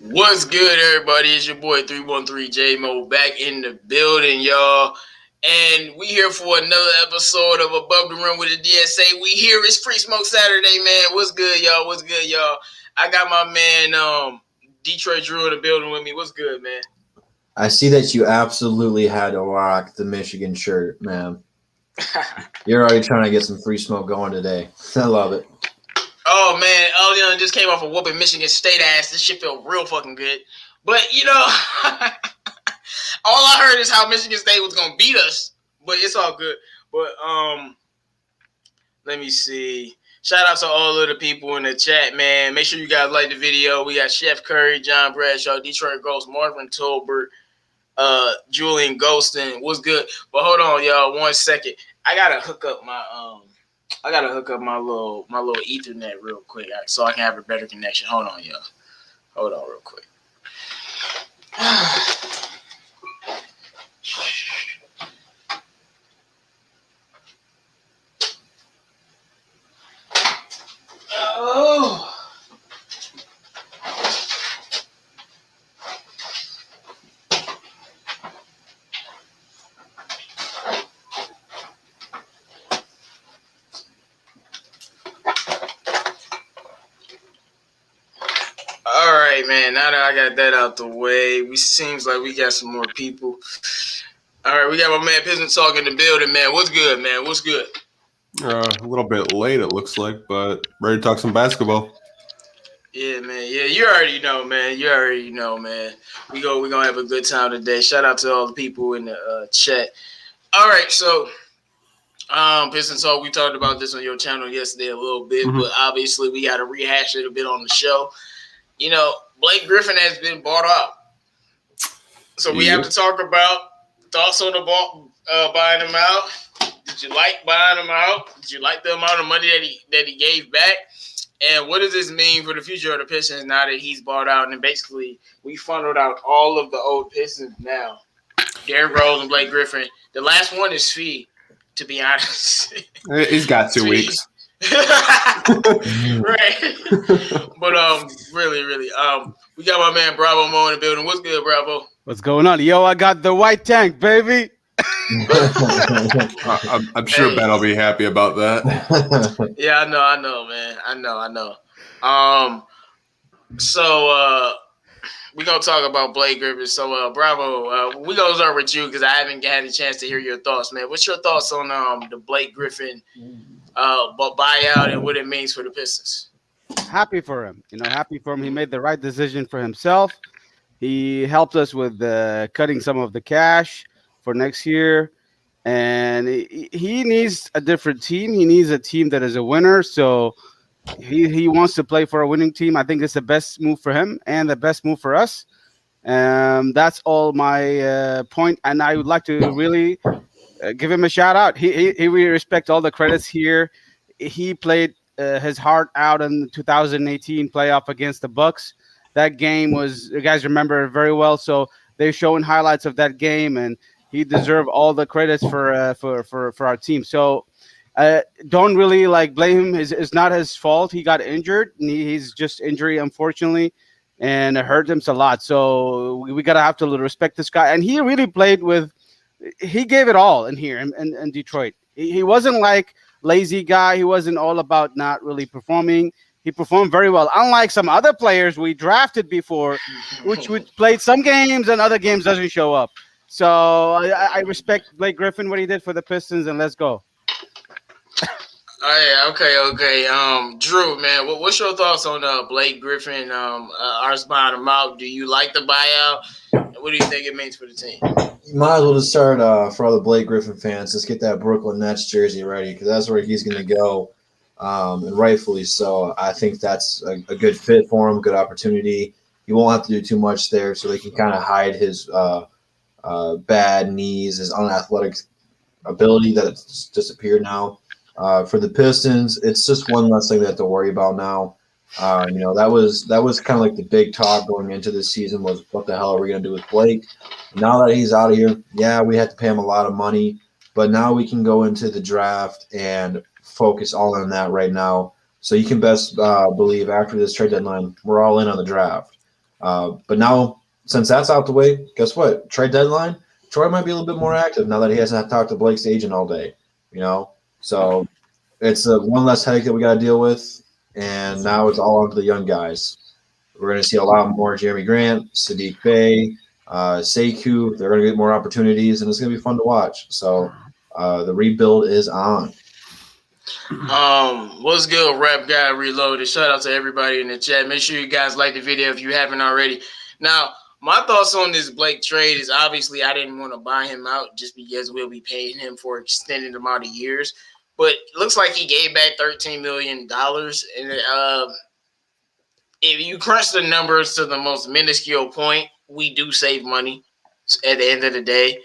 What's good, everybody? It's your boy 313 J-Mo back in the building, y'all. And we here for another episode of Above the Rim with the DSA. We here. It's Free Smoke Saturday, man. What's good, y'all? What's good, y'all? I got my man Detroit Drew in the building with me. What's good, man? I see that you absolutely had to rock the Michigan shirt, man. You're already trying to get some free smoke going today. I love it. Oh, man. Obrien just came off of whooping Michigan State ass. This shit felt real fucking good. But, all I heard is how Michigan State was going to beat us. But it's all good. But, let me see. Shout out to all of the people in the chat, man. Make sure you guys like the video. We got Chef Curry, John Bradshaw, Detroit Ghost, Marvin Tolbert, Julian Ghostin. What's good? But hold on, y'all, 1 second. I gotta hook up my little Ethernet real quick so I can have a better connection. Hold on, y'all. Hold on real quick. Oh. All right, man. Now that I got that out the way, seems like we got some more people. All right, we got my man Pistons Talk in the building, man. What's good, man? What's good? A little bit late, it looks like, but ready to talk some basketball. Yeah, man. Yeah, you already know, man. We're gonna have a good time today. Shout out to all the people in the chat. All right, so Pistons Talk, we talked about this on your channel yesterday a little bit, but obviously we got to rehash it a bit on the show. Blake Griffin has been bought out. So we have to talk about thoughts on the ball, buying him out. Did you like buying him out? Did you like the amount of money that he gave back? And what does this mean for the future of the Pistons now that he's bought out? And basically, we funneled out all of the old Pistons now. Derrick Rose and Blake Griffin. The last one is Fee, to be honest. He's got 2 weeks. Right. But really, we got my man Bravo Mo in the building. What's good, Bravo? What's going on? Yo, I got the white tank, baby. I'm sure Ben will be happy about that. Yeah, I know, man. I know. So we're gonna talk about Blake Griffin. So Bravo, we're gonna start with you because I haven't had a chance to hear your thoughts, man. What's your thoughts on the Blake Griffin buyout and what it means for the Pistons? Happy for him. Happy for him. He made the right decision for himself. He helped us with cutting some of the cash for next year. And he needs a different team. He needs a team that is a winner. So he wants to play for a winning team. I think it's the best move for him and the best move for us. That's all my point. And I would like to really give him a shout out. We respect all the credits here. He played his heart out in the 2018 playoff against the Bucks. That game was, you guys remember it very well. So they're showing highlights of that game, and he deserved all the credits for our team. So don't really blame him. It's not his fault. He got injured. He's just injury, unfortunately, and it hurt him a lot. So we gotta have to respect this guy. And he really played with. He gave it all in here in Detroit. He wasn't like lazy guy. He wasn't all about not really performing. He performed very well, unlike some other players we drafted before, which would play some games and other games doesn't show up. So I respect Blake Griffin, what he did for the Pistons, and let's go. Oh, yeah, okay. Drew, man, what's your thoughts on Blake Griffin? Ours buying him out. Do you like the buyout? What do you think it means for the team? You might as well just start for all the Blake Griffin fans. Let's get that Brooklyn Nets jersey ready because that's where he's going to go, and rightfully so. I think that's a good fit for him, good opportunity. He won't have to do too much there, so they can kind of hide his bad knees, his unathletic ability that's disappeared now. For the Pistons, it's just one less thing they have to worry about now. That was kind of like the big talk going into this season was what the hell are we going to do with Blake? Now that he's out of here, yeah, we had to pay him a lot of money, but now we can go into the draft and focus all on that right now. So you can best believe after this trade deadline, we're all in on the draft. But now, since that's out the way, guess what? Trade deadline, Troy might be a little bit more active now that he hasn't talked to Blake's agent all day, So it's one less headache that we got to deal with, and now it's all on to the young guys. We're going to see a lot more Jeremy Grant, Saddiq Bey, Sekou. They're going to get more opportunities, and it's going to be fun to watch. So the rebuild is on. What's good, Rap Guy Reloaded? Shout out to everybody in the chat. Make sure you guys like the video if you haven't already. Now, my thoughts on this Blake trade is obviously I didn't want to buy him out just because we'll be paying him for an extended amount of years. But it looks like he gave back $13 million. And if you crunch the numbers to the most minuscule point, we do save money at the end of the day.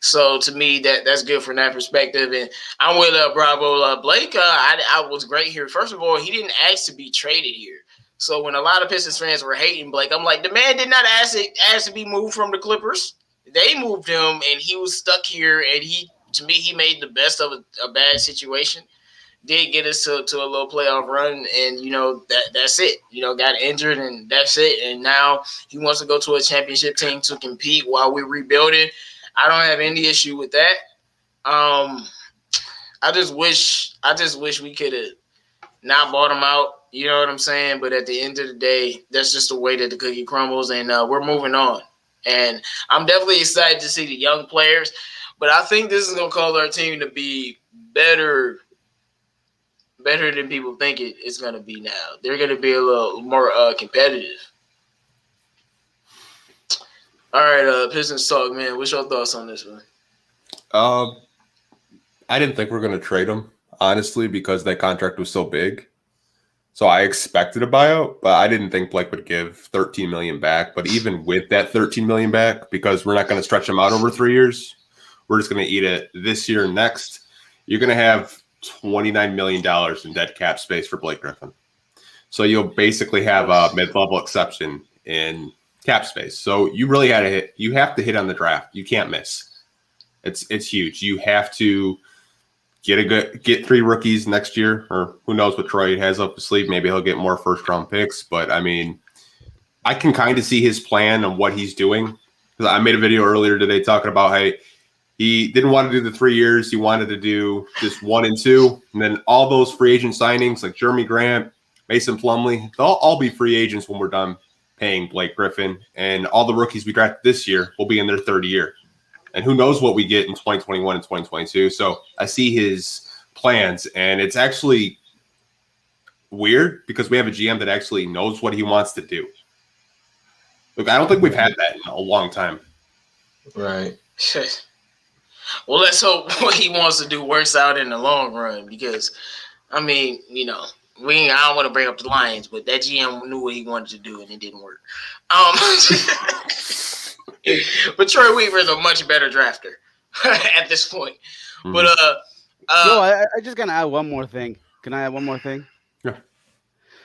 So to me, that's good from that perspective. And I'm with Bravo Blake. I was great here. First of all, he didn't ask to be traded here. So when a lot of Pistons fans were hating Blake, I'm like, the man did not ask to be moved from the Clippers. They moved him, and he was stuck here. And he made the best of a bad situation. Did get us to a little playoff run, and that's it. Got injured, and that's it. And now he wants to go to a championship team to compete while we're rebuilding. I don't have any issue with that. I just wish we could have not bought him out. You know what I'm saying? But at the end of the day, that's just the way that the cookie crumbles, and we're moving on. And I'm definitely excited to see the young players, but I think this is going to cause our team to be better than people think it's going to be now. They're going to be a little more competitive. All right, Pistons talk, man. What's your thoughts on this one? I didn't think we were going to trade him, honestly, because that contract was so big. So I expected a buyout, but I didn't think Blake would give $13 million back. But even with that $13 million back, because we're not going to stretch him out over 3 years, we're just going to eat it this year and next. You're going to have $29 million in dead cap space for Blake Griffin. So you'll basically have a mid-level exception in cap space. So you really have to hit on the draft. You can't miss. It's huge. You have to get 3 rookies next year, or who knows what Troy has up his sleeve. Maybe he'll get more first-round picks. But, I mean, I can kind of see his plan and what he's doing. Because I made a video earlier today talking about how he didn't want to do the 3 years. He wanted to do just 1 and 2. And then all those free agent signings like Jeremy Grant, Mason Plumlee, they'll all be free agents when we're done paying Blake Griffin. And all the rookies we drafted this year will be in their third year. And who knows what we get in 2021 and 2022. So I see his plans, and it's actually weird because we have a GM that actually knows what he wants to do. Look, I don't think we've had that in a long time. Right. Well, let's hope what he wants to do works out in the long run because, I mean, I don't want to bring up the Lions, but that GM knew what he wanted to do, and it didn't work. But Troy Weaver is a much better drafter at this point. Mm-hmm. But I just gonna add one more thing. Can I add one more thing? Yeah.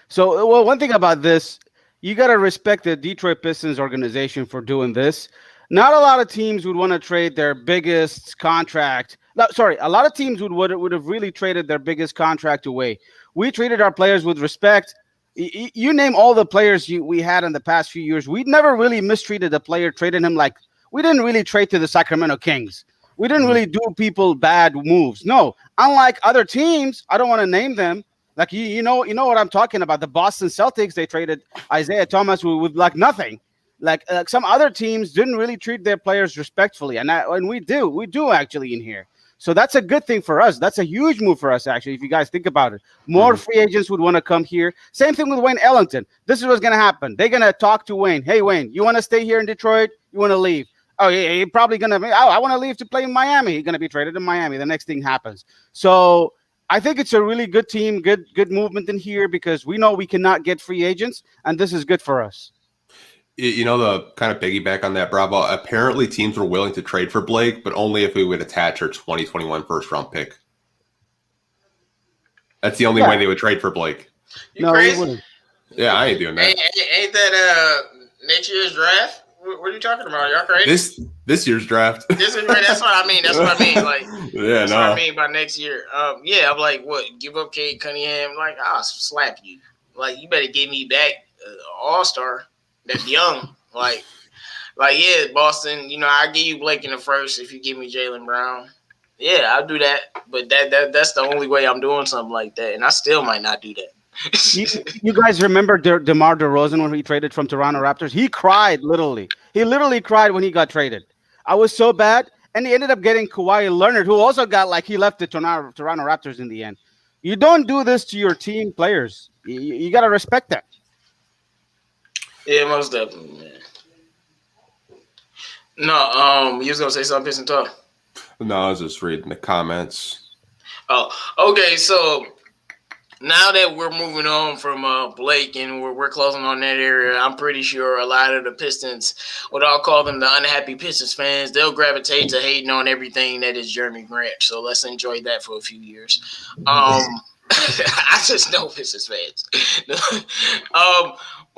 So, one thing about this, you gotta respect the Detroit Pistons organization for doing this. Not a lot of teams would want to trade their biggest contract. No, sorry, a lot of teams would have really traded their biggest contract away. We treated our players with respect. You name all the players we had in the past few years. We never really mistreated a player, traded him like we didn't really trade to the Sacramento Kings. We didn't really do people bad moves. No, unlike other teams, I don't want to name them. Like you know what I'm talking about. The Boston Celtics, they traded Isaiah Thomas with like nothing. Like some other teams didn't really treat their players respectfully, and we do actually in here. So that's a good thing for us. That's a huge move for us, actually, if you guys think about it. More free agents would want to come here. Same thing with Wayne Ellington. This is what's going to happen. They're going to talk to Wayne. Hey, Wayne, you want to stay here in Detroit? You want to leave? Oh, yeah, you're probably going to – I want to leave to play in Miami. He's going to be traded in Miami. The next thing happens. So I think it's a really good team, good movement in here because we know we cannot get free agents, and this is good for us. The kind of piggyback on that, Bravo, apparently teams were willing to trade for Blake, but only if we would attach our 2021 first-round pick. That's the only way they would trade for Blake. You crazy? Wouldn't. Yeah, I ain't doing that. Ain't that next year's draft? What are you talking about? Y'all crazy? This year's draft. That's what I mean. Like, yeah, that's what I mean by next year. Yeah, I'm like, what? Give up Cade Cunningham? Like, I'll slap you. Like, you better give me back All-Star. that's young. Like yeah, Boston. You know, I give you Blake in the first if you give me Jaylen Brown. Yeah, I'll do that. But that's the only way I'm doing something like that, and I still might not do that. You guys remember DeMar DeRozan when he traded from Toronto Raptors? He cried literally. He literally cried when he got traded. I was so bad, and he ended up getting Kawhi Leonard, who also got like he left the Toronto Raptors in the end. You don't do this to your team players. You got to respect that. Yeah, most definitely, man. No, you was gonna say something, Piston Talk? No, I was just reading the comments. Oh, okay. So now that we're moving on from Blake and we're closing on that area, I'm pretty sure a lot of the Pistons, what I'll call them, the unhappy Pistons fans, they'll gravitate to hating on everything that is Jeremy Grant. So let's enjoy that for a few years. I just know Pistons fans.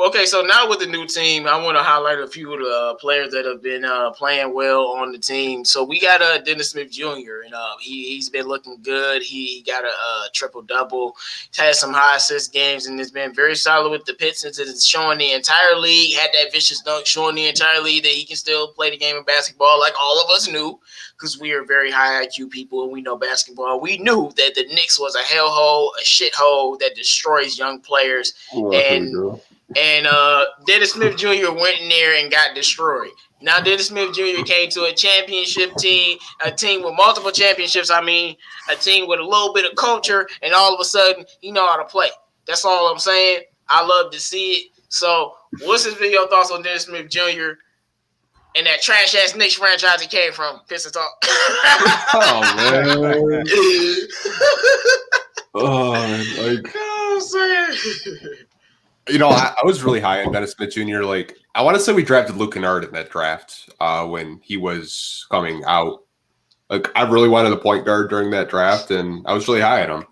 Okay, so now with the new team, I want to highlight a few of the players that have been playing well on the team. So we got Dennis Smith Jr. and he's been looking good. He got a triple-double. He's had some high assist games and has been very solid with the Pistons. It's showing the entire league, had that vicious dunk, showing the entire league that he can still play the game of basketball like all of us knew, because we are very high IQ people and we know basketball. We knew that the Knicks was a hellhole, a shithole that destroys young players. And Dennis Smith Jr. went in there and got destroyed. Now Dennis Smith Jr. came to a championship team, a team with multiple championships. I mean, a team with a little bit of culture, and all of a sudden, he know how to play. That's all I'm saying. I love to see it. So what's his video thoughts on Dennis Smith Jr. and that trash-ass Knicks franchise he came from? Piston Talk. Oh, man. I'm saying. You know, I was really high on Dennis Smith Jr. Like, I want to say we drafted Luke Kennard in that draft when he was coming out. Like, I really wanted a point guard during that draft, and I was really high on him.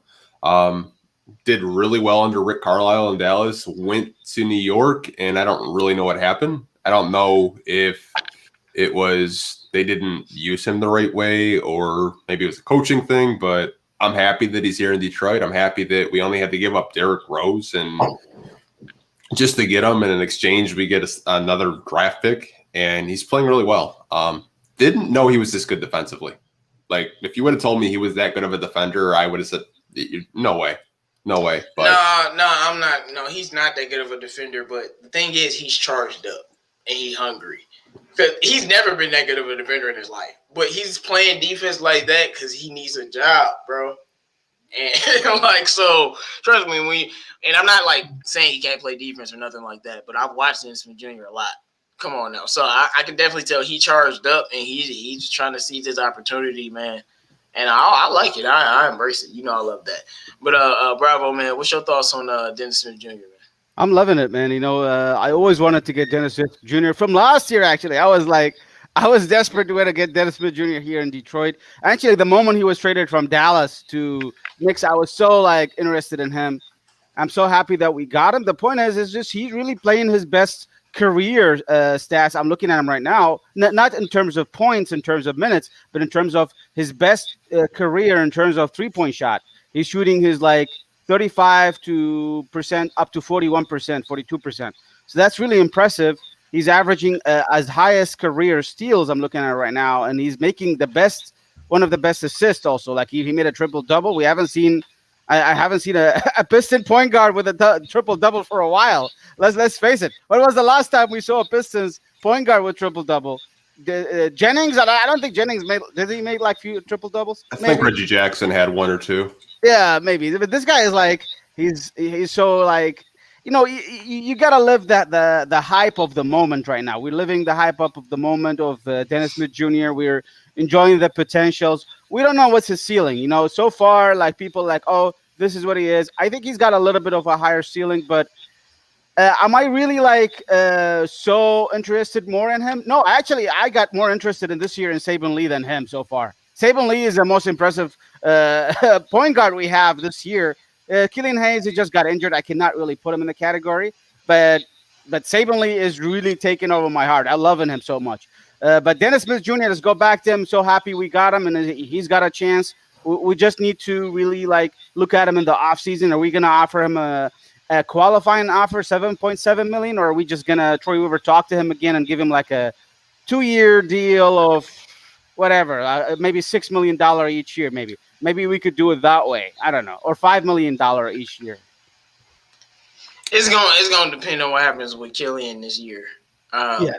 Did really well under Rick Carlisle in Dallas. Went to New York, and I don't really know what happened. I don't know if it was they didn't use him the right way, or maybe it was a coaching thing, but I'm happy that he's here in Detroit. I'm happy that we only had to give up Derrick Rose and just to get him, and in exchange we get another draft pick, and he's playing really well. Didn't know he was this good defensively. Like, if you would have told me he was that good of a defender, I would have said, no way. But No, I'm not. No, he's not that good of a defender, but the thing is he's charged up and he's hungry. Because he's never been that good of a defender in his life. But he's playing defense like that because he needs a job, bro. And like, so trust me, and I'm not like saying he can't play defense or nothing like that, but I've watched Dennis Smith Jr. a lot. Come on now. So I can definitely tell he charged up and he's trying to seize his opportunity, man. And I like it. I embrace it. You know I love that. But bravo, man. What's your thoughts on Dennis Smith Jr., man? I'm loving it, man. You know, I always wanted to get Dennis Smith Jr. from last year, actually. I was desperate to get Dennis Smith Jr. here in Detroit. Actually, the moment he was traded from Dallas to Knicks, I was so interested in him. I'm so happy that we got him. The point is just he's really playing his best career stats. I'm looking at him right now, not in terms of points, in terms of minutes, but in terms of his best career in terms of 3-point shot. He's shooting his 35% up to 41%, 42%. So that's really impressive. He's averaging as highest career steals I'm looking at right now, and he's making one of the best assists also. Like he made a triple-double. We haven't seen I haven't seen a Piston point guard with a triple-double for a while. Let's face it. When was the last time we saw a Pistons point guard with triple-double? Jennings, I don't think Jennings did he make few triple-doubles? I think Reggie Jackson had one or two. Yeah, maybe. But this guy is he's so you gotta live the hype of the moment right now. We're living the hype up of the moment of Dennis Smith Jr. We're enjoying the potentials. We don't know what's his ceiling. So far, people oh, this is what he is. I think he's got a little bit of a higher ceiling, but am I really so interested more in him? No, actually, I got more interested in this year in Saben Lee than him so far. Saben Lee is the most impressive point guard we have this year. Killian Hayes, he just got injured. I cannot really put him in the category, but Saben Lee is really taking over my heart. I love him so much. But Dennis Smith Jr., let's go back to him. So happy we got him, and he's got a chance. We just need to really look at him in the offseason. Are we going to offer him a qualifying offer, 7.7 million, or are we just gonna Troy Weaver talk to him again and give him like a 2-year deal of whatever, maybe $6 million each year? Maybe we could do it that way. I don't know, or $5 million each year. It's gonna depend on what happens with Killian this year. Yeah.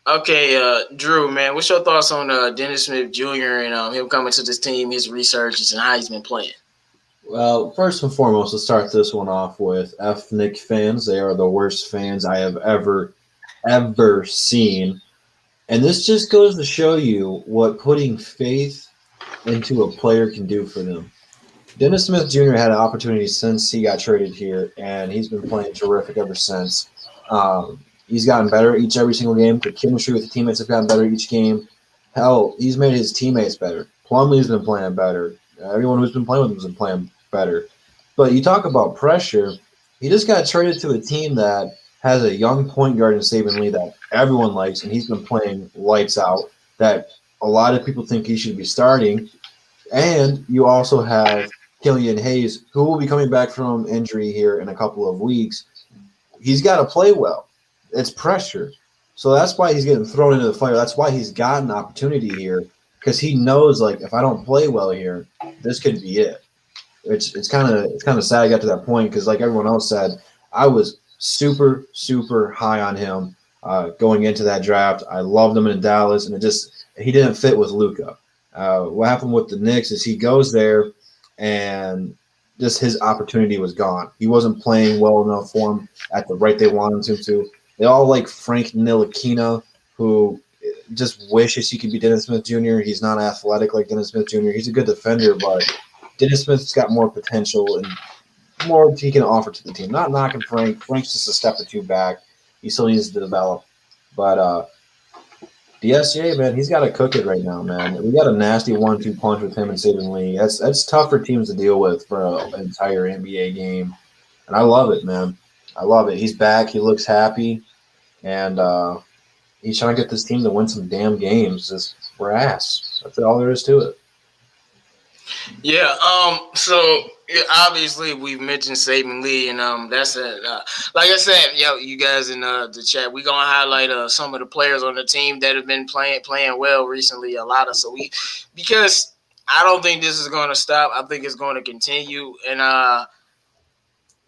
Okay, Drew, man, what's your thoughts on Dennis Smith Jr. and him coming to this team, his resurgence, and how he's been playing? Well, first and foremost, let's start this one off with ethnic fans. They are the worst fans I have ever seen. And this just goes to show you what putting faith into a player can do for them. Dennis Smith Jr. had an opportunity since he got traded here, and he's been playing terrific ever since. He's gotten better every single game. The chemistry with the teammates have gotten better each game. Hell, he's made his teammates better. Plumlee's been playing better. Everyone who's been playing with him has been playing better. But you talk about pressure. He just got traded to a team that has a young point guard in Saben Lee that everyone likes, and he's been playing lights out, that a lot of people think he should be starting. And you also have Killian Hayes, who will be coming back from injury here in a couple of weeks. He's got to play well. It's pressure. So that's why he's getting thrown into the fire. That's why he's got an opportunity here, because he knows, like, if I don't play well here, this could be it. It's kind of sad I got to that point, because like everyone else said, I was super, super high on him going into that draft. I loved him in Dallas, and he didn't fit with Luka. What happened with the Knicks is he goes there, and just his opportunity was gone. He wasn't playing well enough for him at the rate they wanted him to. They all like Frank Ntilikina, who just wishes he could be Dennis Smith Jr. He's not athletic like Dennis Smith Jr. He's a good defender, but Dennis Smith's got more potential and more he can offer to the team. Not knocking Frank. Frank's just a step or two back. He still needs to develop. But DSA, man, he's got to cook it right now, man. We got a nasty 1-2 punch with him and Saben Lee. That's tough for teams to deal with for an entire NBA game. And I love it, man. I love it. He's back. He looks happy. And he's trying to get this team to win some damn games. Just we're ass. That's all there is to it. Yeah. So obviously we've mentioned Saben Lee, and that's it. Like I said, you guys in the chat, we're gonna highlight some of the players on the team that have been playing well recently. Because I don't think this is gonna stop. I think it's going to continue. And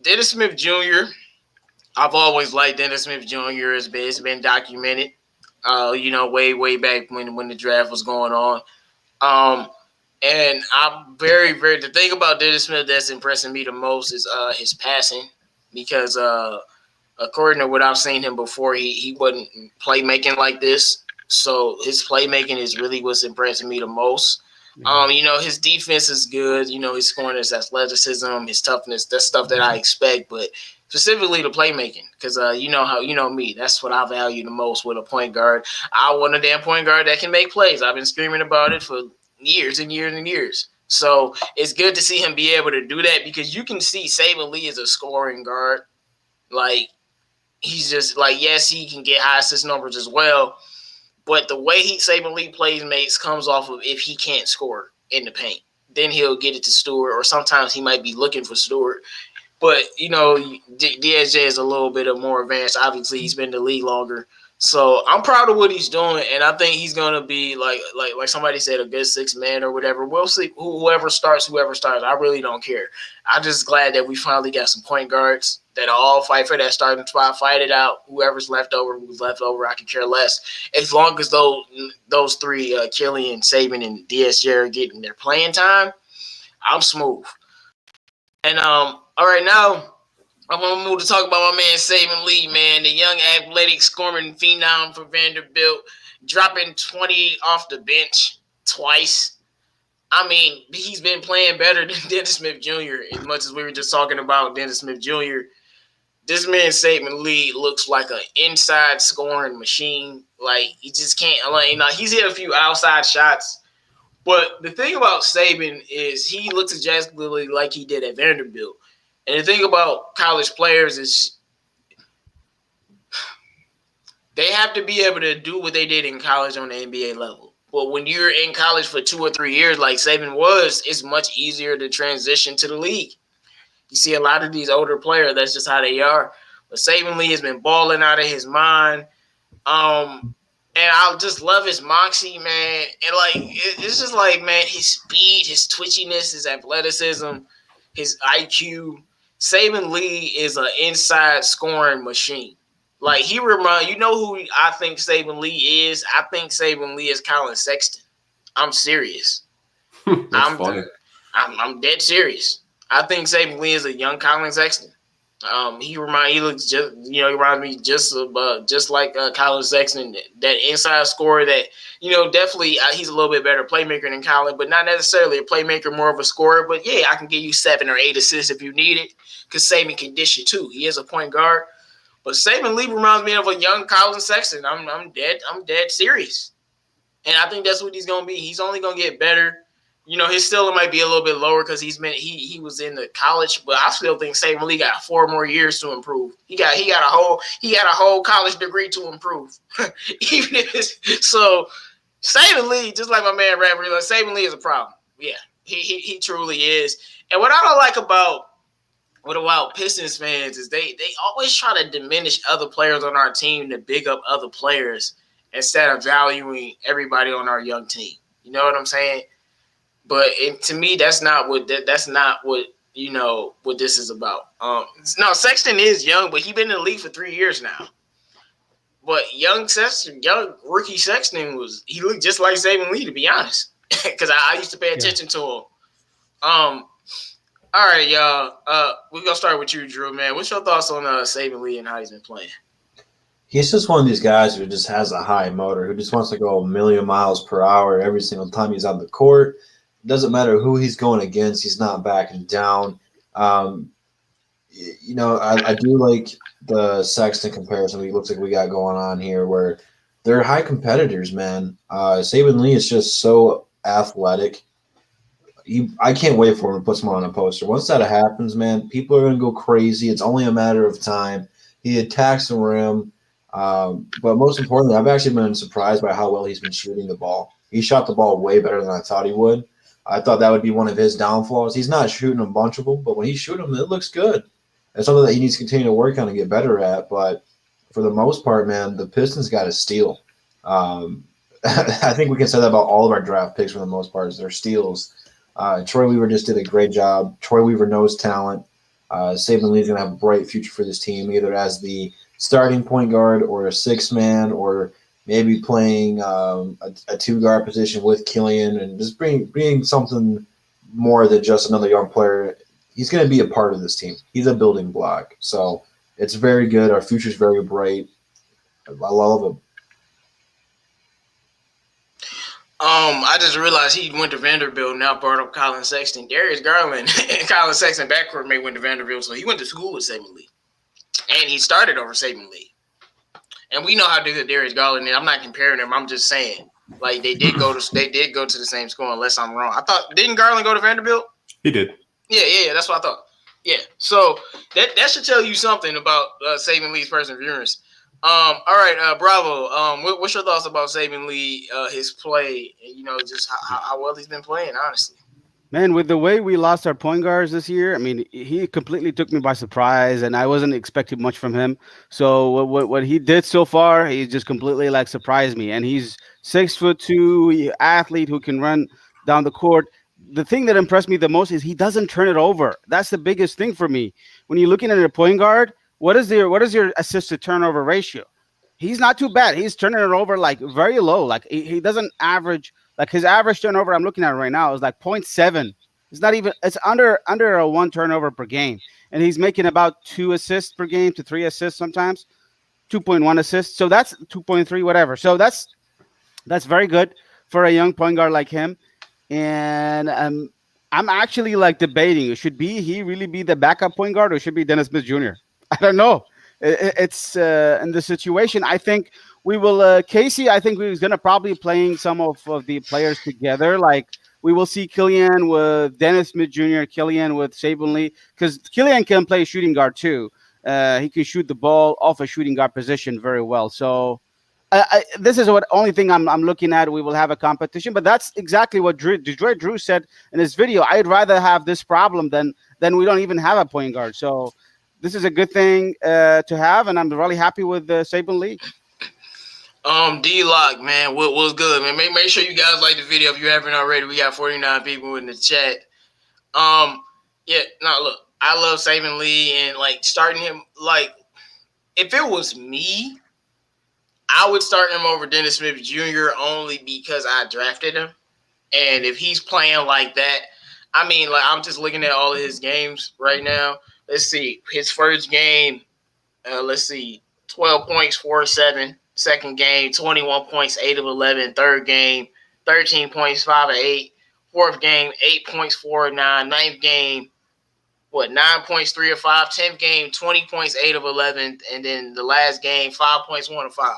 Dennis Smith Jr. I've always liked Dennis Smith Jr. It's been documented. Way back when the draft was going on. And I'm very, very – the thing about Dennis Smith that's impressing me the most is his passing, because according to what I've seen him before, he wasn't playmaking like this. So his playmaking is really what's impressing me the most. His defense is good. His scoring, his athleticism, his toughness, that's stuff that I expect. But specifically the playmaking, because you know me, that's what I value the most with a point guard. I want a damn point guard that can make plays. I've been screaming about it for years and years and years. So it's good to see him be able to do that, because you can see Saben Lee is a scoring guard. Like, he's just like, yes, he can get high assist numbers as well, but the way Saben Lee plays makes comes off of if he can't score in the paint, then he'll get it to Stewart, or sometimes he might be looking for Stewart. But DSJ is a little bit of more advanced. Obviously, he's been in the league longer. So I'm proud of what he's doing, and I think he's gonna be like somebody said, a good sixth man or whatever. We'll see whoever starts. I really don't care. I'm just glad that we finally got some point guards that all fight for that starting spot, fight it out. Who's left over, I could care less. As long as those three, Killian, Saben, and DSJ are getting their playing time, I'm smooth. And all right, now I'm going to move to talk about my man Saben Lee, man, the young athletic scoring phenom for Vanderbilt, dropping 20 off the bench twice. I mean, he's been playing better than Dennis Smith Jr. As much as we were just talking about Dennis Smith Jr., this man Saben Lee looks like an inside scoring machine. Like, he just can't. He's hit a few outside shots. But the thing about Saben is he looks exactly like he did at Vanderbilt. And the thing about college players is they have to be able to do what they did in college on the NBA level. But when you're in college for 2 or 3 years like Saben was, it's much easier to transition to the league. You see a lot of these older players, that's just how they are. But Saben Lee has been balling out of his mind. And I just love his moxie, man. And like it's just like, man, his speed, his twitchiness, his athleticism, his IQ. Saben Lee is an inside scoring machine. Like he remind you know who I think Saben Lee is? I think Saben Lee is Colin Sexton. I'm serious. That's funny. I'm dead serious. I think Saben Lee is a young Colin Sexton. He reminds me just like Colin Sexton, that inside scorer that definitely he's a little bit better playmaker than Colin, but not necessarily a playmaker, more of a scorer. But yeah, I can give you 7 or 8 assists if you need it, because Saben can dish it too. He is a point guard, but Saben Lee reminds me of a young Colin Sexton. I'm dead serious, and I think that's what he's gonna be. He's only gonna get better. His ceiling might be a little bit lower because he was in the college, but I still think Saben Lee got 4 more years to improve. He got a whole college degree to improve. Even if it's so, Saben Lee, just like my man Rapper, Saben Lee is a problem. Yeah, he truly is. And what I don't like about Pistons fans is they always try to diminish other players on our team to big up other players instead of valuing everybody on our young team. You know what I'm saying? But to me, that's not what this is about. No, Sexton is young, but he's been in the league for 3 years now. But young rookie Sexton he looked just like Saben Lee, to be honest, because I used to pay attention to him. All right, y'all. We're gonna start with you, Drew. Man, what's your thoughts on Saben Lee and how he's been playing? He's just one of these guys who just has a high motor, who just wants to go a million miles per hour every single time he's on the court. Doesn't matter who he's going against, he's not backing down. I do like the Sexton comparison. It looks like we got going on here, where they're high competitors, man. Saben Lee is just so athletic. I can't wait for him to put someone on a poster. Once that happens, man, people are going to go crazy. It's only a matter of time. He attacks the rim. But most importantly, I've actually been surprised by how well he's been shooting the ball. He shot the ball way better than I thought he would. I thought that would be one of his downfalls. He's not shooting a bunch of them, but when he's shooting them, it looks good. It's something that he needs to continue to work on and get better at. But for the most part, man, the Pistons got to steal. I think we can say that about all of our draft picks for the most part. They're steals. Troy Weaver just did a great job. Troy Weaver knows talent. Saben Lee's going to have a bright future for this team, either as the starting point guard or a 6-man, or maybe playing a 2-guard position with Killian, and just being something more than just another young player. He's going to be a part of this team. He's a building block. So it's very good. Our future's very bright. I love him. I just realized he went to Vanderbilt, now brought up Colin Sexton. Darius Garland and Colin Sexton backcourt may went to Vanderbilt, so he went to school with Saben Lee. And he started over Saben Lee. And we know how good Darius Garland is. I'm not comparing them. I'm just saying, like, they did go to the same school, unless I'm wrong. Didn't Garland go to Vanderbilt? He did. Yeah, that's what I thought. Yeah, so that should tell you something about Saben Lee's perseverance. All right, Bravo. What's your thoughts about Saben Lee, his play, and just how well he's been playing, honestly? Man, with the way we lost our point guards this year, I mean, he completely took me by surprise, and I wasn't expecting much from him. So what he did so far, he just completely surprised me. And he's 6'2" athlete who can run down the court. The thing that impressed me the most is he doesn't turn it over. That's the biggest thing for me. When you're looking at a point guard, what is your assist to turnover ratio? He's not too bad. He's turning it over very low. He doesn't average. His average turnover I'm looking at right now is 0.7. It's not even. It's under a 1 turnover per game, and he's making about 2 assists per game to 3 assists sometimes, 2.1 assists. So that's 2.3, whatever. So that's very good for a young point guard like him. And I'm actually debating, should he really be the backup point guard, or should it be Dennis Smith Jr.? I don't know. It's in the situation. I think we will. Casey, I think we're gonna probably playing some of the players together. We will see Killian with Dennis Smith Jr., Killian with Saben Lee, because Killian can play shooting guard too. He can shoot the ball off a shooting guard position very well. So This is what only thing I'm looking at. We will have a competition, but that's exactly what Detroit Drew said in his video. I'd rather have this problem than we don't even have a point guard. So this is a good thing to have, and I'm really happy with Saben Lee. D-Lock, man, what's good, man? Make sure you guys like the video if you haven't already. We got 49 people in the chat. Yeah, no, look, I love Saben Lee and like starting him. Like, if it was me, I would start him over Dennis Smith Jr. only because I drafted him. And if he's playing like that, I mean, like I'm just looking at all of his games right now. Let's see, his first game, 12 points, 4-7. Second game, 21 points, 8 of 11. Third game, 13 points, 5 of 8. Fourth game, 8 points, 4 of 9. Ninth game, 9 points, 3 of 5. 10th game, 20 points, 8 of 11. And then the last game, 5 points, 1 of 5.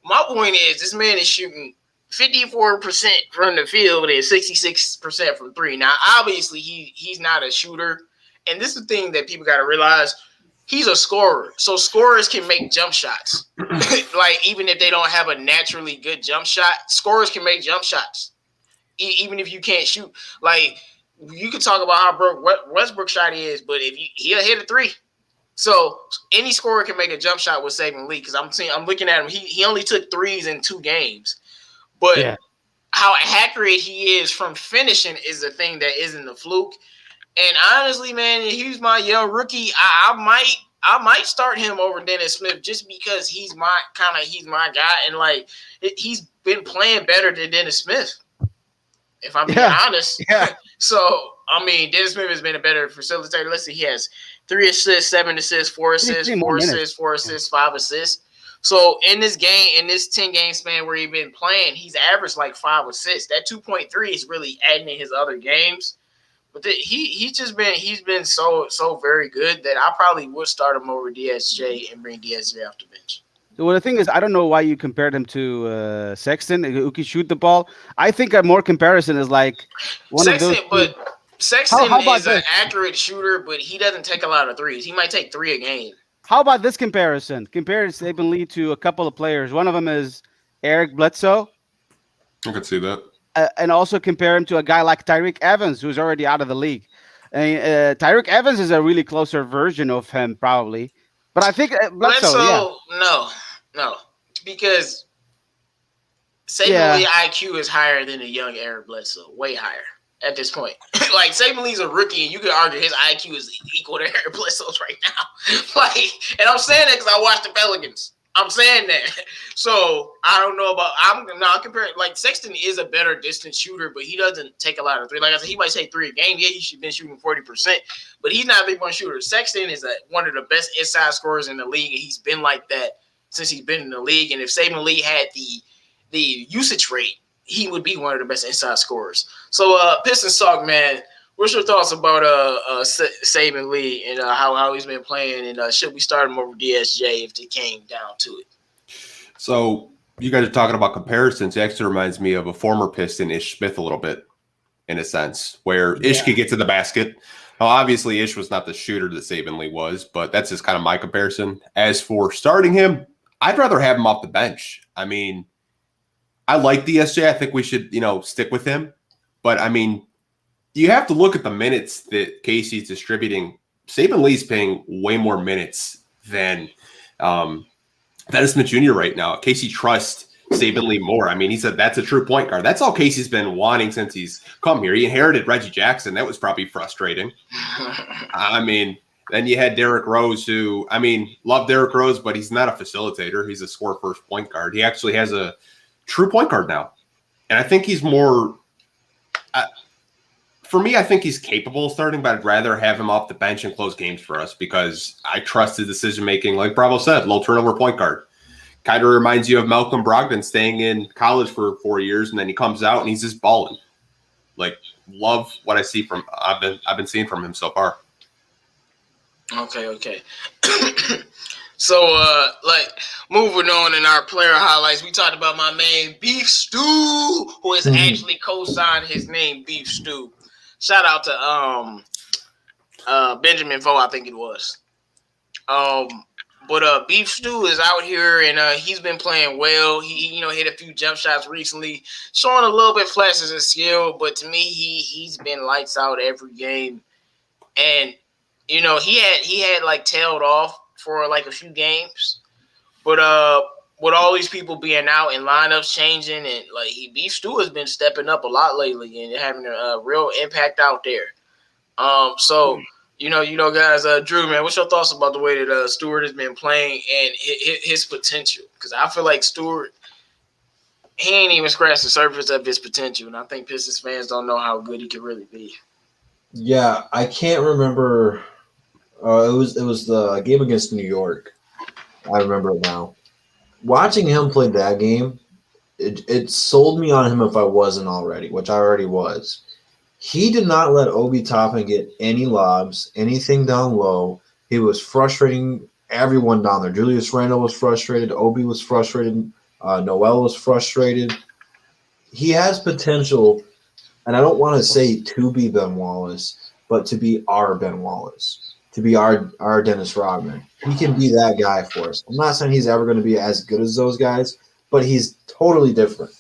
My point is this man is shooting 54% from the field and 66% from three. Now, obviously, he's not a shooter. And this is the thing that people got to realize. He's a scorer. So scorers can make jump shots. Like, even if they don't have a naturally good jump shot, scorers can make jump shots. Even if you can't shoot. Like, you can talk about how Westbrook shot is, but if he'll hit a three. So any scorer can make a jump shot with Saben Lee because I'm looking at him. He only took threes in 2 games. But how accurate he is from finishing is the thing that isn't the fluke. And honestly, man, he's my young rookie. I might start him over Dennis Smith just because he's my guy, and like he's been playing better than Dennis Smith. If I'm being honest, So I mean, Dennis Smith has been a better facilitator. Let's see, he has 3 assists, 7 assists, 4 assists, 4 assists, 4 assists, 5 assists. So in this game, in this 10-game span where he's been playing, he's averaged like 5 assists. That 2.3 is really adding in his other games. But he's been so very good that I probably would start him over DSJ and bring DSJ off the bench. Well, the thing is, I don't know why you compared him to Sexton, who can shoot the ball. I think a more comparison is like Sexton, of those. But Sexton how is an accurate shooter, but he doesn't take a lot of threes. He might take 3 a game. How about this comparison? Compare Saben Lee to a couple of players. One of them is Eric Bledsoe. I could see that. And also compare him to a guy like Tyreke Evans, who's already out of the league. Tyreke Evans is a really closer version of him, probably. But I think Bledsoe, no, because Saben Lee IQ is higher than a young Eric Bledsoe, way higher at this point. Like Saben Lee's a rookie, and you could argue his IQ is equal to Eric Bledsoe's right now. Like, and I'm saying that because I watched the Pelicans. I'm saying that. So I don't know about. I'm not comparing. Like Sexton is a better distance shooter, but he doesn't take a lot of three. Like I said, he might take 3 a game. Yeah, he's been shooting 40%, but he's not a big one shooter. Sexton is one of the best inside scorers in the league, and he's been like that since he's been in the league. And if Saben Lee had the usage rate, he would be one of the best inside scorers. So Pistons talk, man. What's your thoughts about Saben Lee and how he's been playing? And should we start him over DSJ if it came down to it? So you guys are talking about comparisons. It actually reminds me of a former Piston, Ish Smith, a little bit, in a sense, where Ish could get to the basket. Now, obviously, Ish was not the shooter that Saben Lee was, but that's just kind of my comparison. As for starting him, I'd rather have him off the bench. I mean, I like DSJ. I think we should, stick with him. But, I mean, you have to look at the minutes that Casey's distributing. Saben Lee's playing way more minutes than Dennis Smith Jr. right now. Casey trusts Saben Lee more. I mean, he said that's a true point guard. That's all Casey's been wanting since he's come here. He inherited Reggie Jackson. That was probably frustrating. I mean, then you had Derrick Rose, who, love Derrick Rose, but he's not a facilitator. He's a score-first point guard. He actually has a true point guard now. And I think he's more for me, I think he's capable of starting, but I'd rather have him off the bench and close games for us because I trust his decision-making. Like Bravo said, low turnover point guard. Kind of reminds you of Malcolm Brogdon staying in college for 4 years, and then he comes out and he's just balling. Like, love what I see from I've been seeing from him so far. Okay. So, moving on in our player highlights, we talked about my man Beef Stew, who has actually co-signed his name Beef Stew. Shout out to Benjamin Foe, I think it was. But Beef Stew is out here, and he's been playing well. He hit a few jump shots recently, showing a little bit flashes of skill. But to me, he's been lights out every game, and he had like tailed off for like a few games, but with all these people being out and lineups changing, and like Beef Stew has been stepping up a lot lately and having a real impact out there. So. Guys, Drew, man, what's your thoughts about the way that Stewart has been playing and his potential? Because I feel like Stewart, he ain't even scratched the surface of his potential, and I think Pistons fans don't know how good he can really be. Yeah, I can't remember. It was the game against New York. I remember it now. Watching him play that game, it sold me on him if I wasn't already, which I already was. He did not let Obi Toppin get any lobs, anything down low. He was frustrating everyone down there. Julius Randle was frustrated. Obi was frustrated. Noel was frustrated. He has potential, and I don't want to say to be Ben Wallace, but to be our Ben Wallace, to be our Dennis Rodman. He can be that guy for us. I'm not saying he's ever going to be as good as those guys, but he's totally different.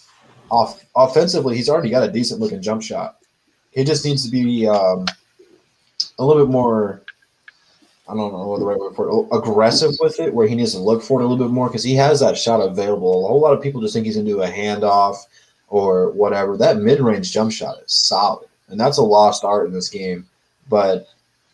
Offensively, he's already got a decent-looking jump shot. He just needs to be a little bit more, I don't know what the right word for it, aggressive with it, where he needs to look for it a little bit more because he has that shot available. A whole lot of people just think he's going to do a handoff or whatever. That mid-range jump shot is solid, and that's a lost art in this game. But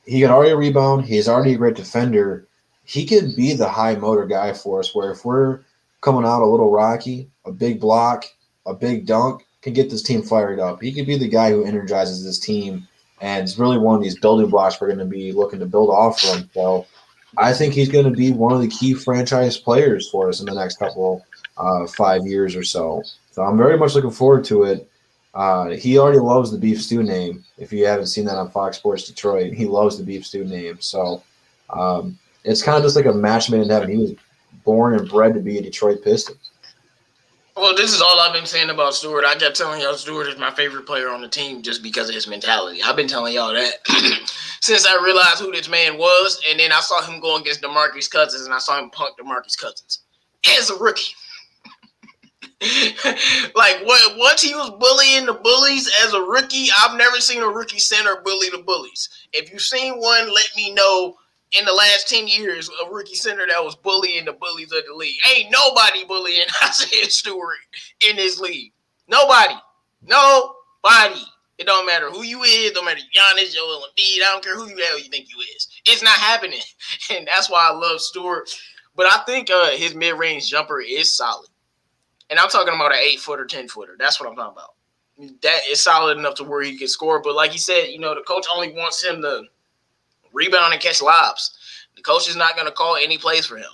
he can already rebound. He's already a great defender. He could be the high motor guy for us, where if we're coming out a little rocky, a big block, a big dunk, can get this team fired up. He could be the guy who energizes this team, and it's really one of these building blocks we're going to be looking to build off from. So I think he's going to be one of the key franchise players for us in the next couple 5 years or so. So I'm very much looking forward to it. He already loves the Beef Stew name. If you haven't seen that on Fox Sports Detroit, he loves the Beef Stew name. So it's kind of just like a match made in heaven. He was born and bred to be a Detroit Piston. Well, this is all I've been saying about Stewart. I kept telling y'all Stewart is my favorite player on the team just because of his mentality. I've been telling y'all that since I realized who this man was, and then I saw him go against DeMarcus Cousins, and I saw him punk DeMarcus Cousins as a rookie. Like, once he was bullying the bullies as a rookie, I've never seen a rookie center bully the bullies. If you've seen one, let me know. In the last 10 years, a rookie center that was bullying the bullies of the league. Ain't nobody bullying Isaiah Stewart in this league. Nobody. It don't matter who you is. Don't matter Giannis, Joel Embiid. I don't care who the hell you think you is. It's not happening. And that's why I love Stewart. But I think his mid-range jumper is solid. And I'm talking about an 8-footer, 10-footer. That's what I'm talking about. That is solid enough to where he can score. But like he said, the coach only wants him to rebound and catch lobs. The coach is not going to call any plays for him.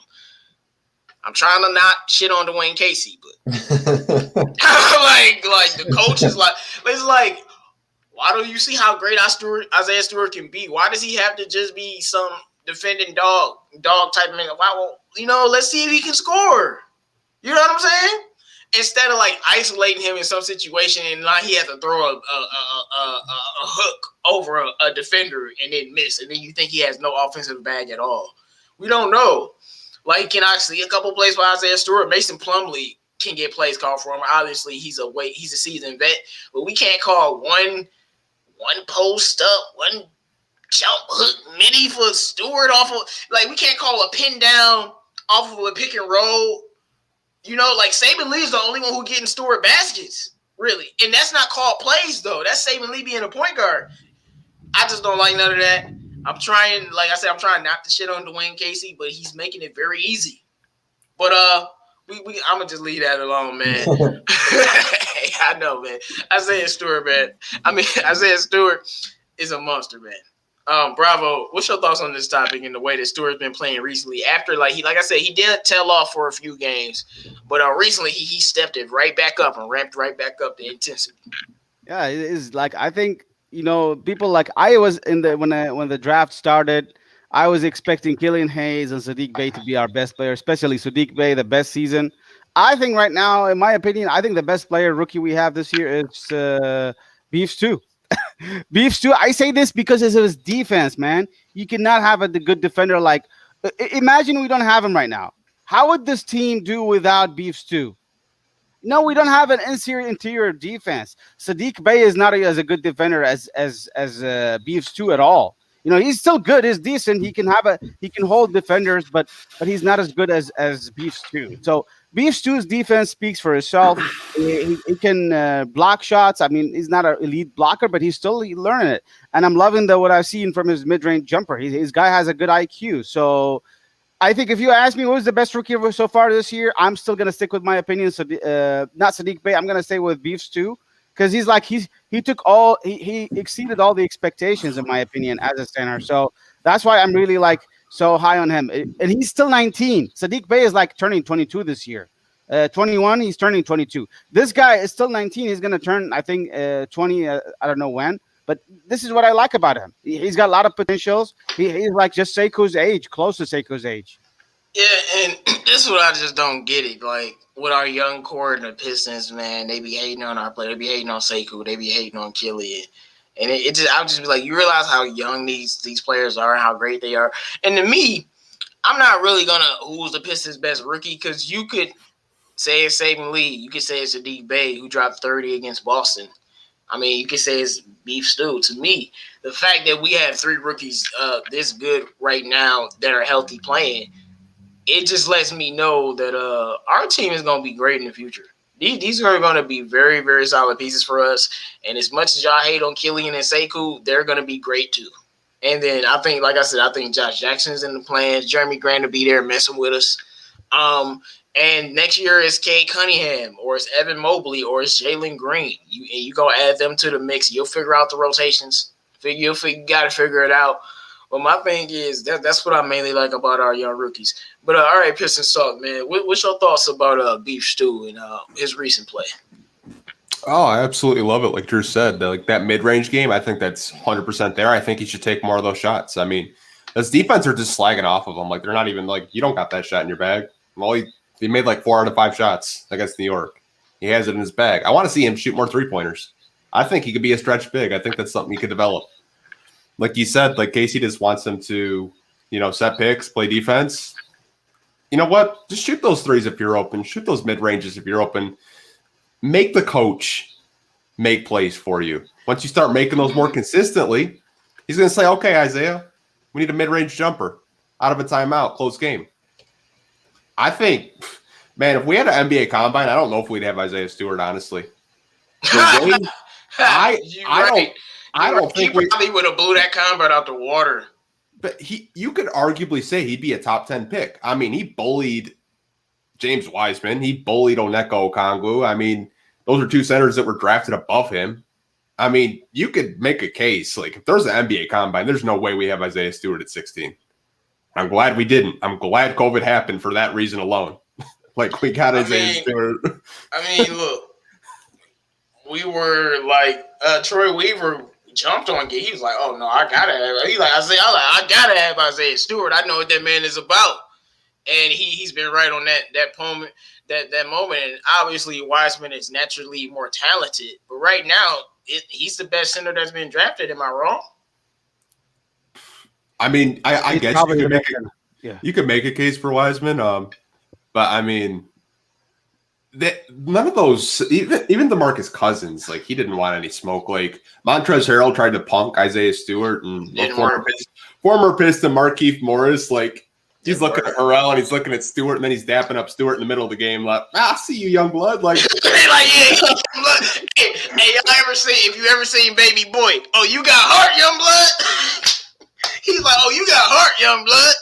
I'm trying to not shit on Dwayne Casey, but like the coach is like, it's like, why don't you see how great Isaiah Stewart can be? Why does he have to just be some defending dog type of nigga? Why won't, let's see if he can score. You know what I'm saying? Instead of like isolating him in some situation and like he has to throw a hook over a defender and then miss, and then you think he has no offensive bag at all. We don't know. Like, can I see a couple plays by Isaiah Stewart? Mason Plumlee can get plays called for him. Obviously, he's a seasoned vet, but we can't call one post up, one jump hook midi for Stewart off of, like, we can't call a pin down off of a pick and roll. Like Saben Lee is the only one who getting Stewart baskets, really. And that's not called plays, though. That's Saben Lee being a point guard. I just don't like none of that. I'm trying not to shit on Dwayne Casey, but he's making it very easy. But I'm going to just leave that alone, man. I know, man. Isaiah Stewart is a monster, man. Bravo. What's your thoughts on this topic and the way that Stewart's been playing recently? After, like I said, he did tail off for a few games, but recently he stepped it right back up and ramped right back up the intensity. Yeah, it is like, I think, people like, I was when the draft started, I was expecting Killian Hayes and Saddiq Bey to be our best player, especially Saddiq Bey, the best season. I think right now, in my opinion, I think the best player rookie we have this year is Beef Stew. Beef Stew. I say this because of his defense, man. You cannot have a good defender like Imagine we don't have him right now. How would this team do without Beef Stew? No, we don't have an interior defense. Saddiq Bey is not as a good defender as Beef Stew at all. He's still good. He's decent. He can hold defenders, but he's not as good as Beef Stew. So Beef Stew's defense speaks for itself. He can block shots. I mean, he's not an elite blocker, but he's still learning it. And I'm loving what I've seen from his mid-range jumper. His guy has a good IQ. So I think if you ask me who's the best rookie so far this year, I'm still gonna stick with my opinion. So not Saddiq Bey. I'm gonna stay with Beef Stew because he exceeded all the expectations in my opinion as a center. So that's why I'm really so high on him. And he's still 19. Saddiq Bey is turning 22 this year. 21, he's turning 22. This guy is still 19. He's gonna turn, I think, 20. I don't know when. But this is what I like about him. He's got a lot of potentials. He's just Seikou's age, close to Seikou's age. Yeah, and this is what I just don't get it. With our young core and the Pistons, man, they be hating on our player. They be hating on Seikou. They be hating on Killian. And I'll just be like, you realize how young these players are and how great they are. And to me, I'm not really going to who's the Pistons' best rookie because you could say it's Saben Lee. You could say it's Saddiq Bey who dropped 30 against Boston. I mean, you could say it's Beef Stew. To me, the fact that we have 3 rookies this good right now that are healthy playing, it just lets me know that our team is going to be great in the future. These are going to be very, very solid pieces for us. And as much as y'all hate on Killian and Seikou, they're going to be great too. And then I think, like I said, I think Josh Jackson's in the plans. Jeremy Grant will be there messing with us. And next year it's Cade Cunningham or it's Evan Mobley or it's Jalen Green. You go add them to the mix. You'll figure out the rotations. You got to figure it out. But my thing is that's what I mainly like about our young rookies. But all right, Pistons Talk, man. What's your thoughts about Beef Stew and his recent play? Oh, I absolutely love it. Like Drew said, that mid-range game, I think that's 100% there. I think he should take more of those shots. I mean, this defense are just slagging off of him. They're not even you don't got that shot in your bag. Well, he made 4 out of 5 shots against New York. He has it in his bag. I want to see him shoot more 3-pointers. I think he could be a stretch big. I think that's something he could develop. Like you said, Casey just wants him to, set picks, play defense. You know what? Just shoot those threes if you're open. Shoot those mid-ranges if you're open. Make the coach make plays for you. Once you start making those more consistently, he's going to say, okay, Isaiah, we need a mid-range jumper out of a timeout, close game. I think, man, if we had an NBA Combine, I don't know if we'd have Isaiah Stewart, honestly. I don't think he probably would have blew that Combine out the water. But you could arguably say he'd be a top 10 pick. I mean, he bullied James Wiseman. He bullied Onyeka Okongwu. I mean, those are 2 centers that were drafted above him. I mean, you could make a case. If there's an NBA Combine, there's no way we have Isaiah Stewart at 16. I'm glad we didn't. I'm glad COVID happened for that reason alone. We got Isaiah Stewart. I mean, look, we were Troy Weaver jumped on it. He was like, "Oh no, I gotta have." He's like, I gotta have Isaiah Stewart. I know what that man is about, and he's been right on that moment. That moment, and obviously Wiseman is naturally more talented, but right now he's the best center that's been drafted. Am I wrong? I mean, I guess you could make a case for Wiseman, but I mean, none of those, even DeMarcus Cousins, he didn't want any smoke. Montrezl Harrell tried to punk Isaiah Stewart, and former Piston Markieff Morris, he's looking at Harrell and he's looking at Stewart, and then he's dapping up Stewart in the middle of the game. I see you, young blood. Yeah, hey, if you ever seen Baby Boy? Oh, you got heart, young blood. He's like, oh, you got heart, young blood.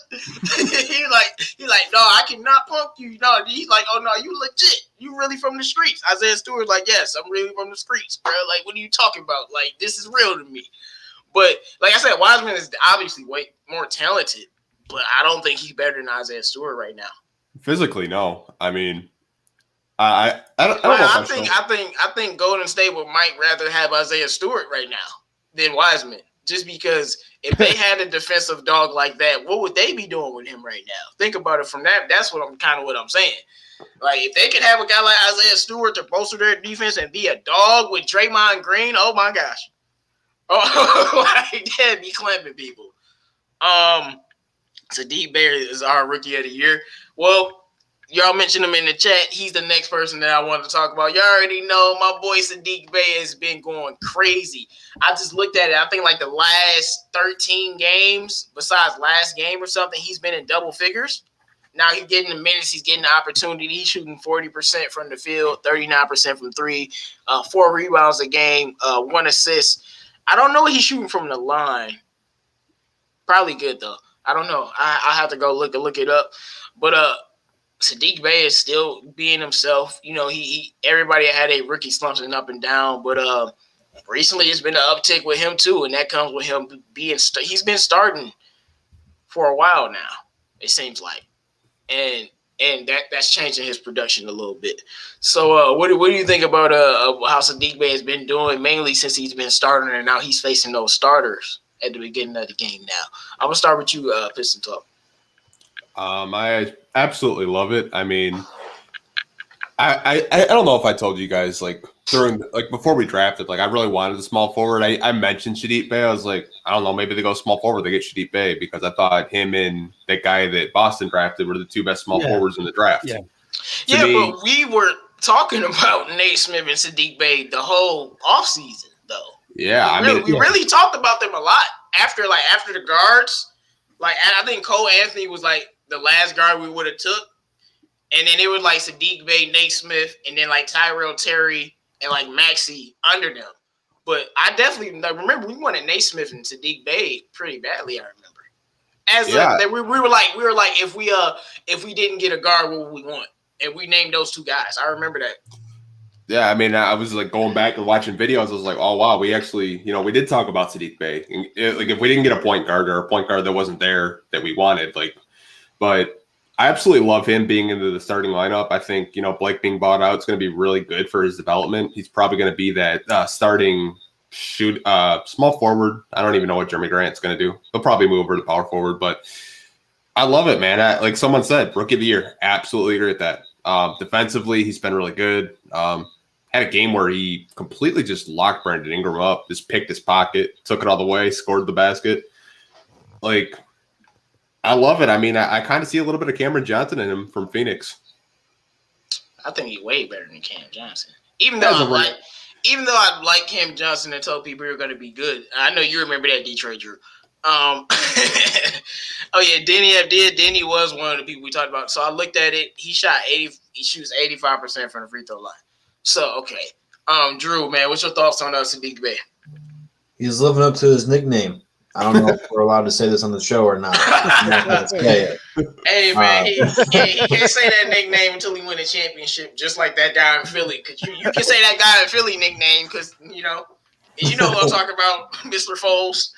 he's like, no, I cannot punk you. No, he's like, oh no, you legit. You really from the streets. Isaiah Stewart's like, yes, I'm really from the streets, bro. What are you talking about? This is real to me. But like I said, Wiseman is obviously way more talented, but I don't think he's better than Isaiah Stewart right now. Physically, no. I mean, I don't know. I think Golden State might rather have Isaiah Stewart right now than Wiseman. Just because if they had a defensive dog like that, what would they be doing with him right now? Think about it from that. That's what I'm saying. If they could have a guy like Isaiah Stewart to bolster their defense and be a dog with Draymond Green, oh my gosh. Oh, that'd be clamping people. Saddiq Bey is our rookie of the year. Well, y'all mentioned him in the chat. He's the next person that I wanted to talk about. Y'all already know my boy Saddiq Bey has been going crazy. I just looked at it. I think like the last 13 games, besides last game or something, he's been in double figures. Now he's getting the minutes. He's getting the opportunity. He's shooting 40% from the field, 39% from three, 4 rebounds a game, 1 assist. I don't know what he's shooting from the line. Probably good, though. I don't know. I have to go look it up. But Saddiq Bey is still being himself. You know, he everybody had a rookie slumps and up and down, but recently it's been an uptick with him too, and that comes with him being he's been starting for a while now, it seems like. And that's changing his production a little bit. So what do you think about how Saddiq Bey has been doing, mainly since he's been starting and now he's facing those starters at the beginning of the game now? I'm going to start with you, Piston Talk. I absolutely love it. I mean, I don't know if I told you guys, like, before we drafted, like, I really wanted a small forward. I mentioned Saddiq Bey. I was like, I don't know, maybe they go small forward, they get Saddiq Bey, because I thought him and that guy that Boston drafted were the two best small forwards in the draft. Yeah, but we were talking about Naismith and Saddiq Bey the whole offseason, though. Yeah, we really talked about them a lot after the guards. Like, I think Cole Anthony was like the last guard we would have took. And then it was like Saddiq Bey, Naismith, and then like Tyrell Terry and like Maxey under them. But I definitely remember we wanted Naismith and Saddiq Bey pretty badly. I remember. We were like if we didn't get a guard, what would we want? And we named those two guys. I remember that. Yeah, I mean, I was like going back and watching videos. I was like, oh wow, we actually, we did talk about Saddiq Bey. Like, if we didn't get a point guard or a point guard that wasn't there that we wanted, but I absolutely love him being into the starting lineup. I think, Blake being bought out is going to be really good for his development. He's probably going to be that starting small forward. I don't even know what Jeremy Grant's going to do. He'll probably move over to power forward, but I love it, man. Like someone said, rookie of the year. Absolutely agree with that. Defensively, he's been really good. Had a game where he completely just locked Brandon Ingram up, just picked his pocket, took it all the way, scored the basket. Like, I love it. I mean, I kind of see a little bit of Cameron Johnson in him from Phoenix. I think he's way better than Cam Johnson. Even though I like Cam Johnson and told people you're going to be good. I know you remember that, Detroit Drew. Oh yeah, Denny was one of the people we talked about. So I looked at it. He shoots 85% from the free throw line. So okay. Drew, man, what's your thoughts on Saddiq Bey? He's living up to his nickname. I don't know if we're allowed to say this on the show or not. Hey, man, he can't say that nickname until he win a championship, just like that guy in Philly. Because you can say that guy in Philly nickname because, you know who I'm talking about, Mr. Foles.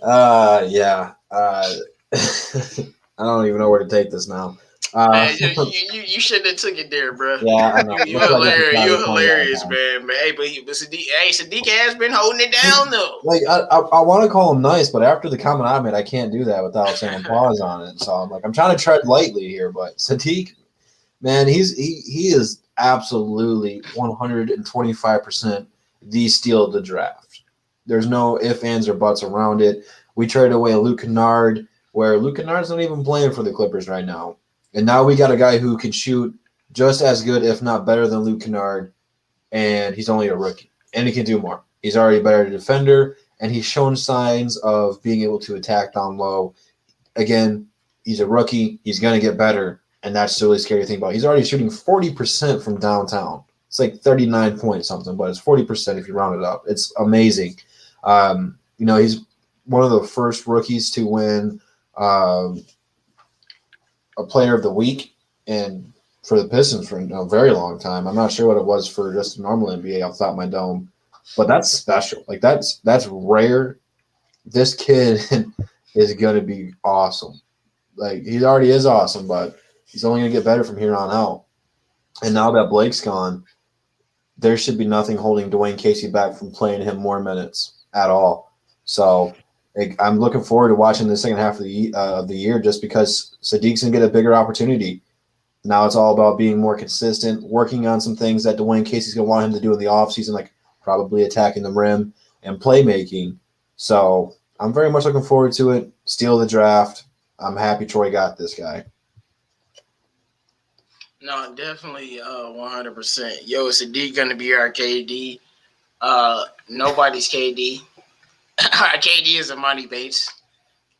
Yeah. I don't even know where to take this now. Man, you shouldn't have took it there, bro. Yeah, I know. You're hilarious. You're hilarious, man. Hey, but Saddiq has been holding it down though. Like I want to call him nice, but after the comment I made, I can't do that without saying pause on it. So I'm like, I'm trying to tread lightly here, but Saddiq, man, he is absolutely 125% the steal of the draft. There's no ifs, ands, or buts around it. We traded away Luke Kennard, where Luke Kennard's not even playing for the Clippers right now. And now we got a guy who can shoot just as good, if not better, than Luke Kennard, and he's only a rookie. And he can do more. He's already a better defender, and he's shown signs of being able to attack down low. Again, he's a rookie. He's going to get better, and that's the really scary thing about it. He's already shooting 40% from downtown. It's like 39 point something, but it's 40% if you round it up. It's amazing. He's one of the first rookies to win a player of the week and for the Pistons for a very long time. I'm not sure what it was for just a normal NBA off the top of my dome, but that's special. Like that's rare. This kid is going to be awesome. Like he already is awesome, but he's only going to get better from here on out. And now that Blake's gone, there should be nothing holding Dwayne Casey back from playing him more minutes at all. So I'm looking forward to watching the second half of the year just because Saddiq's going to get a bigger opportunity. Now it's all about being more consistent, working on some things that Dwayne Casey's going to want him to do in the offseason, like probably attacking the rim and playmaking. So I'm very much looking forward to it. Steal the draft. I'm happy Troy got this guy. No, definitely 100%. Yo, Saddiq going to be our KD. Nobody's KD. Our KD is a money base.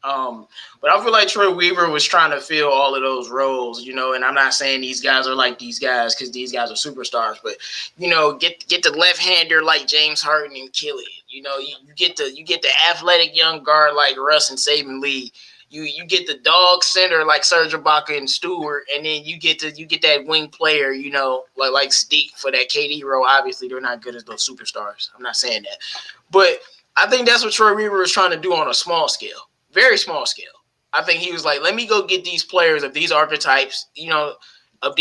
But I feel like Troy Weaver was trying to fill all of those roles, you know, and I'm not saying these guys are like these guys because these guys are superstars, but you know, get the left-hander like James Harden and kill it. You know, you get the athletic young guard like Russ and Saben Lee. You get the dog center like Serge Ibaka and Stewart, and then you get that wing player, you know, like Saddiq for that KD role. Obviously, they're not good as those superstars. I'm not saying that, but I think that's what Troy Weaver was trying to do on a small scale. Very small scale. I think he was like, let me go get these players of these archetypes, you know, and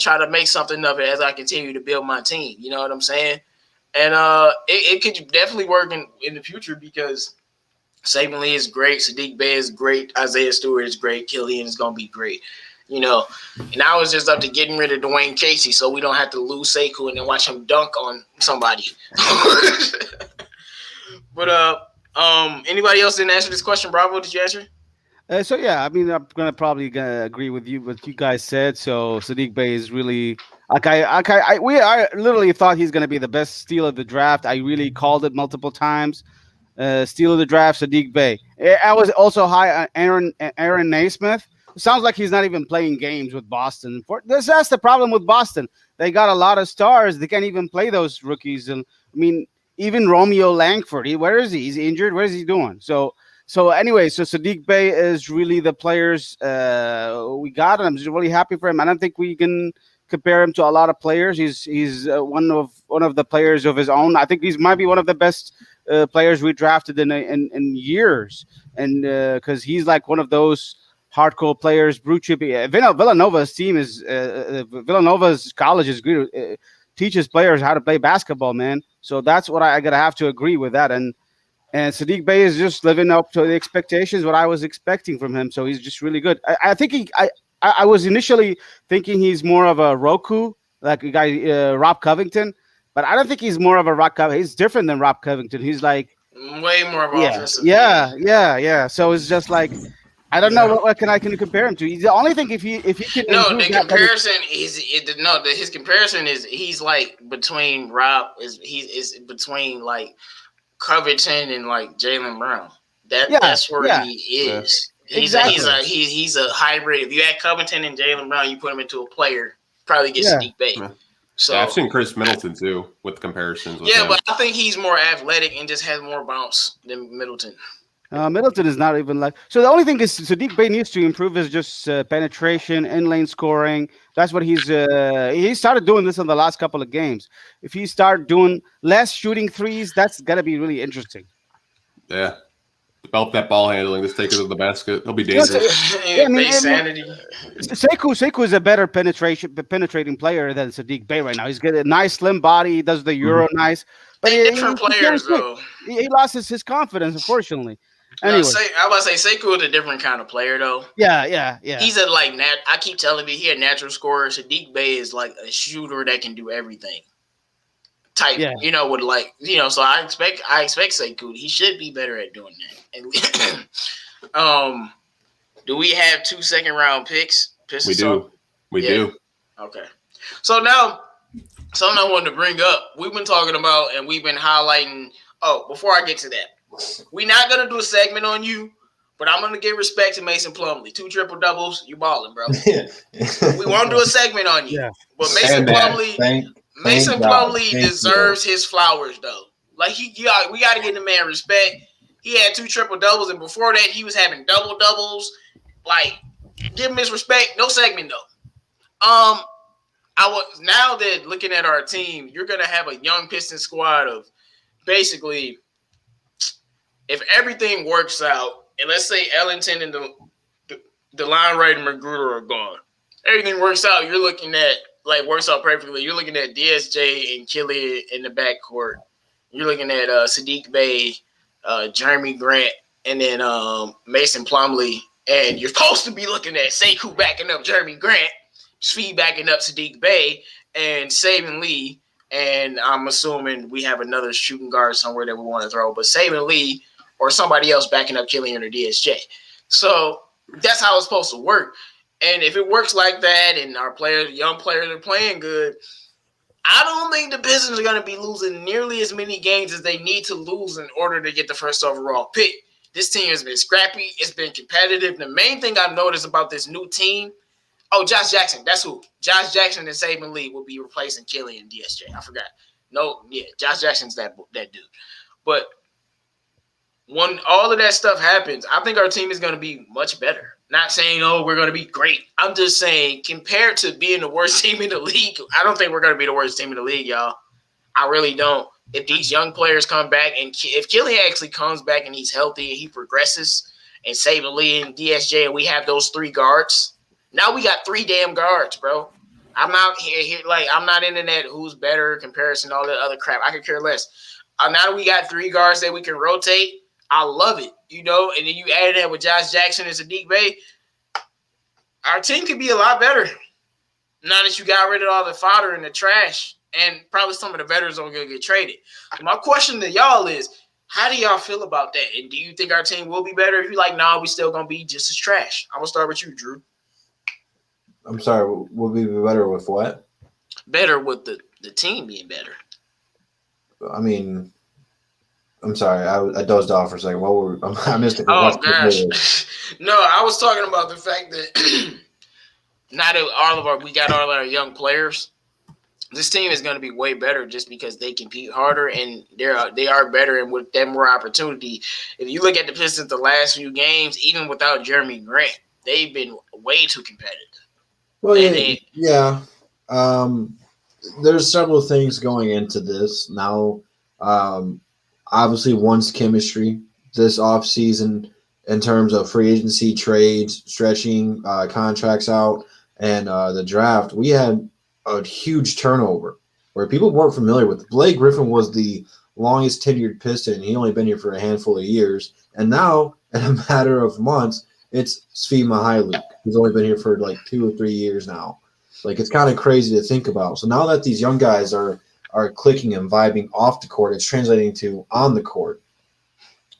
try to make something of it as I continue to build my team. You know what I'm saying? And it could definitely work in the future because Saben Lee is great. Saddiq Bey is great. Isaiah Stewart is great. Killian is going to be great. You know, and now it's just up to getting rid of Dwayne Casey so we don't have to lose Sekou and then watch him dunk on somebody. But anybody else didn't answer this question? Bravo, did you answer? So yeah, I mean, I'm gonna probably agree with you what you guys said. So Saddiq Bey is really like I literally thought he's gonna be the best steal of the draft. I really called it multiple times. Steal of the draft, Saddiq Bey. I was also high on Aaron Naismith. Sounds like he's not even playing games with Boston. That's the problem with Boston. They got a lot of stars. They can't even play those rookies. And I mean, even Romeo Langford, where is he? He's injured. What is he doing? So anyway, so Saddiq Bey is really the players we got, and I'm just really happy for him. I don't think we can compare him to a lot of players. He's one of the players of his own. I think he might be one of the best players we drafted in years, and because he's like one of those hardcore players. Blue chip. Villanova's team is Villanova's college is good. Teaches players how to play basketball, man. So that's what I gotta have to agree with that. And Saddiq Bey is just living up to the expectations, what I was expecting from him. So he's just really good. I think I was initially thinking he's more of a Roku, like a guy Rob Covington, but I don't think he's more of a Rob Covington. He's different than Rob Covington. He's like way more of offensive. Yeah. So it's just like I don't know what I can compare him to. He's the only thing if he can. No, the comparison his comparison is he's like between Rob is between like Covington and like Jaylen Brown. That's where he is. Yeah. He's a hybrid. If you add Covington and Jaylen Brown, you put him into a player, probably get Saddiq Bey. Yeah. So I've seen Chris Middleton too with comparisons. With him. But I think he's more athletic and just has more bounce than Middleton. Middleton is not even like so. The only thing is Saddiq Bey needs to improve is just penetration, in-lane scoring. That's what he started doing this in the last couple of games. If he start doing less shooting threes, that's gonna be really interesting. Yeah, develop that ball handling. Just take it to the basket. He'll be dangerous. Sanity. Sekou is a better penetrating player than Saddiq Bey right now. He's got a nice slim body. He does the Euro nice. But different players though. He lost his confidence, unfortunately. Anyway. I was about to say Sekou is a different kind of player though. Yeah. He's a I keep telling you, he a natural scorer. Saddiq Bey is like a shooter that can do everything. Type, you know, with like, you know, so I expect Sekou. He should be better at doing that. And do we have 2 second-round picks? Pistons we do. Okay. So now something I wanted to bring up. We've been talking about and we've been highlighting. Oh, before I get to that. We're not going to do a segment on you, but I'm going to give respect to Mason Plumlee. 2 triple-doubles, you balling, bro. We won't do a segment on you. Yeah. But Mason Plumlee deserves his flowers, though. Like, we got to give the man respect. He had 2 triple-doubles, and before that, he was having double-doubles. Like, give him his respect. No segment, though. Now that looking at our team, you're going to have a young Pistons squad of basically – if everything works out, and let's say Ellington and the line right and Magruder are gone, everything works out. You're looking at works out perfectly. You're looking at DSJ and Killian in the backcourt. You're looking at Saddiq Bey, Jeremy Grant, and then Mason Plumlee. And you're supposed to be looking at Sekou backing up Jeremy Grant, Speed backing up Saddiq Bey, and Saben Lee. And I'm assuming we have another shooting guard somewhere that we want to throw. But Saben Lee or somebody else backing up Killian or DSJ. So that's how it's supposed to work. And if it works like that and our young players are playing good, I don't think the Pistons are going to be losing nearly as many games as they need to lose in order to get the first overall pick. This team has been scrappy. It's been competitive. The main thing I've noticed about this new team, Josh Jackson, that's who. Josh Jackson and Saben Lee will be replacing Killian and DSJ. I forgot. Josh Jackson's that dude. But when all of that stuff happens, I think our team is going to be much better. Not saying, we're going to be great. I'm just saying, compared to being the worst team in the league, I don't think we're going to be the worst team in the league, y'all. I really don't. If these young players come back, and if Killian actually comes back and he's healthy and he progresses, and Saben Lee and DSJ, and we have those 3 guards, now we got 3 damn guards, bro. I'm not here like I'm not into that who's better comparison, all that other crap. I could care less. Now that we got 3 guards that we can rotate, I love it, and then you added that with Josh Jackson and Saddiq Bey, our team could be a lot better now that you got rid of all the fodder and the trash, and probably some of the veterans are going to get traded. So my question to y'all is, how do y'all feel about that? And do you think our team will be better? If you're like, nah, we still going to be just as trash. I'm going to start with you, Drew. I'm sorry, will we be better with what? Better with the team being better. I mean, I'm sorry, I dozed off for a second. I missed it. Oh, gosh. No, I was talking about the fact that now that we got all our young players, this team is going to be way better just because they compete harder and they are better, and with that more opportunity. If you look at the Pistons the last few games, even without Jeremy Grant, they've been way too competitive. Well, yeah. There's several things going into this now. Obviously, one's chemistry this offseason in terms of free agency, trades, stretching contracts out, and the draft. We had a huge turnover where people weren't familiar with. Blake Griffin was the longest tenured Piston. He only been here for a handful of years. And now, in a matter of months, it's Svi Mykhailiuk. He's only been here for like 2 or 3 years now. Like, it's kind of crazy to think about. So now that these young guys are clicking and vibing off the court, it's translating to on the court.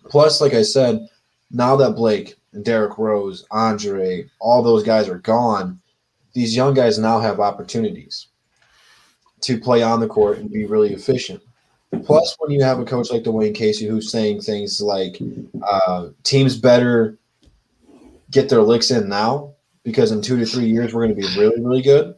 Plus, like I said, now that Blake and Derrick Rose, Andre, all those guys are gone, these young guys now have opportunities to play on the court and be really efficient. Plus, when you have a coach like Dwayne Casey who's saying things like teams better get their licks in now because in 2 to 3 years we're going to be really, really good,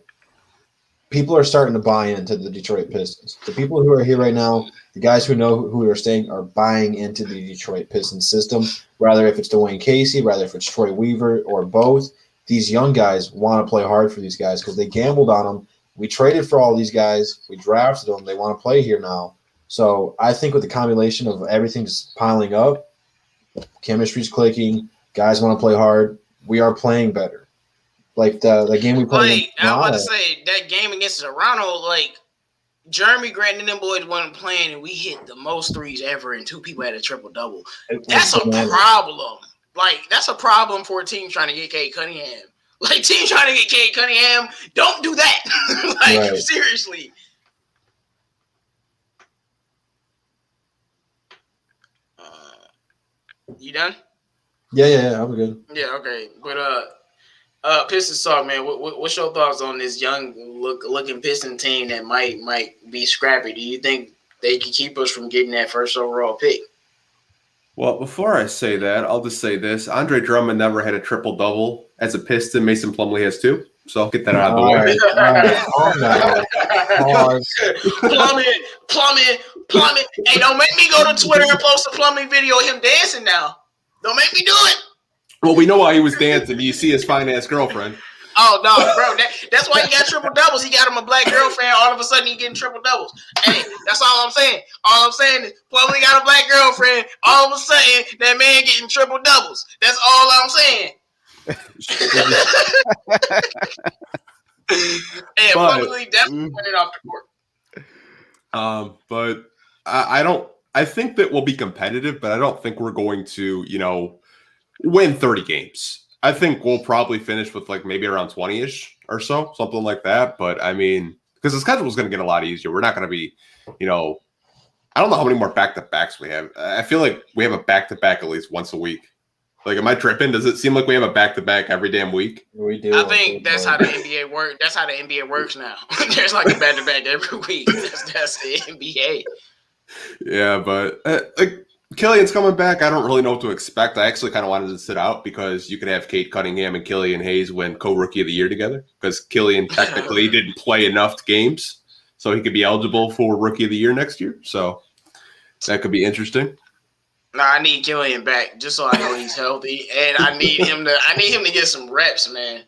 people are starting to buy into the Detroit Pistons. The people who are here right now, the guys who know who are staying, are buying into the Detroit Pistons system, rather if it's Dwayne Casey, rather if it's Troy Weaver, or both. These young guys want to play hard for these guys because they gambled on them. We traded for all these guys. We drafted them. They want to play here now. So I think with the combination of everything just piling up, chemistry's clicking, guys want to play hard, we are playing better. Like the game we played. I was about to say, that game against Toronto, like, Jeremy Grant and them boys weren't playing, and we hit the most threes ever, and 2 people had a triple-double. That's a problem. Like, that's a problem for a team trying to get Cade Cunningham. Like, teams trying to get Cade Cunningham, don't do that. Like, right. Seriously. You done? Yeah, I'm good. Yeah, okay. But Pistons talk, man. What's your thoughts on this young looking Piston team that might be scrappy? Do you think they can keep us from getting that first overall pick? Well, before I say that, I'll just say this. Andre Drummond never had a triple-double. As a Piston, Mason Plumlee has 2. So I'll get that out of the way. Plumlee. Hey, don't make me go to Twitter and post a Plumlee video of him dancing now. Don't make me do it. Well, we know why he was dancing. You see his fine-ass girlfriend. Oh, no, bro. That's why he got triple-doubles. He got him a black girlfriend. All of a sudden, he getting triple-doubles. Hey, that's all I'm saying. All I'm saying is, Plumlee got a black girlfriend. All of a sudden, that man getting triple-doubles. That's all I'm saying. Hey, Plumlee definitely went it off the court. But I think that we'll be competitive, but I don't think we're going to, win 30 games. I think we'll probably finish with like maybe around 20-ish or so, something like that. But I mean, because the schedule is going to get a lot easier. We're not going to be, I don't know how many more back-to-backs we have. I feel like we have a back-to-back at least once a week. Like, am I tripping? Does it seem like we have a back-to-back every damn week? We do. I think that's how the NBA works. That's how the NBA works now. There's like a back-to-back every week. That's the NBA. Yeah, but like Killian's coming back. I don't really know what to expect. I actually kind of wanted to sit out because you could have Kate Cunningham and Killian Hayes win co-rookie of the year together because Killian technically didn't play enough games, so he could be eligible for rookie of the year next year. So that could be interesting. No, I need Killian back just so I know he's healthy, and I need him to get some reps, man.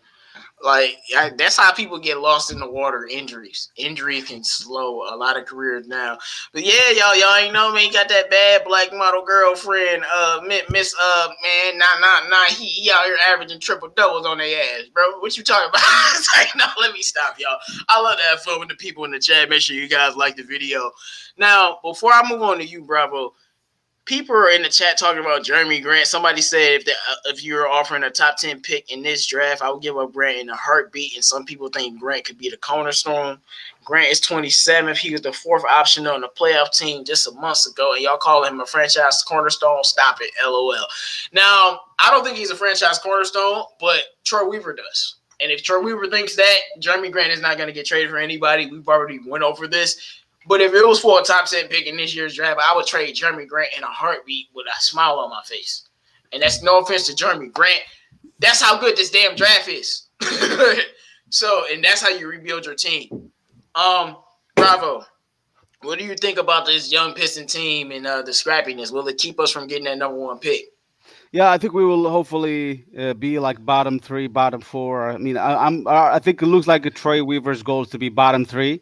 Like that's how people get lost in the water. Injuries can slow a lot of careers down. But yeah, y'all ain't know me. Got that bad black model girlfriend, Miss man, nah. He out here averaging triple doubles on their ass, bro. What you talking about? It's like, no, let me stop, y'all. I love to have fun with the people in the chat. Make sure you guys like the video. Now, before I move on to you, Bravo. People are in the chat talking about Jeremy Grant. Somebody said if you were offering a top 10 pick in this draft, I would give up Grant in a heartbeat. And some people think Grant could be the cornerstone. Grant is 27th. He was the fourth option on the playoff team just a month ago. And y'all call him a franchise cornerstone. Stop it. LOL. Now, I don't think he's a franchise cornerstone, but Troy Weaver does. And if Troy Weaver thinks that, Jeremy Grant is not going to get traded for anybody. We've already went over this. But if it was for a top 10 pick in this year's draft, I would trade Jeremy Grant in a heartbeat with a smile on my face. And that's no offense to Jeremy Grant. That's how good this damn draft is. And that's how you rebuild your team. Bravo. What do you think about this young Piston team and the scrappiness? Will it keep us from getting that number one pick? Yeah, I think we will hopefully be like bottom 3, bottom 4. I mean, I think it looks like Troy Weaver's goal is to be bottom 3.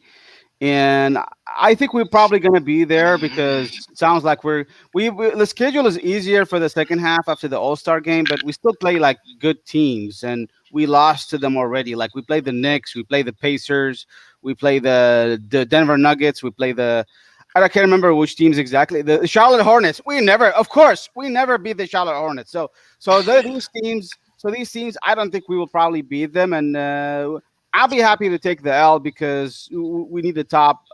And I think we're probably going to be there because it sounds like we the schedule is easier for the second half after the All-Star game, but we still play like good teams, and we lost to them already. Like we played the Knicks, we play the Pacers, we play the Denver Nuggets, we play I can't remember which teams exactly. The Charlotte Hornets. We never beat the Charlotte Hornets. So these teams, I don't think we will probably beat them, and I'll be happy to take the L because we need the top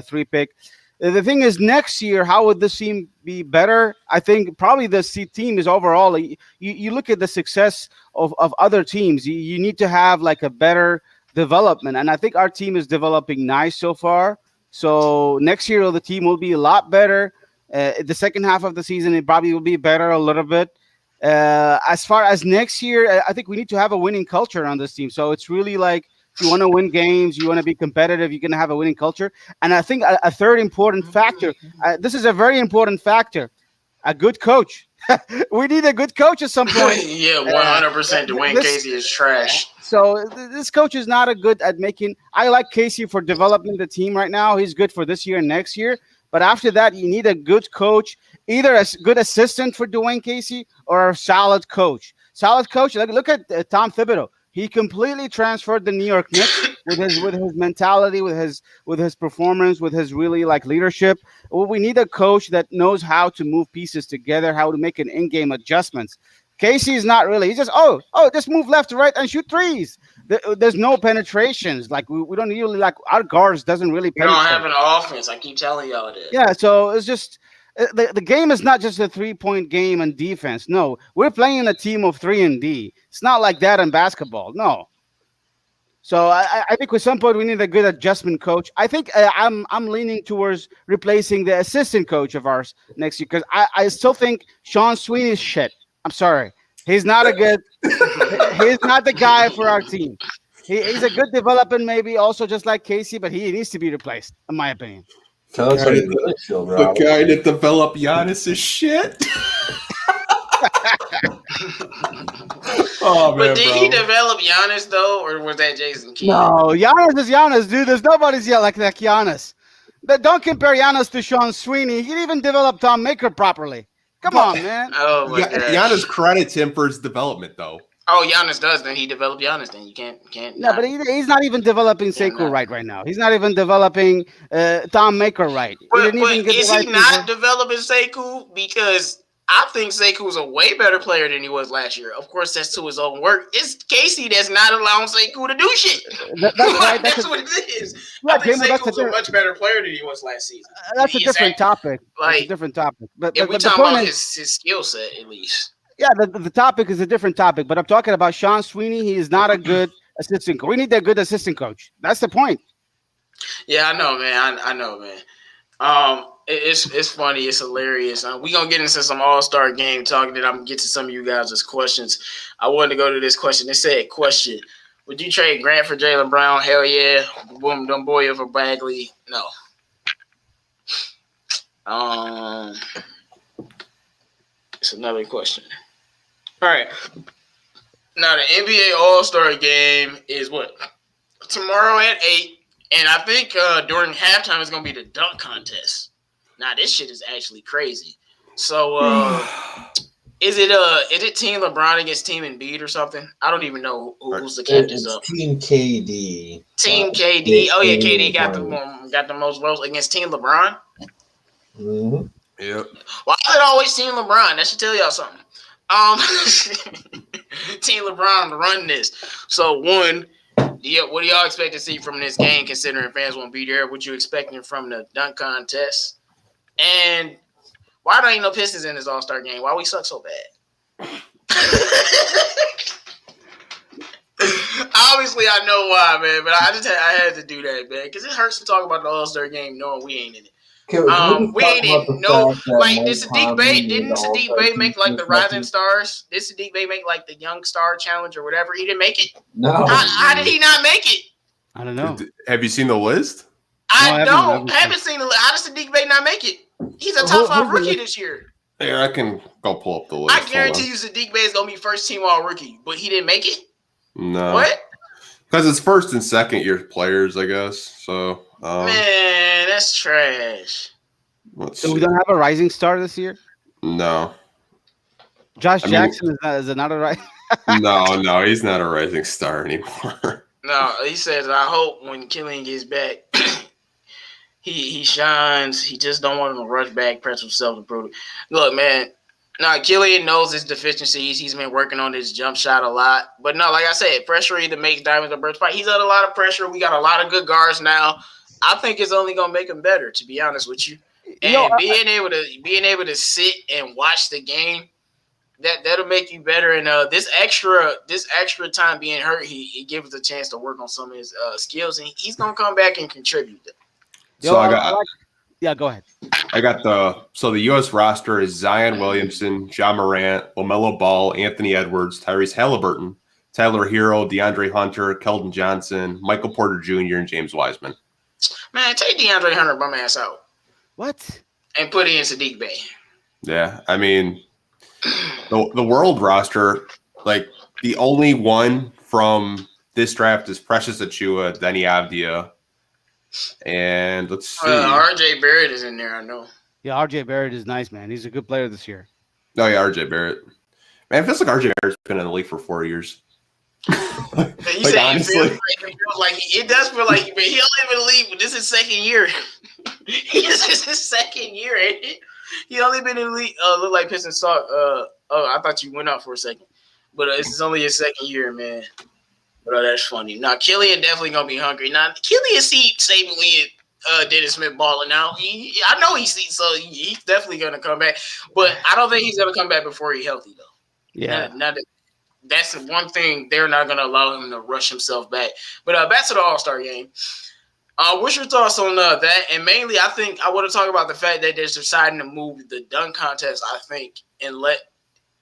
3 pick. The thing is, next year, how would this team be better? I think probably the team is overall. You look at the success of other teams. You need to have like a better development, and I think our team is developing nice so far. So next year, the team will be a lot better. The second half of the season, it probably will be better a little bit. As far as next year, I think we need to have a winning culture on this team. So it's really like if you want to win games, you want to be competitive, you're going to have a winning culture. And I think a third important factor, this is a very important factor, a good coach. We need a good coach at some point. Yeah, 100%. Dwayne Casey is trash. So this coach is not a good at making. I like Casey for developing the team right now. He's good for this year and next year. But after that, you need a good coach, either a good assistant for Dwayne Casey or a solid coach. Solid coach. Look at Tom Thibodeau. He completely transferred the New York Knicks with his mentality, with his performance, with his really like leadership. Well, we need a coach that knows how to move pieces together, how to make an in-game adjustments. Casey is not really. He's just just move left to right and shoot threes. There's no penetrations. Like we don't really like our guards doesn't really. We don't have an offense. I keep telling y'all that. Yeah, so it's just the game is not just a 3-point game and defense. No, we're playing a team of 3 and D. It's not like that in basketball. No. So I think at some point we need a good adjustment coach. I think I'm leaning towards replacing the assistant coach of ours next year because I still think Sean Sweeney's shit. I'm sorry. He's not he's not the guy for our team. He's a good development, maybe also just like Casey, but he needs to be replaced, in my opinion. Tell us how you really feel, bro. The guy that developed Giannis is shit. Oh, man, but did he develop Giannis, though, or was that Jason Kidd? No, Giannis is Giannis, dude. There's nobody's yet like that Giannis. Don't compare Giannis to Sean Sweeney. He didn't even develop Tom Maker properly. Come on, man. Oh, my God. Giannis credits him for his development, though. Oh, Giannis does. Then he developed Giannis. Then you can't. No, but he's not even developing Sekou right now. He's not even developing Tom Maker right. But is he not developing Sekou? Because I think Seku's a way better player than he was last year. Of course, that's to his own work. It's Casey that's not allowing Sekou to do shit. That's right. That's what it is. Yeah, I think Jamo, Seku's a much better player than he was last season. that's a different topic. That's a Like, different topic. But if we the talking point about is, his skill set, at least. yeah, the topic is a different topic. But I'm talking about Sean Sweeney. He is not a good assistant coach. We need a good assistant coach. That's the point. Yeah, I know, man. I know, man. It's funny. It's hilarious. We gonna get into some All-Star game talk. Then I'm gonna get to some of you guys' questions. I wanted to go to this question. They said, "Question: Would you trade Grant for Jaylen Brown? Hell yeah. Boom, dumb boy for Bagley. No. It's another question. All right. Now the NBA All-Star game is what? Tomorrow at 8. And I think during halftime it's gonna be the dunk contest. Now this shit is actually crazy. So is it Team LeBron against Team Embiid or something? I don't even know who's the captains of Team KD. Team KD. Oh yeah, KD got the most votes against Team LeBron. Mm-hmm. Yep. Why is it always Team LeBron? That should tell y'all something. Team LeBron to run this. So one. Yeah, what do y'all expect to see from this game, considering fans won't be there? What you expecting from the dunk contest? And why there ain't no Pistons in this All-Star game? Why we suck so bad? Obviously, I know why, man, but I had to do that, man, because it hurts to talk about the All-Star game knowing we ain't in it. We ain't in no, like, did Saddiq Bey, didn't Saddiq Bey make, like, the Rising Stars? Did Saddiq Bey make, like, the Young Star Challenge or whatever? He didn't make it? No. How did he not make it? I don't know. Have you seen the list? I haven't seen the list. How does Saddiq Bey not make it? He's a top 5 rookie this year. Here, I can go pull up the list. I guarantee you Saddiq Bey is going to be first team all rookie, but he didn't make it? No. What? Because it's first and second year players, I guess. So, man, that's trash. So we don't have a rising star this year? No. Josh Jackson is another right? No, he's not a rising star anymore. No, he says, I hope when Killian gets back, he shines. He just don't want him to rush back, press himself, improve. Look, man, Killian knows his deficiencies. He's been working on his jump shot a lot. But no, like I said, pressure either makes diamonds or birds fight. He's under a lot of pressure. We got a lot of good guards now. I think it's only going to make him better, to be honest with you. And being able to sit and watch the game, that'll make you better. And this extra time being hurt, he gives us a chance to work on some of his skills, and he's gonna come back and contribute. So go ahead. I got the U.S. roster is Zion Williamson, John Morant, LaMelo Ball, Anthony Edwards, Tyrese Halliburton, Tyler Hero, DeAndre Hunter, Keldon Johnson, Michael Porter Jr., and James Wiseman. Man, take DeAndre Hunter bum ass out. What? And put in Saddiq Bey. Yeah, I mean, the world roster, like the only one from this draft is Precious Achiuwa, Denny Avdia, and let's see. RJ Barrett is in there, I know. Yeah, RJ Barrett is nice, man. He's a good player this year. Oh yeah, RJ Barrett. Man, it feels like RJ Barrett's been in the league for 4 years. Honestly, it does feel like he only been in the league, but this is second year. This is his second year, ain't it? He only been in the league. Look like Pistons talk. I thought you went out for a second, but this is only his second year, man. But that's funny. Now Killian definitely gonna be hungry. Now Killian see Saben Lee and Dennis Smith balling out. I know he sees, so he's definitely gonna come back. But I don't think he's gonna come back before he's healthy though. Yeah. That's the one thing they're not going to allow him to rush himself back. But back to the All-Star game. What's your thoughts on that? And mainly, I think I want to talk about the fact that they're deciding to move the dunk contest, I think, and let,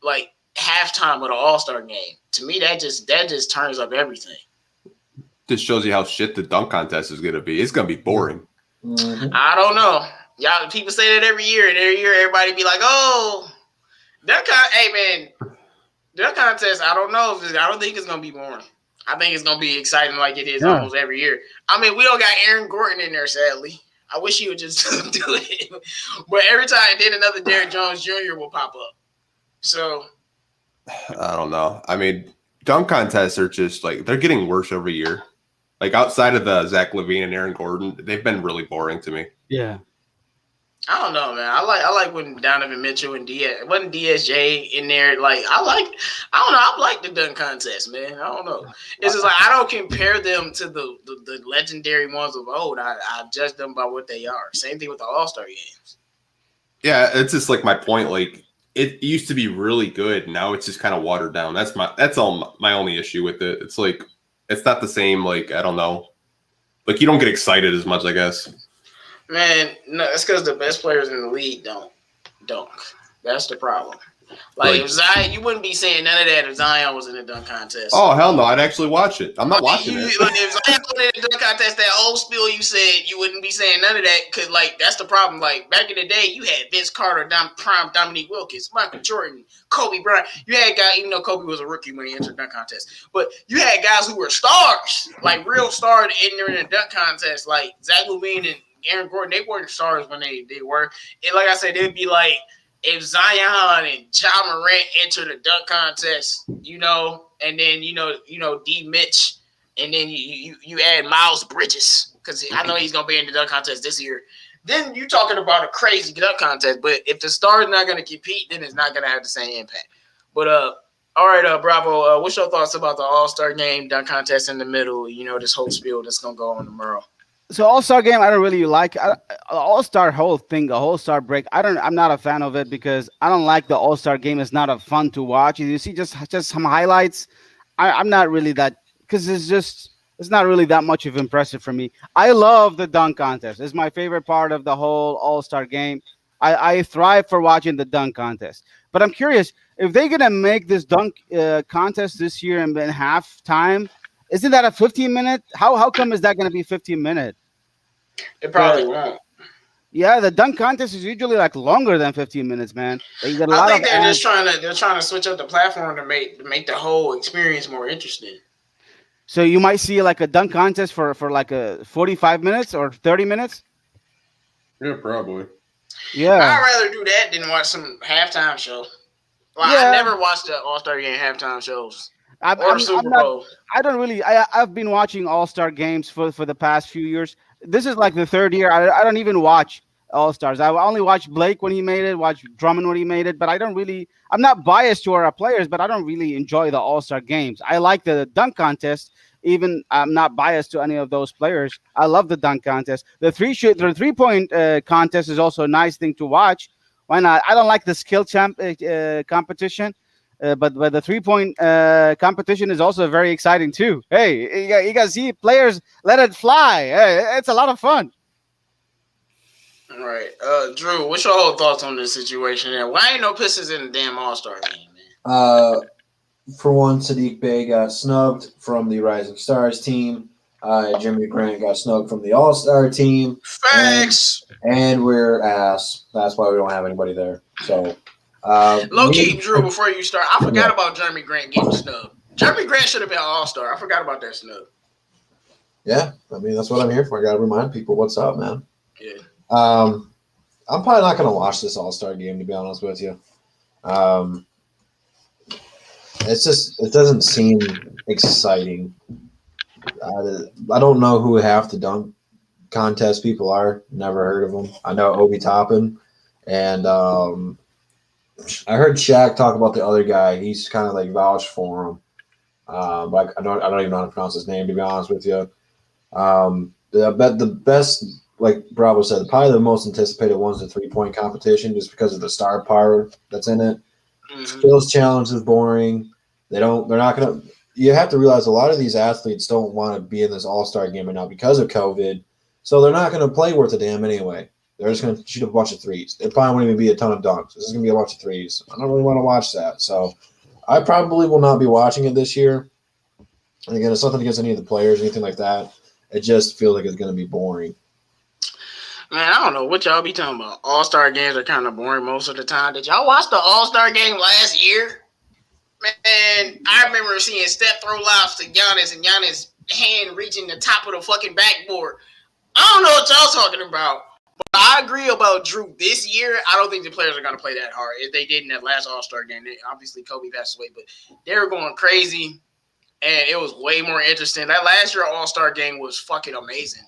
like, halftime of the All-Star game. To me, that just turns up everything. This shows you how shit the dunk contest is going to be. It's going to be boring. Mm-hmm. I don't know. Y'all, people say that every year, and every year everybody be like, oh, hey, man. Dunk contest, I don't know. I don't think it's going to be boring. I think it's going to be exciting like it is almost every year. I mean, we don't got Aaron Gordon in there, sadly. I wish he would just do it. But every time, then another Derrick Jones Jr. will pop up. So. I don't know. I mean, dunk contests are just like, they're getting worse every year. Like outside of the Zach LaVine and Aaron Gordon, they've been really boring to me. Yeah. I don't know, man. I like when Donovan Mitchell and wasn't DSJ in there. Like I don't know. I like the dunk contest, man. I don't know. It's just like I don't compare them to the legendary ones of old. I judge them by what they are. Same thing with the All-Star games. Yeah, it's just like my point. Like it used to be really good. Now it's just kind of watered down. That's all my only issue with it. It's like it's not the same. Like I don't know. Like you don't get excited as much, I guess. Man, no, it's because the best players in the league don't dunk. That's the problem. Like if Zion, you wouldn't be saying none of that if Zion was in the dunk contest. Oh hell no, I'd actually watch it. I'm not watching it. Like, if Zion was in the dunk contest, that whole spiel you said, you wouldn't be saying none of that because like that's the problem. Like back in the day, you had Vince Carter, prime Dominique Wilkins, Michael Jordan, Kobe Bryant. You had guys, even though Kobe was a rookie when he entered the dunk contest, but you had guys who were stars, like real stars, entering the dunk contest, like Zach LaVine and Aaron Gordon. They weren't stars when they were, and like I said, they'd be like. If Zion and Ja Morant enter the dunk contest, and then D Mitch, and then you add Miles Bridges because I know he's gonna be in the dunk contest this year. Then you're talking about a crazy dunk contest. But if the star's not gonna compete, then it's not gonna have the same impact. But all right, Bravo. What's your thoughts about the All-Star game dunk contest in the middle? This whole spiel that's gonna go on tomorrow. So All-Star game, I don't really like All-Star whole thing, the All-Star break. I'm not a fan of it because I don't like the All-Star game. It's not a fun to watch. You see just some highlights. I'm not really that because it's not really that much of impressive for me. I love the dunk contest. It's my favorite part of the whole All-Star game. I thrive for watching the dunk contest. But I'm curious if they're gonna make this dunk contest this year and in halftime. Isn't that a 15-minute? How come is that going to be 15-minute? It probably won't. Yeah, the dunk contest is usually like longer than 15 minutes, man. I think they're just trying to switch up the platform to make the whole experience more interesting. So you might see like a dunk contest for like a 45 minutes or 30 minutes. Yeah, probably. Yeah, I'd rather do that than watch some halftime show. Well, yeah. I never watched the All-Star game halftime shows. Super Bowl. I've been watching All-Star games for the past few years. This is like the third year. I don't even watch All-Stars. I only watched Blake when he made it, watch Drummond when he made it, but I'm not biased to our players, but I don't really enjoy the All-Star games. I like the dunk contest. Even I'm not biased to any of those players. I love the dunk contest. The three-point contest is also a nice thing to watch. Why not? I don't like the skill competition. But the 3-point competition is also very exciting too. Hey, you guys see players let it fly. Hey, it's a lot of fun. All right, Drew, what's your whole thoughts on this situation? And why ain't no Pistons in the damn All-Star game, man? For one, Saddiq Bey got snubbed from the Rising Stars team. Jeremy Grant got snubbed from the All-Star team. Facts. And we're ass. That's why we don't have anybody there. So. Low key, Drew, before you start, I forgot about Jeremy Grant getting snubbed. Jeremy Grant should have been an All-Star. I forgot about that snub. Yeah, I mean, that's what I'm here for. I got to remind people what's up, man. Yeah. I'm probably not going to watch this All-Star game, to be honest with you. It doesn't seem exciting. I don't know who half the dunk contest people are. Never heard of them. I know Obi Toppin, and I heard Shaq talk about the other guy. He's kind of like vouched for him. But I don't even know how to pronounce his name, to be honest with you. The best, like Bravo said, probably the most anticipated one's the 3-point competition, just because of the star power that's in it. Mm-hmm. Skills challenge is boring. They're not gonna. You have to realize a lot of these athletes don't want to be in this All-Star game right now because of COVID, so they're not going to play worth a damn anyway. They're just going to shoot a bunch of threes. There probably won't even be a ton of dunks. This is going to be a bunch of threes. I don't really want to watch that. So I probably will not be watching it this year. And again, it's nothing against any of the players or anything like that. It just feels like it's going to be boring. Man, I don't know what y'all be talking about. All-Star games are kind of boring most of the time. Did y'all watch the All-Star game last year? Man, I remember seeing Steph throw lobs to Giannis and Giannis' hand reaching the top of the fucking backboard. I don't know what y'all talking about. But I agree about Drew. This year, I don't think the players are going to play that hard. If they did in that last All-Star game, obviously Kobe passed away, but they were going crazy, and it was way more interesting. That last year All-Star game was fucking amazing.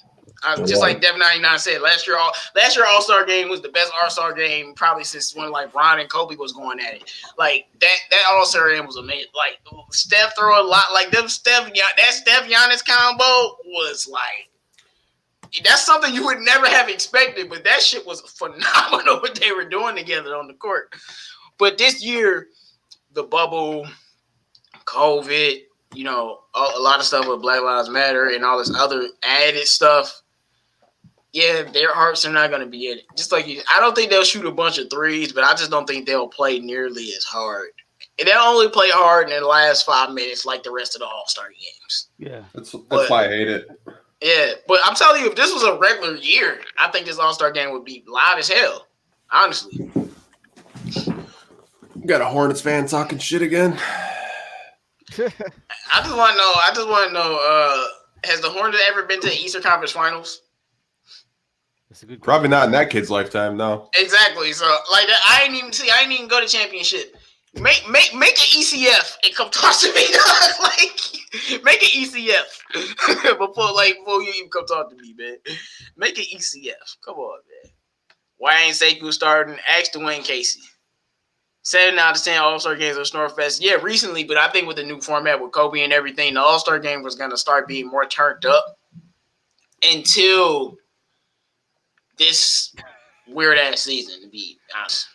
Just like Dev 99 said, last year All-Star game was the best All-Star game probably since when like Ron and Kobe was going at it. Like that All-Star game was amazing. Like Steph throw a lot. Like that Steph Giannis combo was like, that's something you would never have expected. But that shit was phenomenal what they were doing together on the court. But this year, the bubble, COVID, you know, a lot of stuff with Black Lives Matter and all this other added stuff. Yeah, their hearts are not going to be in it. Just like I don't think they'll shoot a bunch of threes, but I just don't think they'll play nearly as hard. And they'll only play hard in the last 5 minutes like the rest of the All-Star games. Yeah. That's why I hate it. Yeah, but I'm telling you, if this was a regular year, I think this All-Star game would be loud as hell, honestly. You got a Hornets fan talking shit again? I just want to know, has the Hornets ever been to the Eastern Conference Finals? That's a good question. Probably not in that kid's lifetime, no. Exactly. So like I ain't even go to championship. Make an ECF and come talk to me. Like make an ECF before you even come talk to me, man. Make an ECF. Come on, man. Why ain't Sekou starting? Ask Dwayne Casey. 7 out of 10 All-Star games are Snorfest. Yeah, recently, but I think with the new format with Kobe and everything, the All-Star game was going to start being more turned up until this weird-ass season, to be honest.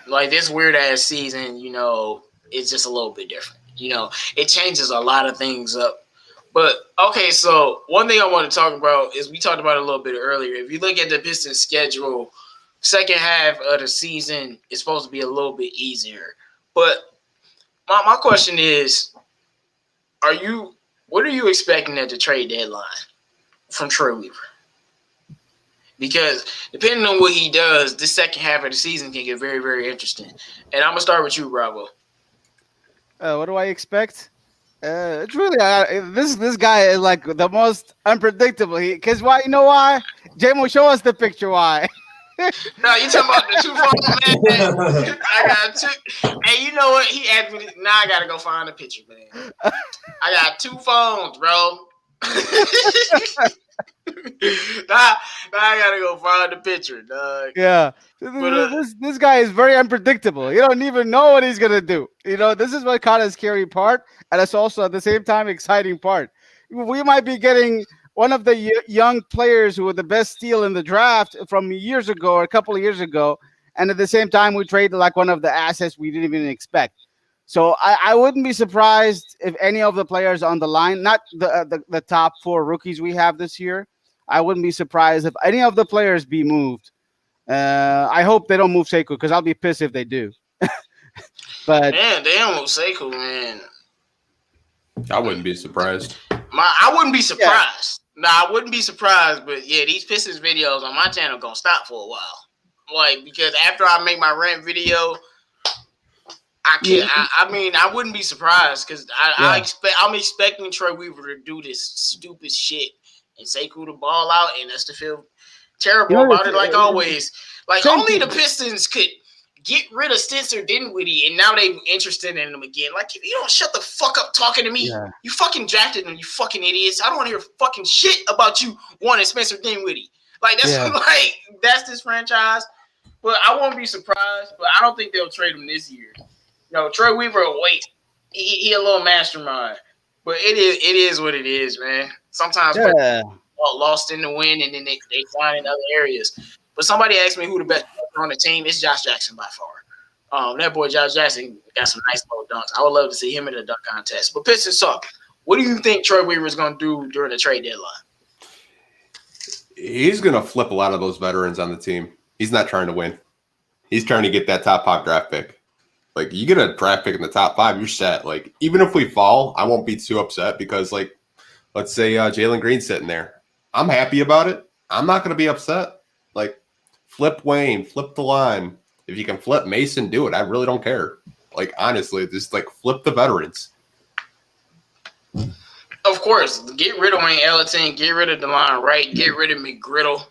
Like, this weird-ass season, you know, it's just a little bit different. You know, it changes a lot of things up. But, okay, so one thing I want to talk about is we talked about it a little bit earlier. If you look at the Pistons schedule, second half of the season is supposed to be a little bit easier. But my question is, what are you expecting at the trade deadline from Troy Weaver? Because depending on what he does, this second half of the season can get very, very interesting. And I'm going to start with you, Bravo. What do I expect? It's really this guy is like the most unpredictable. Because why? You know why? JMO, show us the picture. Why? No, you talking about the 2 phones, man. I got 2. Hey, you know what? He asked me. Now I gotta go find the picture, man. I got 2 phones, bro. Now I gotta go find the picture, dog. Yeah, But, this guy is very unpredictable. You don't even know what he's gonna do. You know, this is what kind of scary part, and it's also at the same time exciting part. We might be getting one of the young players who were the best steal in the draft from years ago or a couple of years ago, and at the same time we traded like one of the assets we didn't even expect. So I wouldn't be surprised if any of the players on the line, not the top 4 rookies we have this year, I wouldn't be surprised if any of the players be moved. I hope they don't move Sekou because I'll be pissed if they do. But man, they don't move Sekou, man. I wouldn't be surprised. I wouldn't be surprised. Nah, I wouldn't be surprised, but yeah, these Pistons videos on my channel gonna stop for a while. Like, because after I make my rant video, I can't. Yeah. I wouldn't be surprised because I'm expecting Troy Weaver to do this stupid shit and Sekou to ball out and us to feel terrible about it, like always. Like only the Pistons could get rid of Spencer Dinwiddie, and now they interested in him again. Like, if you don't shut the fuck up talking to me, you fucking drafted him, you fucking idiots. I don't want to hear fucking shit about you wanting Spencer Dinwiddie. Like, that's this franchise. But I won't be surprised, but I don't think they'll trade him this year. No, Troy Weaver will wait. He a little mastermind. But it is what it is, man. Sometimes people are lost in the wind, and then they find in other areas. But somebody asked me who the best player on the team. It's Josh Jackson by far. That boy Josh Jackson got some nice little dunks. I would love to see him in a dunk contest. But Pistons talk. What do you think Troy Weaver is going to do during the trade deadline? He's going to flip a lot of those veterans on the team. He's not trying to win. He's trying to get that top 5 draft pick. Like, you get a draft pick in the top 5, you're set. Like, even if we fall, I won't be too upset because, like, let's say Jalen Green's sitting there. I'm happy about it. I'm not going to be upset. Like, flip Wayne, flip the line. If you can flip Mason, do it. I really don't care. Like, honestly, just, like, flip the veterans. Of course. Get rid of Wayne Ellington. Get rid of DeLon Wright. Get rid of McGriddle.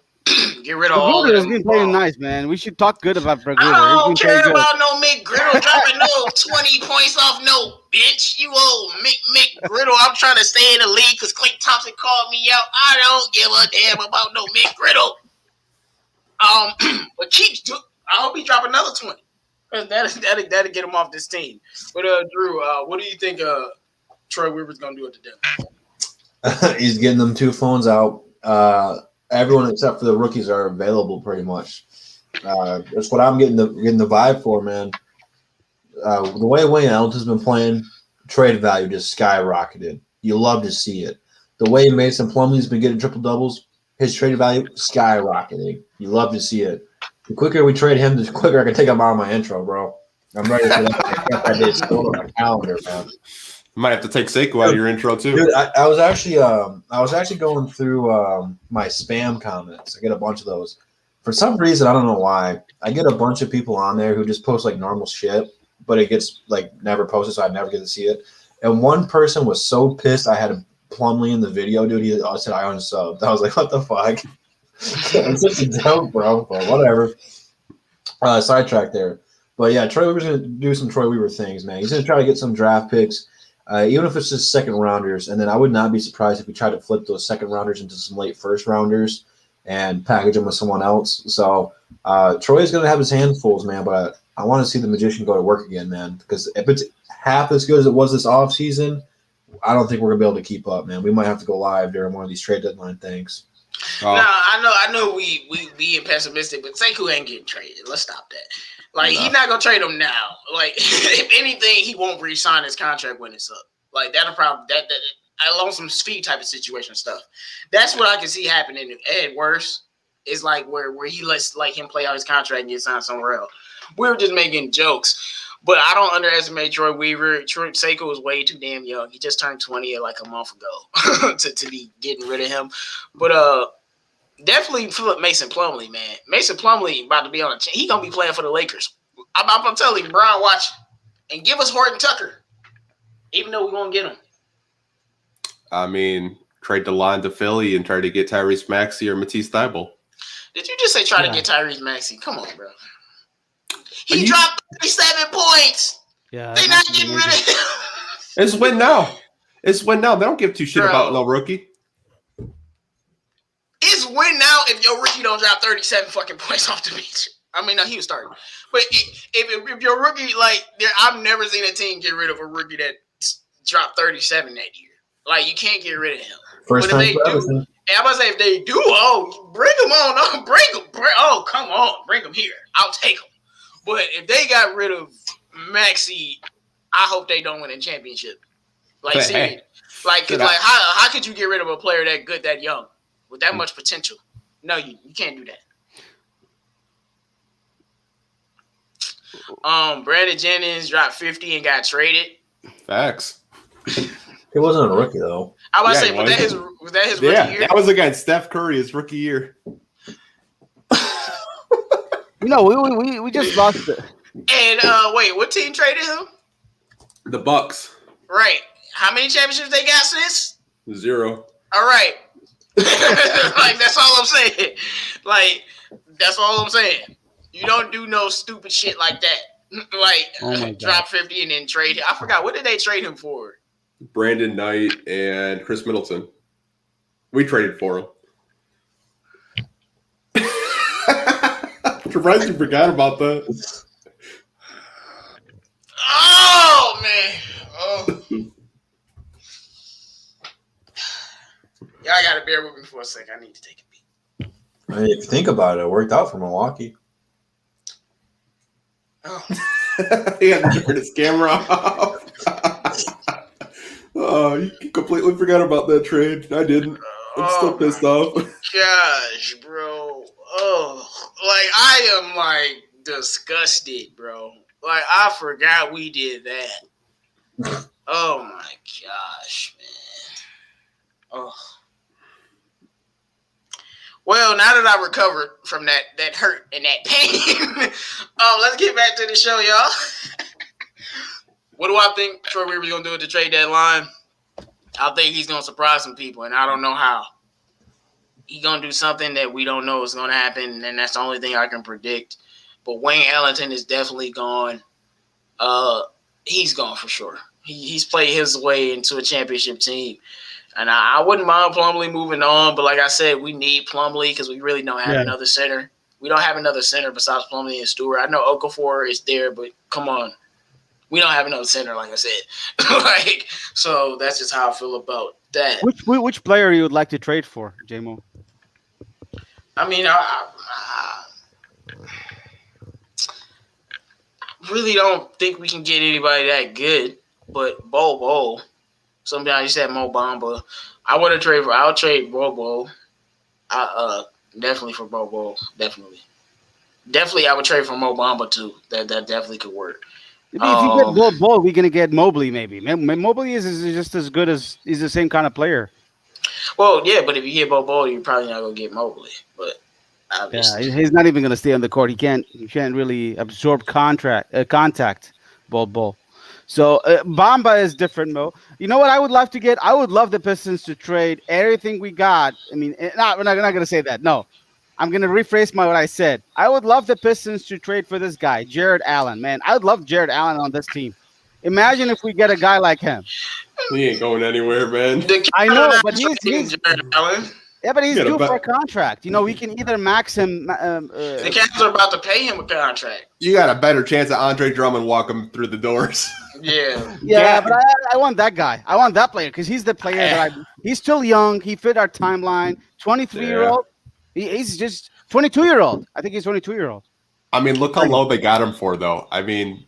Get rid of all of them. He's been playing nice, man. We should talk good about McGriddle. I don't care about no McGriddle dropping no 20 points off no bitch. You old Mick Griddle. I'm trying to stay in the league because Clay Thompson called me out. I don't give a damn about no Mick Griddle. But I hope he drop another 20. That'll get him off this team. But Drew, what do you think Troy Weaver's gonna do at the deadline? He's getting them 2 phones out. Everyone except for the rookies are available pretty much. That's what I'm getting the vibe for, man. The way Wayne Ellington's been playing, trade value just skyrocketed. You love to see it. The way Mason Plumlee's been getting triple doubles, his trade value skyrocketing. You love to see it. The quicker we trade him, the quicker I can take him out of my intro, bro. I'm ready for that. I got that day stored on my calendar, man. Might have to take Seiko out of your intro too. Dude, I was actually going through my spam comments. I get a bunch of those. For some reason, I don't know why. I get a bunch of people on there who just post like normal shit, but it gets like never posted, so I never get to see it. And one person was so pissed I had a Plumlee in the video, dude. He said I unsubbed. I was like, what the fuck? I'm such a joke, bro. But whatever. Sidetrack there. But yeah, Troy Weaver's gonna do some Troy Weaver things, man. He's gonna try to get some draft picks. Even if it's just second rounders, and then I would not be surprised if we try to flip those second rounders into some late first rounders and package them with someone else. So Troy is going to have his handfuls, man, but I want to see the magician go to work again, man, because if it's half as good as it was this offseason, I don't think we're going to be able to keep up, man. We might have to go live during one of these trade deadline things. No, I know we being pessimistic, but Sekou ain't getting traded. Let's stop that. Like, he's not going to trade him now. Like, if anything, he won't re-sign his contract when it's up. Like, that'll probably – that along some speed type of situation stuff. That's what I can see happening. And worse is, like, where he lets, like, him play out his contract and get signed somewhere else. We were just making jokes. But I don't underestimate Troy Weaver. Sekou is way too damn young. He just turned 20 like a month ago to be getting rid of him. But definitely Philip Mason Plumlee, man. Mason Plumlee about to be on a team. He gonna be playing for the Lakers. I'm telling you, Brian, watch and give us Horton Tucker, even though we won't get him. I mean, trade the line to Philly and try to get Tyrese Maxey or Matisse Thybulle. Did you just say try to get Tyrese Maxey? Come on, bro. He dropped 37 points. Yeah, they not getting rid of him. It's win now. It's win now. They don't give two shit about no rookie. It's win now if your rookie don't drop 37 fucking points off the bench. I mean, no, he was starting. But if your rookie, like, I've never seen a team get rid of a rookie that dropped 37 that year. Like, you can't get rid of him. First but time if they do, and I'm about to say, if they do, bring him on. Oh, come on. Bring him here. I'll take him. But if they got rid of Maxey, I hope they don't win a championship. Like, seriously. Like, cause, like how could you get rid of a player that good, that young, with that much potential? No, you can't do that. Brandon Jennings dropped 50 and got traded. Facts. He wasn't a rookie though. I was about to say, was that his rookie year? That was against Steph Curry his rookie year. No, we just lost it. And wait, what team traded him? The Bucks. Right. How many championships they got since? 0. All right. Like, that's all I'm saying. Like, that's all I'm saying. You don't do no stupid shit like that. Like, drop 50 and then trade him. I forgot. What did they trade him for? Brandon Knight and Chris Middleton. We traded for him. Surprised you forgot about that. Oh, man. Oh. Y'all got to bear with me for a second. I need to take a beat. I mean, if you think about it, it worked out for Milwaukee. Oh. He had to turn his camera off. Oh, you completely forgot about that trade. I didn't. I'm still pissed off. Gosh, bro. Oh, like, I am, like, disgusted, bro. Like, I forgot we did that. Oh, my gosh, man. Oh. Well, now that I recovered from that hurt and that pain, let's get back to the show, y'all. What do I think Troy Weaver's going to do at the trade deadline? I think he's going to surprise some people, and I don't know how. He's going to do something that we don't know is going to happen, and that's the only thing I can predict. But Wayne Ellington is definitely gone. He's gone for sure. He's played his way into a championship team. And I wouldn't mind Plumlee moving on, but like I said, we need Plumlee because we really don't have another center. We don't have another center besides Plumlee and Stewart. I know Okafor is there, but come on. We don't have another center, like I said. So that's just how I feel about that. Which player you would like to trade for, JMO? I mean, I really don't think we can get anybody that good, but Bobo. Sometimes you said Mo Bamba. I'll trade Bobo. Definitely for Bobo. Definitely, I would trade for Mo Bamba too. That definitely could work. If you get Bobo, we're gonna get Mobley maybe. Mobley is just as good as he's the same kind of player. Well, yeah, but if you get Bobo, you're probably not gonna get Mobley. But obviously, he's not even gonna stay on the court. He can't really absorb contact. Bobo. So Bamba is different, Mo. You know what I would love to get? I would love the Pistons to trade everything we got. I mean, we're not going to say that. No, I'm going to rephrase what I said. I would love the Pistons to trade for this guy, Jared Allen. Man, I would love Jared Allen on this team. Imagine if we get a guy like him. He ain't going anywhere, man. I know, but he's Jared Allen. Yeah, but he's due for a contract. We can either max him. The Cavs are about to pay him a contract. You got a better chance of Andre Drummond walking through the doors. Yeah, but I want that guy. I want that player because he's the player that he's still young. He fit our timeline. 23-year-old. He's just 22-year-old. I think he's 22-year-old. I mean, look how low they got him for, though. I mean,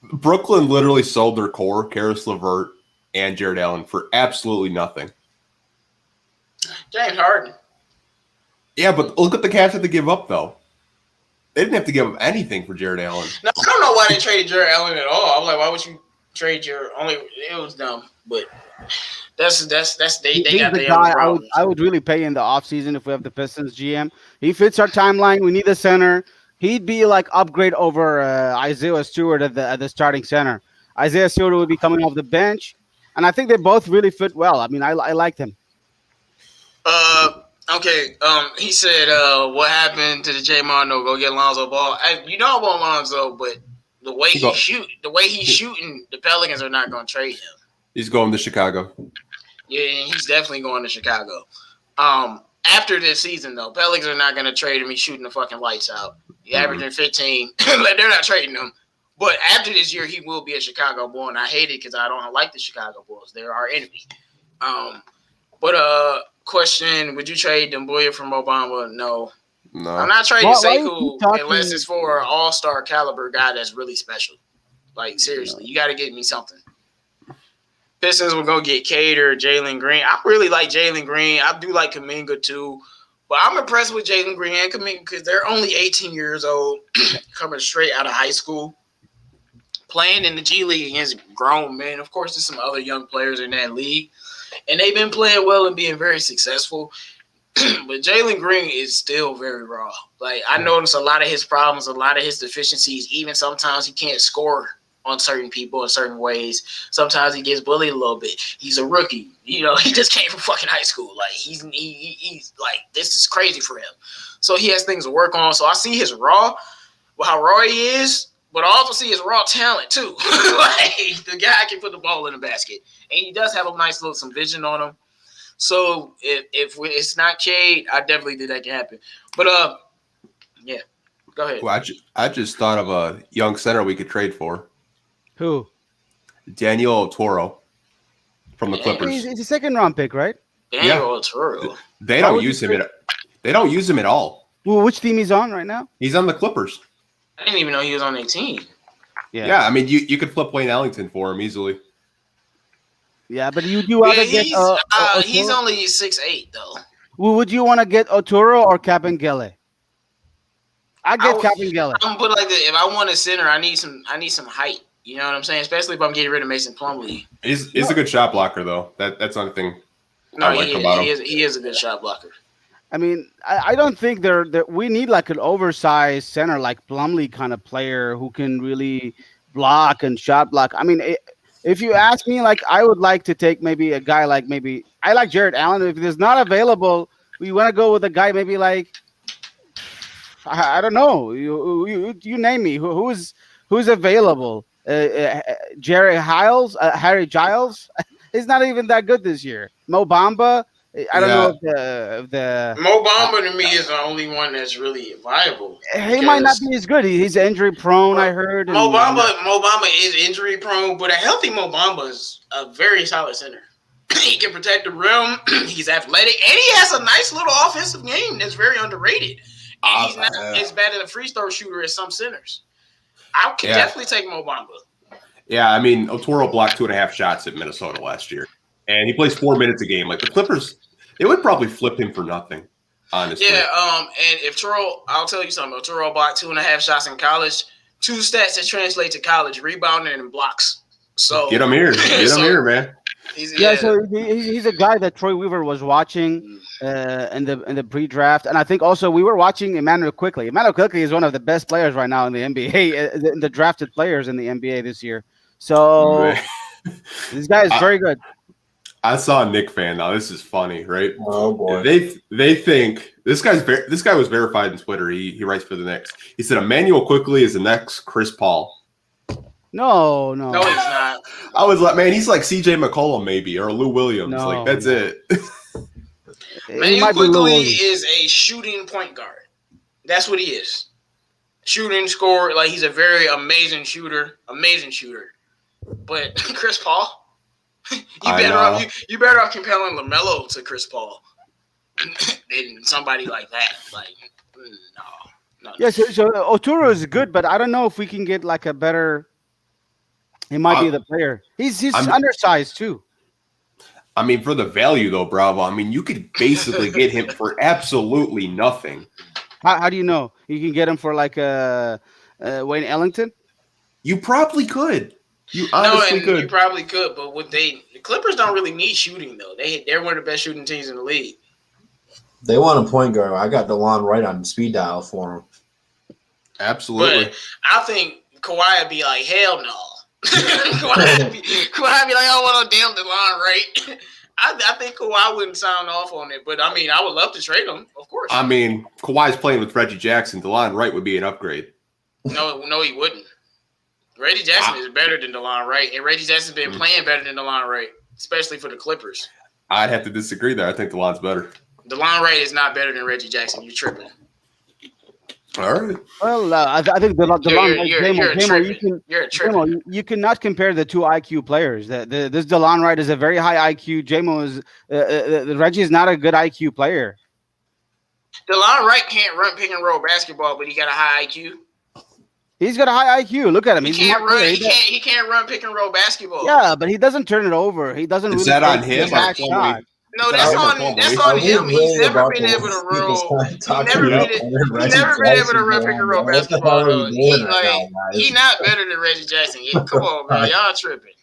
Brooklyn literally sold their core, Karis LeVert and Jared Allen, for absolutely nothing. James Harden. Yeah, but look at the Cavs had to give up, though. They didn't have to give up anything for Jared Allen. No, I don't know why they traded Jared Allen at all. I'm like, why would you trade it was dumb. But that's they got the guy I would really pay in the offseason if we have the Pistons GM. He fits our timeline. We need a center. He'd be like upgrade over Isaiah Stewart at the starting center. Isaiah Stewart would be coming off the bench, and I think they both really fit well. I mean, I liked him. Okay. He said, "What happened to the J Mono? Go get Lonzo Ball." I want Lonzo, but the way he's shooting, the Pelicans are not going to trade him. He's going to Chicago. Yeah, he's definitely going to Chicago. After this season, though, Pelicans are not going to trade him. He's shooting the fucking lights out. He's averaging 15. Like, they're not trading him. But after this year, he will be a Chicago Bull, and I hate it because I don't like the Chicago Bulls. They're our enemy. Question: would you trade Demboya from Obama? No. I'm not trading Sekou unless it's for an all-star caliber guy that's really special. Like, seriously, you got to get me something. Pistons will go get Cater, Jalen Green. I really like Jalen Green. I do like Kuminga too. But I'm impressed with Jalen Green and Kuminga because they're only 18 years old, coming straight out of high school, playing in the G League against grown men. Of course, there's some other young players in that league. And they've been playing well and being very successful. But Jalen Green is still very raw. Like, I noticed a lot of his problems, a lot of his deficiencies. Even sometimes he can't score on certain people in certain ways. Sometimes he gets bullied a little bit. He's a rookie. He just came from fucking high school. Like, he's like, this is crazy for him. So he has things to work on. So I see his raw, how raw he is. But I also see his raw talent, too. Like, the guy can put the ball in the basket. And he does have a nice little, some vision on him. So, if it's not Cade, I definitely think that can happen. But, yeah, go ahead. Well, I just thought of a young center we could trade for. Who? Daniel Toro from the Clippers. He's a second-round pick, right? Daniel Toro. They don't use him at all. Well, which team he's on right now? He's on the Clippers. I didn't even know he was on their team. Yeah. I mean, you could flip Wayne Ellington for him easily. Yeah, but you do want to get. He's only 6'8", though. Well, would you want to get Oturo or Capengele? I get Capengele. I'm put like this: if I want a center, I need some height. You know what I'm saying? Especially if I'm getting rid of Mason Plumlee. He's a good shot blocker, though. That's another thing. He is a good shot blocker. I mean, I don't think we need like an oversized center like Plumlee kind of player who can really block and shot block. I mean, if you ask me, like, I would like to take maybe a guy like I like Jared Allen. If there's not available, we want to go with a guy maybe like I don't know. You name me who's available. Harry Giles, he's not even that good this year. Mo Bamba, I don't know if the Mo Bamba to me is the only one that's really viable. he might not be as good. He's injury prone, I heard. Mo Bamba is injury prone, but a healthy Mo Bamba is a very solid center. He can protect the rim. He's athletic, and he has a nice little offensive game that's very underrated. And he's not as bad as a free throw shooter as some centers. I can definitely take Mo Bamba. Yeah, I mean, Otoro blocked 2.5 shots at Minnesota last year, and he plays 4 minutes a game. Like the Clippers, they would probably flip him for nothing, honestly. Yeah, and if Toro, I'll tell you something. Toro blocked 2.5 shots in college. 2 stats that translate to college: rebounding and blocks. So get him here, man. So he's a guy that Troy Weaver was watching in the pre-draft, and I think also we were watching Emmanuel Quickley. Emmanuel Quickley is one of the best players right now in the NBA, the drafted players in the NBA this year. So this guy is very good. I saw a Knick fan. Now this is funny, right? Oh boy, they think this guy was verified on Twitter. He writes for the Knicks. He said Emmanuel Quickley is the next Chris Paul. No, he's not. I was like, man, he's like CJ McCollum maybe or Lou Williams. That's it. Emmanuel Quickley is a shooting point guard. That's what he is. Shooting, score. Like he's a very amazing shooter. But Chris Paul, you better off comparing LaMelo to Chris Paul than somebody like that. Like no. Yeah, so Oturo is good, but I don't know if we can get like a better. He might be the player. He's undersized too. I mean, for the value though, Bravo. I mean, you could basically get him for absolutely nothing. How do you know? You can get him for like Wayne Ellington? You probably could. You honestly could. You probably could, but the Clippers don't really need shooting though. They're one of the best shooting teams in the league. They want a point guard. I got DeLon Wright on speed dial for him. Absolutely. But I think Kawhi would be like, hell no. Kawhi would be like, I want a damn DeLon Wright. I think Kawhi wouldn't sign off on it, but I mean, I would love to trade him, of course. I mean, Kawhi's playing with Reggie Jackson. DeLon Wright would be an upgrade. No, he wouldn't. Reggie Jackson is better than DeLon Wright, and Reggie Jackson's been playing better than DeLon Wright, especially for the Clippers. I'd have to disagree there. I think DeLon's better. DeLon Wright is not better than Reggie Jackson. You're tripping. All right. Well, I think you cannot compare the two IQ players. This DeLon Wright is a very high IQ. JMO is Reggie is not a good IQ player. DeLon Wright can't run pick and roll basketball, but he got a high IQ. He's got a high IQ. Look at him. He can't run pick and roll basketball. Yeah, but he doesn't turn it over. He doesn't. Is that on him? No, that's on him. He's never been able to roll. He's never been able to run pick and roll basketball. He's not better than Reggie Jackson. Yeah, come on, man. Y'all tripping.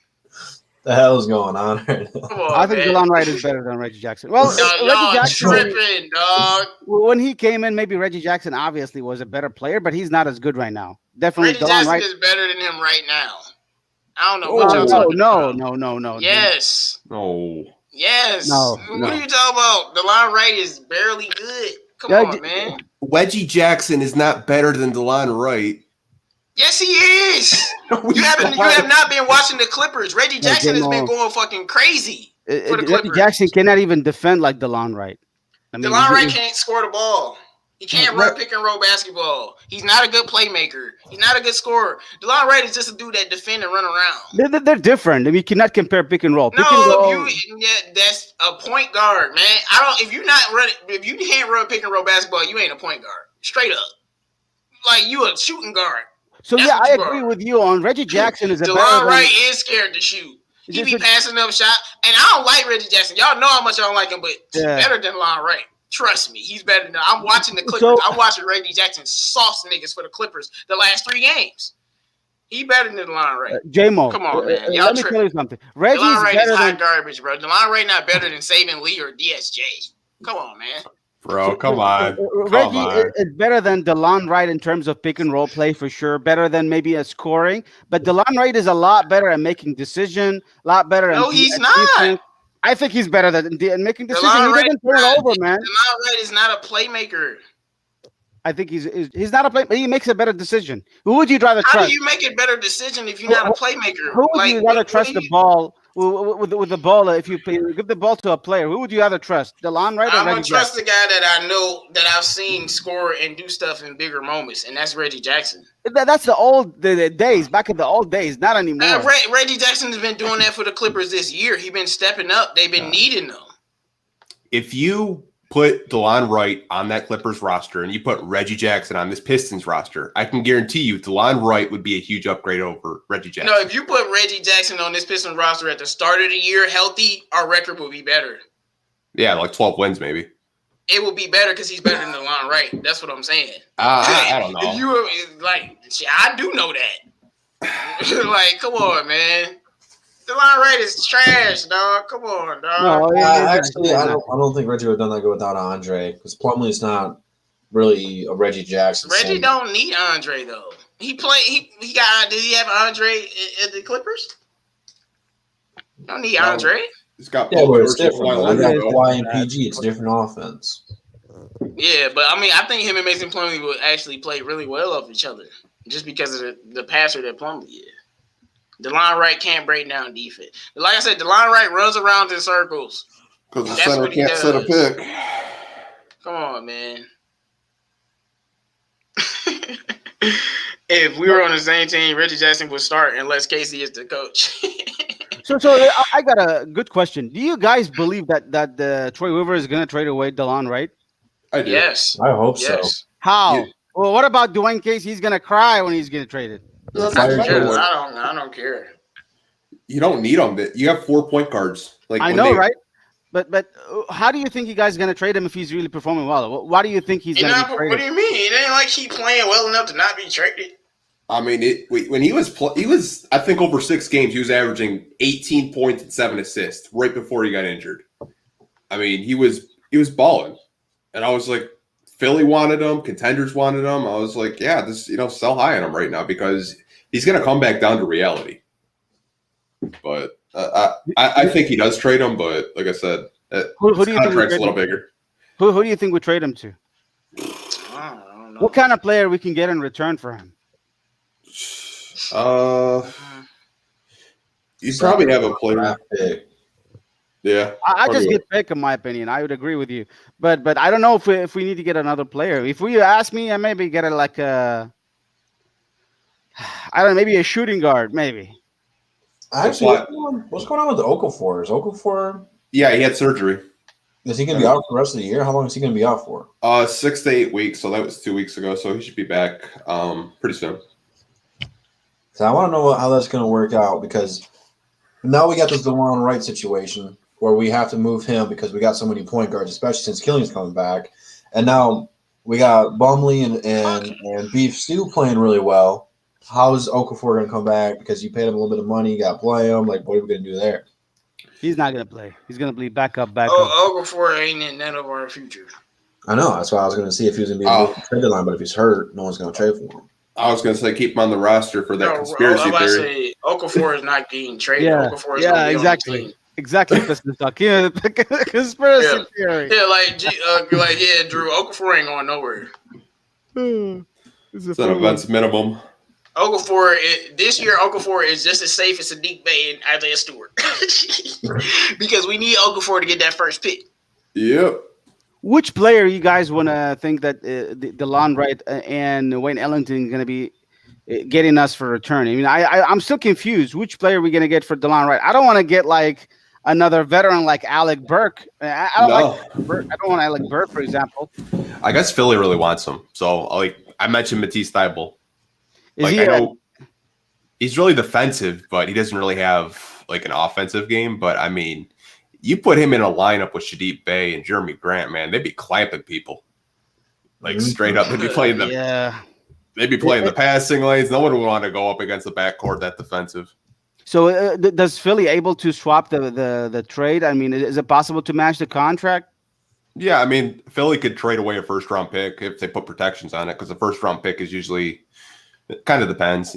The hell is going on right now? I think DeLon Wright is better than Reggie Jackson. Well, Reggie Jackson tripping, dog. When he came in, maybe Reggie Jackson obviously was a better player, but he's not as good right now. Definitely, Reggie Jackson is better than him right now. I don't know what y'all talking about. No. Yes. No. Yes. No. What are you talking about? DeLon Wright is barely good. Come on, man. Reggie Jackson is not better than DeLon Wright. Yes, he is. You have not been watching the Clippers. Reggie Jackson has been going fucking crazy for the Clippers. Reggie Jackson cannot even defend like DeLon Wright. DeLon Wright can't score the ball. He can't run pick and roll basketball. He's not a good playmaker. He's not a good scorer. DeLon Wright is just a dude that defend and run around. They're different. I mean, you cannot compare pick and roll. That's a point guard, man. If you can't run pick and roll basketball, you ain't a point guard. Straight up. Like you a shooting guard. So I agree with you on Reggie Jackson is a DeLon Wright is scared to shoot. He be passing up shots. And I don't like Reggie Jackson. Y'all know how much I don't like him, but he's better than DeLon Wright. Trust me, he's better than I'm watching the Clippers. I'm watching Reggie Jackson sauce niggas for the Clippers the last 3 games. He better than DeLon Wright. J-Mo. Come on, man. Let me tell you something. DeLon Wright is hot garbage, bro. DeLon Wright not better than Saben Lee or DSJ. Come on, man. Bro, come on. Reggie is better than DeLon Wright in terms of pick and roll play for sure. Better than maybe a scoring. But DeLon Wright is a lot better at making decisions. A lot better. No, he's not. Defense. I think he's better than making decisions. He doesn't turn it over, man. DeLon Wright is not a playmaker. I think he's not a play. He makes a better decision. Who would you rather How trust? do you make a better decision if you're not a playmaker? Who would you rather what trust the ball with the ball? If you give the ball to a player, who would you rather trust? DeLon Wright or I'm Reggie gonna trust Jackson? the guy that I know that I've seen score and do stuff in bigger moments, and that's Reggie Jackson. That's the days, back in the old days, not anymore. Reggie Jackson has been doing that for the Clippers this year. He's been stepping up. They've been needing them. If you put DeLon Wright on that Clippers roster and you put Reggie Jackson on this Pistons roster, I can guarantee you DeLon Wright would be a huge upgrade over Reggie Jackson. No, if you put Reggie Jackson on this Pistons roster at the start of the year healthy, our record will be better. Yeah, like 12 wins maybe. It will be better because he's better than DeLon Wright. That's what I'm saying. I don't know. If you were like, I do know that. Like, come on, man. DeLon Wright is trash, dog. Come on, dog. No, Actually, I don't think Reggie would have done that good without Andre because Plumlee's not really a Reggie Jackson. Reggie don't need Andre though. He got. Did he have Andre at the Clippers? Don't need Andre. He's got Yeah, but it's George different. Kawhi We Leonard. got Kawhi and PG. It's a different offense. Yeah, but I mean, I think him and Mason Plumlee would actually play really well off each other just because of the passer that Plumlee is. DeLon Wright can't break down defense. Like I said, DeLon Wright runs around in circles. Because the That's center what he can't set a does. pick. Come on, man. If we were on the same team, Reggie Jackson would start unless Casey is the coach. So I got a good question. Do you guys believe that Troy Weaver is going to trade away DeLon Wright? I do. Yes. I hope so. Yes. How? Yeah. Well, what about Dwayne Case? He's going to cry when he's getting traded. That's Fire not Troy. fair. I don't care. You don't need them. You have 4 point guards. Like I when know, they- right? But how do you think you guys are going to trade him if he's really performing well? Why do you think he's going to be What traded? do you mean? It ain't like he playing well enough to not be traded. I mean, when he was, I think over 6 games, he was averaging 18 points and 7 assists right before he got injured. I mean, he was balling, and I was like, Philly wanted him, contenders wanted him. I was like, yeah, this sell high on him right now because he's going to come back down to reality. But I think he does trade him, but like I said, Who his do you think contract's a would little trade bigger. Who do you think we trade him to? I don't know. What kind of player we can get in return for him? You probably have a player. Draft pick. Yeah, I just probably. get pick, in my opinion. I would agree with you, but I don't know if we need to get another player. If we ask me, I maybe get I don't know, maybe a shooting guard, maybe. Actually, what's going on with the Okafor? Is Okafor, Yeah, he had surgery. is he going to be out for the rest of the year? How long is he going to be out for? 6 to 8 weeks. So that was 2 weeks ago. So he should be back pretty soon. So I want to know how that's going to work out because now we got this DeLon Wright situation where we have to move him because we got so many point guards, especially since Killing's coming back. And now we got Bumley and Beef Stew playing really well. How is Okafor going to come back? Because you paid him a little bit of money, you got to play him. Like, what are we going to do there? He's not gonna play. He's gonna be backup. Okafor ain't in none of our future. I know. That's why I was going to see if he was going to be able to trade deadline, but if he's hurt, no one's going to trade for him. I was going to say keep him on the roster for that conspiracy I theory. Say Okafor is not getting traded. Yeah, Okafor is gonna be on the team. Exactly. Pistons talk. Yeah, conspiracy theory. Yeah, Drew. Okafor ain't going nowhere. It's an events minimum. Okafor this year. Okafor is just as safe as Saddiq Bey and Isaiah Stewart because we need Okafor to get that first pick. Yep. Which player you guys want to think that DeLon Wright and Wayne Ellington are going to be getting us for return? I mean, I'm still confused. Which player are we going to get for DeLon Wright? I don't want to get like another veteran like Alec Burke. I don't like Burke. I don't want Alec Burke, for example. I guess Philly really wants him. So I mentioned Matisse Thybulle. Is I know he's really defensive, but he doesn't really have like an offensive game. But I mean, you put him in a lineup with Saddiq Bey and Jeremy Grant, man, they'd be clamping people. Like straight up. They'd be playing the they'd be playing the passing lanes. No one would want to go up against the backcourt that defensive. So does Philly able to swap the trade? I mean, is it possible to match the contract? Yeah, I mean, Philly could trade away a first round pick if they put protections on it, because the first round pick is usually, it kind of depends.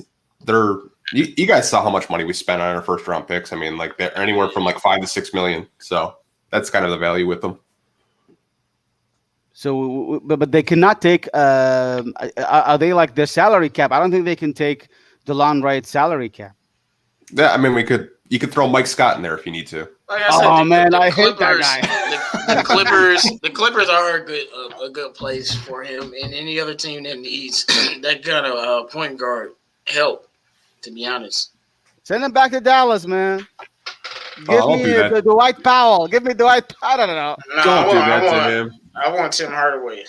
You guys saw how much money we spent on our first round picks. I mean, like they're anywhere from like $5 to $6 million. So that's kind of the value with them. So, but they cannot take. Are they like their salary cap? I don't think they can take DeLon Wright's salary cap. Yeah, I mean, you could throw Mike Scott in there if you need to. Like I said, I hate that Clippers, guy. the Clippers are a good place for him, and any other team that needs that kind of point guard help. To be honest, Send him back to Dallas, man. Give I'll me do that. the Dwight Powell. Give me Dwight. I don't know. no, Don't do that to him. I want Tim Hardaway.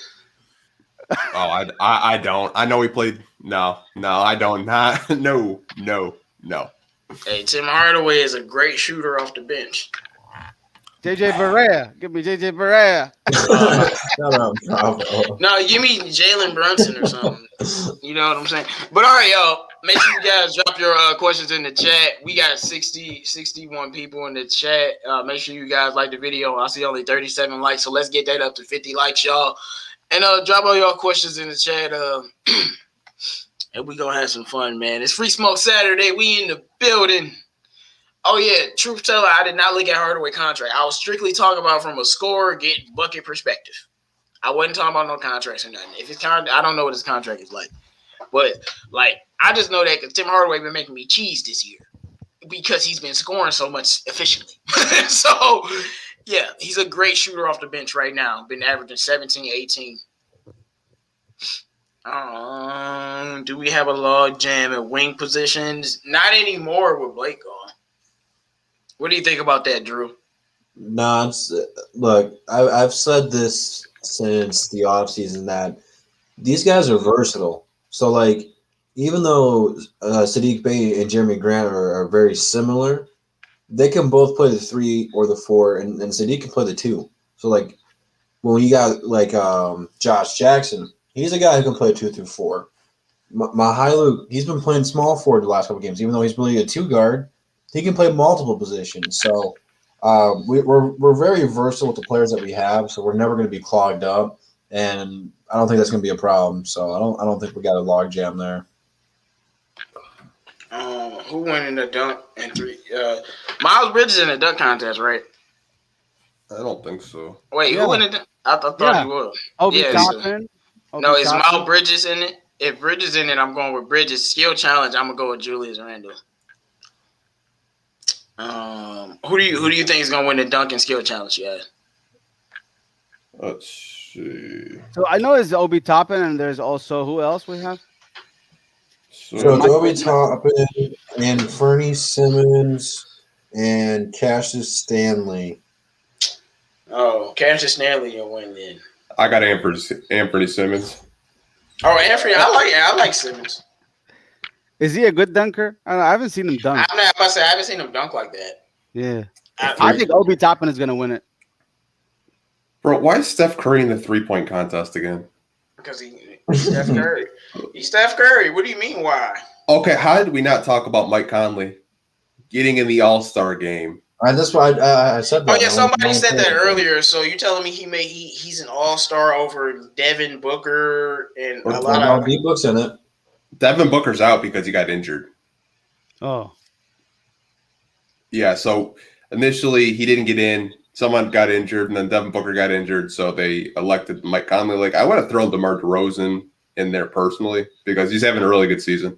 Oh, I don't. I know he played. No, I don't. Not. No. Hey, Tim Hardaway is a great shooter off the bench. JJ Barea. Give me JJ Barea. Shut up, Bravo. No, give me Jalen Brunson or something. You know what I'm saying? But all right, y'all. Make sure you guys drop your questions in the chat. We got 61 people in the chat. Make sure you guys like the video. I see only 37 likes, so let's get that up to 50 likes, y'all. And drop all y'all questions in the chat. And we gonna have some fun, man. It's Free Smoke Saturday. We in the building. Oh yeah, truth teller, I did not look at Hardaway contract. I was strictly talking about from a scorer, get bucket perspective. I wasn't talking about no contracts or nothing. If it's I don't know what his contract is like, but like I just know that because Tim Hardaway been making me cheese this year because he's been scoring so much efficiently. So yeah, he's a great shooter off the bench right now. Been averaging 17, 18. Do we have a log jam at wing positions? Not anymore with Blake gone. What do you think about that, Drew? No, look, I've said this since the offseason that these guys are versatile. So, like, even though Saddiq Bey and Jeremy Grant are very similar, they can both play the 3 or the 4, and Saddiq can play the 2. So, like, when you got, like, Josh Jackson, he's a guy who can play 2 through 4. Mahailu, he's been playing small forward the last couple games. Even though he's really a 2 guard, he can play multiple positions. So we're very versatile with the players that we have. So we're never going to be clogged up, and I don't think that's going to be a problem. So I don't think we got a log jam there. Who went in the dunk and 3? Miles Bridges in the dunk contest, right? I don't think so. Wait, who went in the? I thought he was. Obi Toppin. No, is Miles Bridges in it? If Bridges in it, I'm going with Bridges. Skill challenge, I'm gonna go with Julius Randle. Who do you think is gonna win the dunk and skill challenge? Yeah. Let's see. So I know it's Obi Toppin, and there's also who else we have? So Obi Toppin and Fernie Simmons and Cassius Stanley. Oh, Cassius Stanley will win then. I got Anthony Simmons. Oh, Anthony, I like Simmons. Is he a good dunker? I haven't seen him dunk. I'm not about to say I haven't seen him dunk like that. Yeah. I think Obi Toppin is gonna win it. Bro, why is Steph Curry in the 3-point contest again? Because he's Steph Curry. He's Steph Curry. What do you mean why? Okay, how did we not talk about Mike Conley getting in the All-Star game? That's why I said that. Oh yeah, somebody said that earlier. So you telling me he's an all-star over Devin Booker and a lot of D-Book's in it. Devin Booker's out because he got injured. Oh. Yeah, so initially he didn't get in. Someone got injured, and then Devin Booker got injured, so they elected Mike Conley. Like, I would have thrown DeMar DeRozan in there personally because he's having a really good season.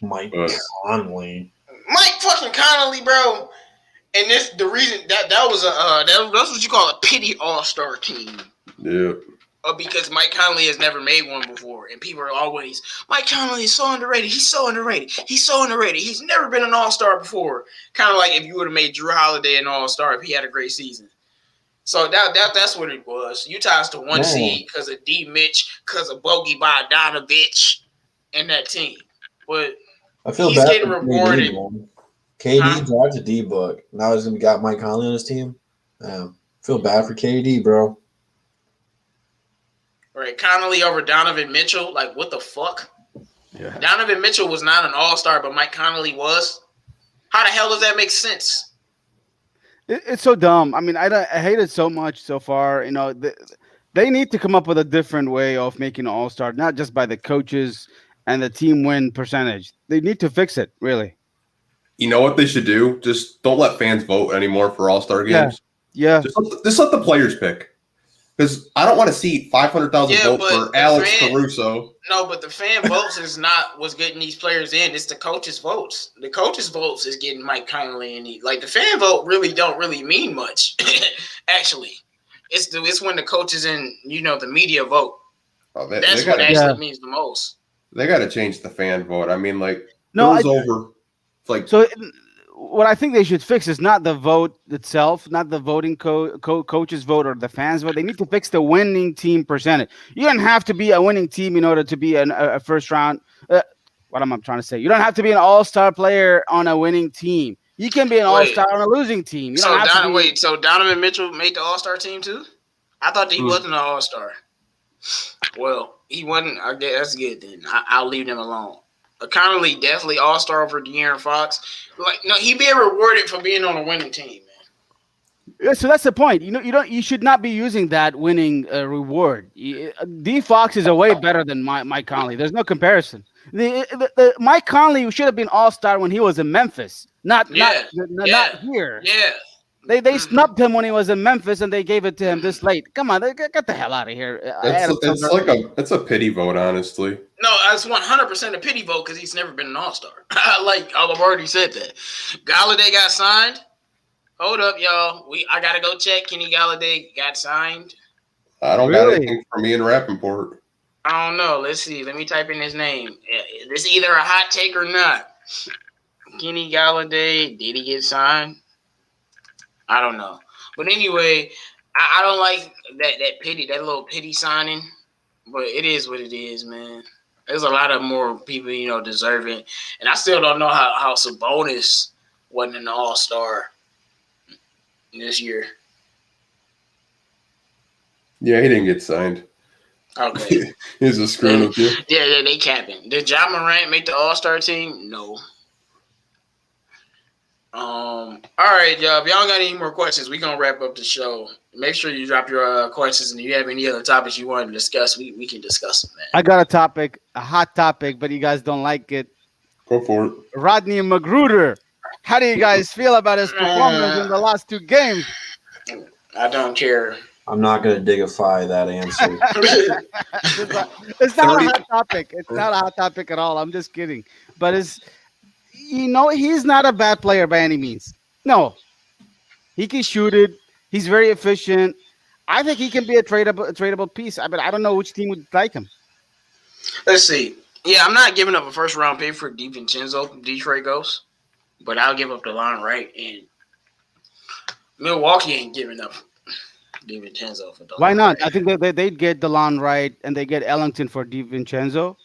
Mike Conley. Mike fucking Connolly, bro. And the reason that was that's what you call a pity all-star team. Yeah. Because Mike Conley has never made one before, and people are always, Mike Conley is so underrated. He's so underrated. He's so underrated. He's never been an all-star before. Kind of like if you would have made Drew Holiday an all-star if he had a great season. So that's what it was. Utah's the 1 seed because of D. Mitch, because of Bogey Bogdanovich, and that team. But I feel he's bad getting for rewarded. KD drives a D-Book. Now he's going to got Mike Conley on his team. Feel bad for KD, bro. Right, Connolly over Donovan Mitchell. Like, what the fuck? Yeah. Donovan Mitchell was not an all-star, but Mike Connolly was. How the hell does that make sense? It's so dumb. I mean, I hate it so much so far. You know, they need to come up with a different way of making an all-star, not just by the coaches and the team win percentage. They need to fix it, really. You know what they should do? Just don't let fans vote anymore for all-star games. Yeah. Just let the players pick. Because I don't want to see 500,000 Yeah, votes but for the Alex fan- Caruso. No, but the fan votes is not what's getting these players in. It's the coaches' votes. The coaches' votes is getting Mike Conley and like the fan vote really don't really mean much. Actually, it's when the coaches and the media vote. Oh, That's what actually means the most. They got to change the fan vote. I mean, like, No, goes over. It's like, so what I think they should fix is not the vote itself, not the voting coaches vote or the fans vote. They need to fix the winning team percentage. You don't have to be a winning team in order to be a first round. What am I trying to say? You don't have to be an all-star player on a winning team. You can be an all-star on a losing team. You don't have to be... So Donovan Mitchell made the all-star team too? I thought that he wasn't an all-star. Well, he wasn't. I guess that's good then. I'll leave them alone. Conley definitely all-star over De'Aaron Fox. Like, no, he being rewarded for being on a winning team, man. Yeah, so that's the point. You should not be using that winning reward. D Fox is a way better than Mike Conley. There's no comparison. The Mike Conley should have been all-star when he was in Memphis, not here. Yeah. They snubbed him when he was in Memphis, and they gave it to him this late. Come on, get the hell out of here. It's a pity vote, honestly. No, it's 100% a pity vote because he's never been an all-star. I've already said that. Galladay got signed. Hold up, y'all. I gotta go check. Kenny Galladay got signed. I don't got anything for me in Rappaport. I don't know. Let's see. Let me type in his name. This either a hot take or not. Kenny Galladay, did he get signed? I don't know. But anyway, I don't like that little pity signing. But it is what it is, man. There's a lot of more people, deserving. And I still don't know how Sabonis wasn't an all-star this year. Yeah, he didn't get signed. Okay. He's just screwing with you. Yeah, they capping. Did Ja Morant make the all-star team? No. All right, y'all. If y'all got any more questions, we're gonna wrap up the show. Make sure you drop your questions, and if you have any other topics you want to discuss, we can discuss them, man. I got a topic, a hot topic, but you guys don't like it. Go for it. Rodney Magruder. How do you guys feel about his performance in the last two games? I don't care. I'm not going to digify that answer. It's not a hot topic. It's not a hot topic at all. I'm just kidding. But he's not a bad player by any means. No. He can shoot it. He's very efficient. I think he can be a tradable piece. I don't know which team would like him. Let's see. Yeah, I'm not giving up a first-round pick for DiVincenzo, Detroit Ghosts, but I'll give up the line right. And Milwaukee ain't giving up DiVincenzo for the Why not? I think they'd get DeLon Wright and they get Ellington for DiVincenzo.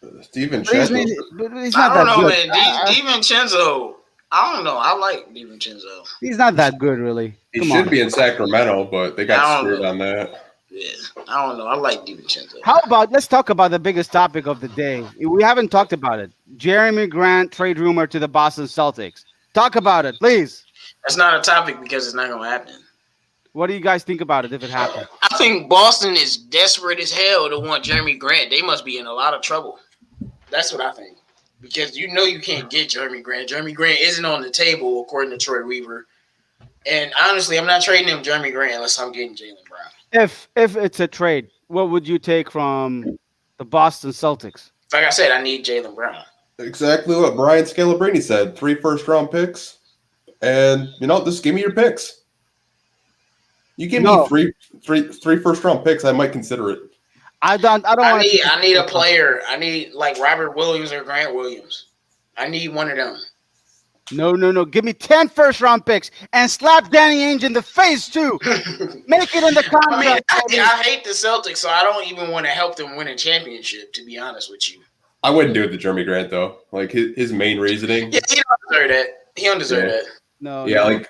DiVincenzo. He's not that good. Man. DiVincenzo. I don't know. I like DiVincenzo. He's not that good, really. He should be in Sacramento, but they got screwed on that. Yeah, I don't know. I like DiVincenzo. How about let's talk about the biggest topic of the day. We haven't talked about it. Jeremy Grant trade rumor to the Boston Celtics. Talk about it, please. That's not a topic because it's not going to happen. What do you guys think about it if it happens? I think Boston is desperate as hell to want Jeremy Grant. They must be in a lot of trouble. That's what I think. Because you can't get Jeremy Grant. Jeremy Grant isn't on the table, according to Troy Weaver. And honestly, I'm not trading him Jeremy Grant unless I'm getting Jaylen Brown. If it's a trade, what would you take from the Boston Celtics? Like I said, I need Jaylen Brown. Exactly what Brian Scalabrine said. 3 first-round picks. And, just give me your picks. You give me three first-round picks, I might consider it. I need a player. I need like Robert Williams or Grant Williams. I need one of them. No. Give me 10 first-round picks and slap Danny Ainge in the face, too. Make it in the contract. I hate the Celtics, so I don't even want to help them win a championship, to be honest with you. I wouldn't do it to Jeremy Grant, though. Like, his main reasoning. Yeah, he don't deserve that. He don't deserve that. No. Like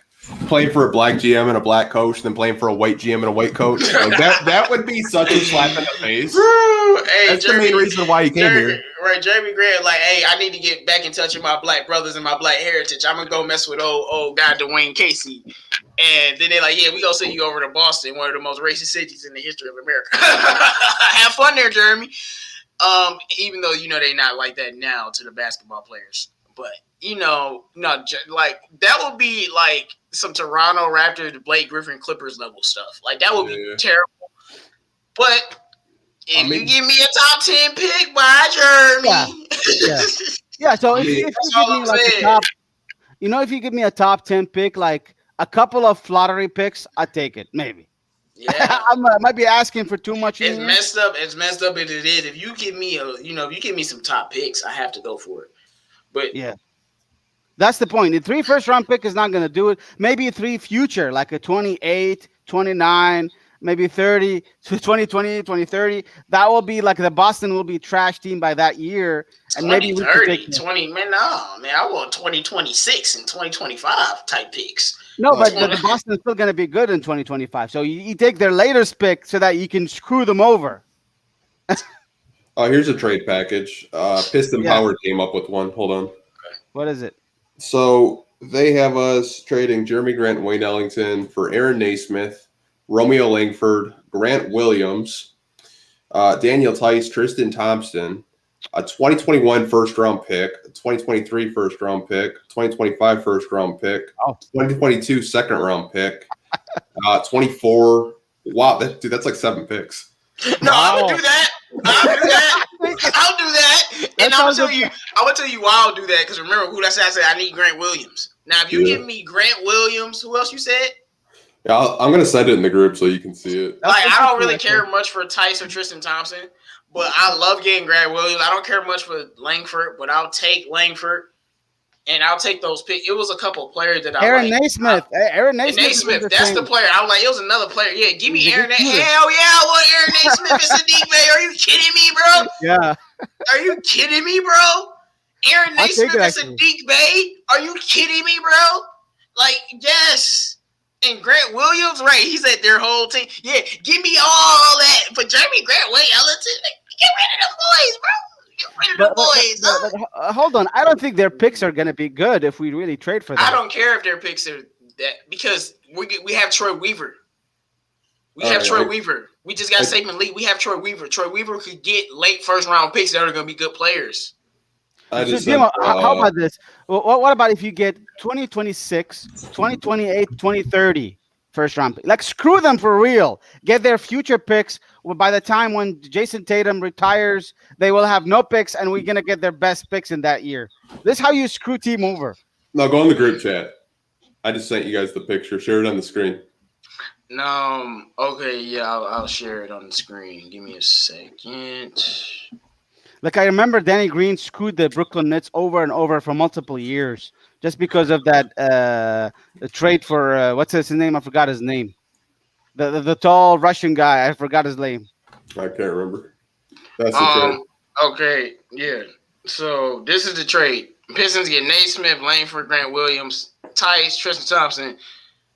playing for a black GM and a black coach, then playing for a white GM and a white coach. Like that would be such a slap in the face. Hey, that's the main reason why he came here. Right, Jeremy Grant, like, hey, I need to get back in touch with my black brothers and my black heritage. I'm gonna go mess with old guy Dwayne Casey. And then they're like, yeah, we gonna send you over to Boston, one of the most racist cities in the history of America. Have fun there, Jeremy. Even though they're not like that now to the basketball players. but like that would be like some Toronto Raptors, Blake Griffin, Clippers level stuff. Like that would be terrible. But if you give me a top 10 pick by Jeremy, yeah. So if you give me like a top, if you give me a top 10 pick, like a couple of lottery picks, I'd take it, maybe. Yeah, I might be asking for too much. It's messed up. It's messed up as it is. If you give me if you give me some top picks, I have to go for it. But yeah, that's the point. The 3 first-round pick is not going to do it. Maybe 3 future, like a 28, 29, maybe 30, 2020, 2030. That will be like the Boston will be a trash team by that year. And maybe 2030, 20, man, no, man, I want 2026 and 2025 type picks. No, but the Boston is still going to be good in 2025. So you take their latest pick so that you can screw them over. Here's a trade package. Piston Power came up with one. Hold on. Okay. What is it? So they have us trading Jeremy Grant and Wayne Ellington for Aaron Naismith, Romeo Langford, Grant Williams, Daniel Tice, Tristan Thompson, a 2021 first-round pick, a 2023 first-round pick, 2025 first-round pick, 2022 second-round pick, 24. Wow, that's like 7 picks. No, I would do that. I'll do that. And I'm gonna tell you why I'll do that. Because remember who I said I need Grant Williams. Now, if you give me Grant Williams, who else you said? Yeah, I'm gonna send it in the group so you can see it. Like I don't really care much for Tice or Tristan Thompson, but I love getting Grant Williams. I don't care much for Langford, but I'll take Langford. And I'll take those picks. It was a couple of players that Aaron Naismith. Aaron Naismith. That's the player. I was like, it was another player. Yeah, give me Aaron Naismith. Hell yeah, I want Aaron Naismith and Saddiq Bey. Are you kidding me, bro? Yeah. Are you kidding me, bro? Aaron Naismith and Saddiq Bey. Are you kidding me, bro? Like, yes. And Grant Williams, right? He said their whole team. Yeah, give me all that. For Jeremy Grant, Wayne Ellington, get rid of them boys, bro. But hold on. I don't think their picks are going to be good if we really trade for them. I don't care if their picks are that because we have Troy Weaver. We have Troy Weaver. We just got Saben Lee. We have Troy Weaver. Troy Weaver could get late first-round picks that are going to be good players. How about this? What about if you get 2026, 2028, 2030 first-round pick? Like, screw them for real. Get their future picks. Well, by the time when Jason Tatum retires, they will have no picks, and we're going to get their best picks in that year. This is how you screw team over. No, go in the group chat. I just sent you guys the picture. Share it on the screen. No, okay, yeah, I'll share it on the screen. Give me a second. Like, I remember Danny Green screwed the Brooklyn Nets over and over for multiple years just because of that trade for, what's his name? I forgot his name. The tall Russian guy. I forgot his name. I can't remember. That's the trade. Okay, yeah. So this is the trade. Pistons get Naismith, Langford, Grant Williams, Tice, Tristan Thompson,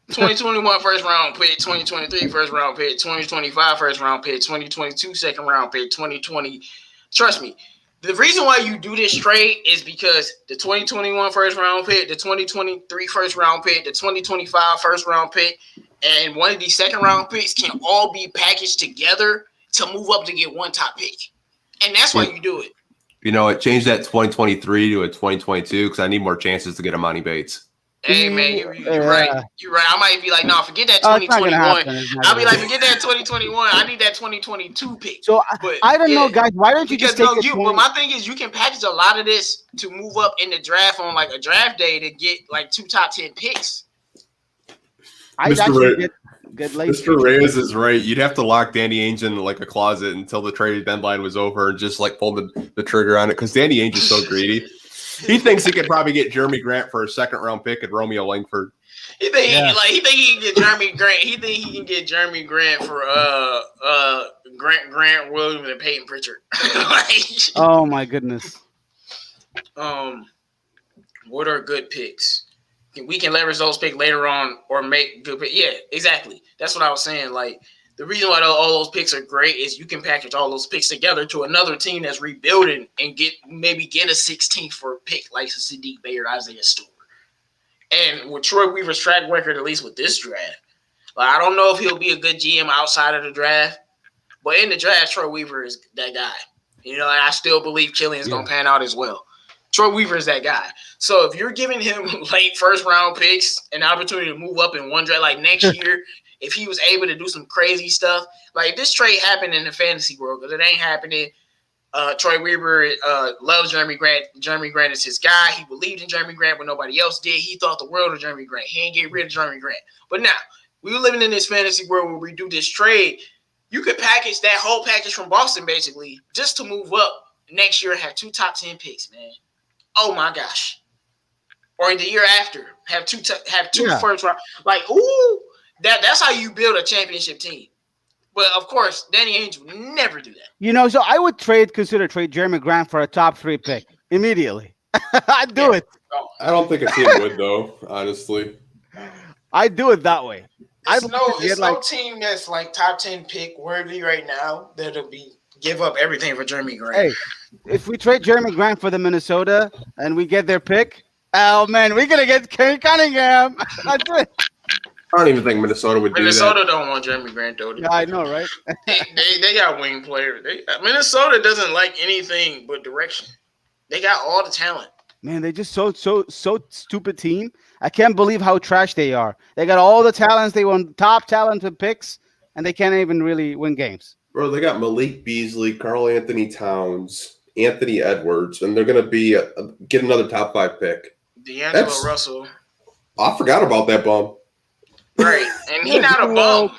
2021 first round pick, 2023 first round pick, 2025 first round pick, 2022 second round pick, 2020. Trust me. The reason why you do this trade is because the 2021 first round pick, the 2023 first round pick, the 2025 first round pick, and one of these second round picks can all be packaged together to move up to get one top pick. And that's why you do it. You know, it changed that 2023 to a 2022 because I need more chances to get Amani Bates. Hey, man, you're right. You're right. I might be like, no, forget that 2021. I'll be like, forget that 2021. I need that 2022 pick. So I don't know, guys. Why don't you just take it? But my thing is, you can package a lot of this to move up in the draft on like a draft day to get like 2 top 10 picks. Mr. Reyes is right. You'd have to lock Danny Ainge in like a closet until the trade deadline was over and just like pull the trigger on it because Danny Ainge is so greedy. He thinks he could probably get Jeremy Grant for a second round pick and Romeo Langford. He think he can get Jeremy Grant. He think he can get Jeremy Grant for Grant Williams and Peyton Pritchard. Oh my goodness. What are good picks? We can leverage those picks later on or make good picks. Yeah, exactly. That's what I was saying. Like, the reason why all those picks are great is you can package all those picks together to another team that's rebuilding and get a 16th for a pick like Saddiq Bey or Isaiah Stewart. And with Troy Weaver's track record, at least with this draft, like, I don't know if he'll be a good GM outside of the draft, but in the draft, Troy Weaver is that guy. You know, and I still believe Killian's going to pan out as well. Troy Weaver is that guy. So if you're giving him late first round picks, an opportunity to move up in one draft, like next year, if he was able to do some crazy stuff, like this trade happened in the fantasy world, because it ain't happening. Troy Weaver loves Jeremy Grant. Jeremy Grant is his guy. He believed in Jeremy Grant when nobody else did. He thought the world of Jeremy Grant. He ain't get rid of Jeremy Grant. But now, we're living in this fantasy world where we do this trade. You could package that whole package from Boston, basically, just to move up next year and have 2 top 10 picks, man. Oh, my gosh. Or in the year after, have two first round. Like, ooh, that's how you build a championship team. But of course, Danny Ainge would never do that. So I would consider trade Jeremy Grant for a top 3 pick immediately. I'd do it. I don't think a team would, though, honestly. I'd do it that way. It's no team that's like top 10 pick worthy right now that'll give up everything for Jeremy Grant. Hey, if we trade Jeremy Grant for the Minnesota and we get their pick, oh man, we're gonna get Kate Cunningham. That's it. I don't even think Minnesota would do that. Minnesota don't want Jeremy Grant, though. Yeah, I know, right? they got wing players. Minnesota doesn't like anything but direction. They got all the talent. Man, they just so stupid team. I can't believe how trash they are. They got all the talents. They want top talented picks, and they can't even really win games. Bro, they got Malik Beasley, Karl Anthony Towns, Anthony Edwards, and they're going to get another top 5 pick. D'Angelo Russell. I forgot about that bum. Right, and he's not a bum.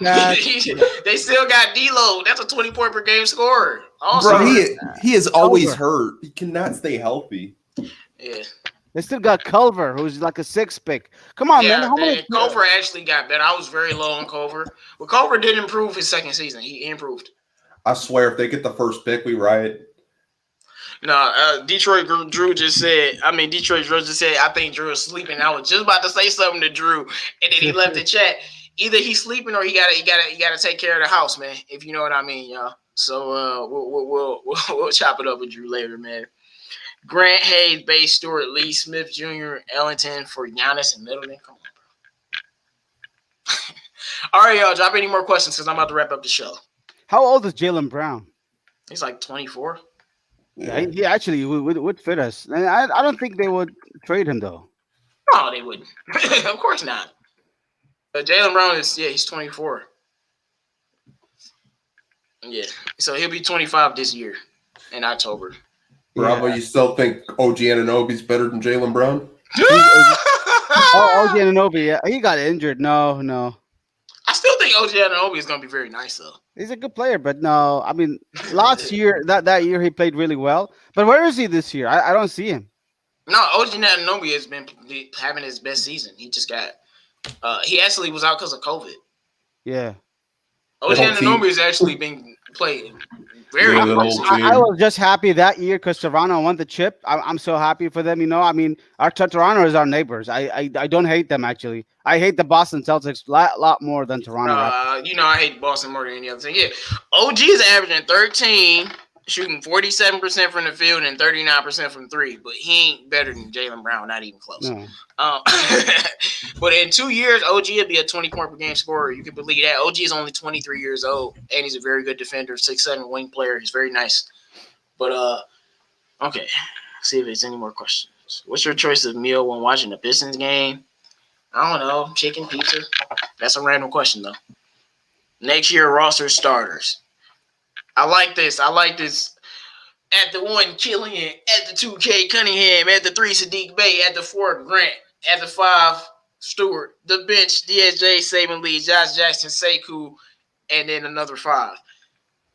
They still got D'Lo. That's a 20-point per game scorer. Also, bro, he is always hurt. He cannot stay healthy. Yeah. They still got Culver, who's like a 6 pick. Come on, man. How many? Culver actually got better. I was very low on Culver. But Culver did improve his second season. He improved. I swear, if they get the first pick, we riot. No, Detroit Drew just said, I think Drew is sleeping. I was just about to say something to Drew, and then he left the chat. Either he's sleeping or he gotta take care of the house, man. If you know what I mean, y'all. So we'll chop it up with Drew later, man. Grant, Hayes, Bey, Stewart, Lee, Smith Jr., Ellington for Giannis and Middleton. Come on, bro. All right, y'all. Drop any more questions because I'm about to wrap up the show. How old is Jaylen Brown? He's like 24. Yeah, he actually would fit us. And I don't think they would trade him, though. No, they wouldn't. Of course not. Jaylen Brown he's 24. Yeah, so he'll be 25 this year in October. Bravo, you still think OG Anunoby's better than Jaylen Brown? OG Anunoby, yeah. He got injured. No. I still think OG Anunoby is going to be very nice, though. He's a good player, but no. I mean, last year, that year, he played really well. But where is he this year? I don't see him. No, OG Anunoby has been having his best season. He just got he actually was out because of COVID. Yeah. OG Anunoby has actually been playing very well. I was just happy that year because Toronto won the chip. I'm so happy for them. I mean, Toronto is our neighbors. I don't hate them, actually. I hate the Boston Celtics a lot more than Toronto. I hate Boston more than any other thing. Yeah, OG is averaging 13, shooting 47% from the field and 39% from 3, but he ain't better than Jaylen Brown, not even close. No. But in 2 years, OG will be a 20-point per game scorer. You can believe that. OG is only 23 years old, and he's a very good defender, 6'7" wing player. He's very nice. But, okay, see if there's any more questions. What's your choice of meal when watching the Pistons game? I don't know. Chicken, pizza. That's a random question, though. Next year, roster starters. I like this. At the 1, Killian. At the 2, Kate Cunningham. At the 3, Saddiq Bey. At the 4, Grant. At the 5, Stewart. The bench, DSJ, Saben Lee, Josh Jackson, Sekou, and then another 5.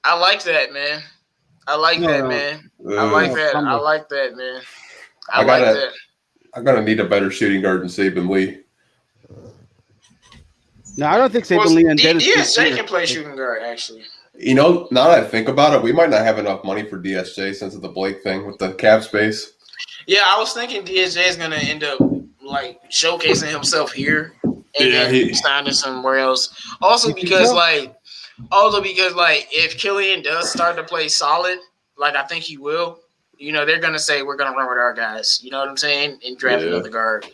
I like that, man. I like that, man. I like that, man. I'm going to need a better shooting guard than Saben Lee. No, I don't think Saben Lee and Dennis. DSJ can play shooting guard, actually. Now that I think about it, we might not have enough money for DSJ since of the Blake thing with the cap space. Yeah, I was thinking DSJ is going to end up like showcasing himself here and then signing somewhere else. Also because if Killian does start to play solid, like I think he will, they're going to say we're going to run with our guys. You know what I'm saying? And draft another guard.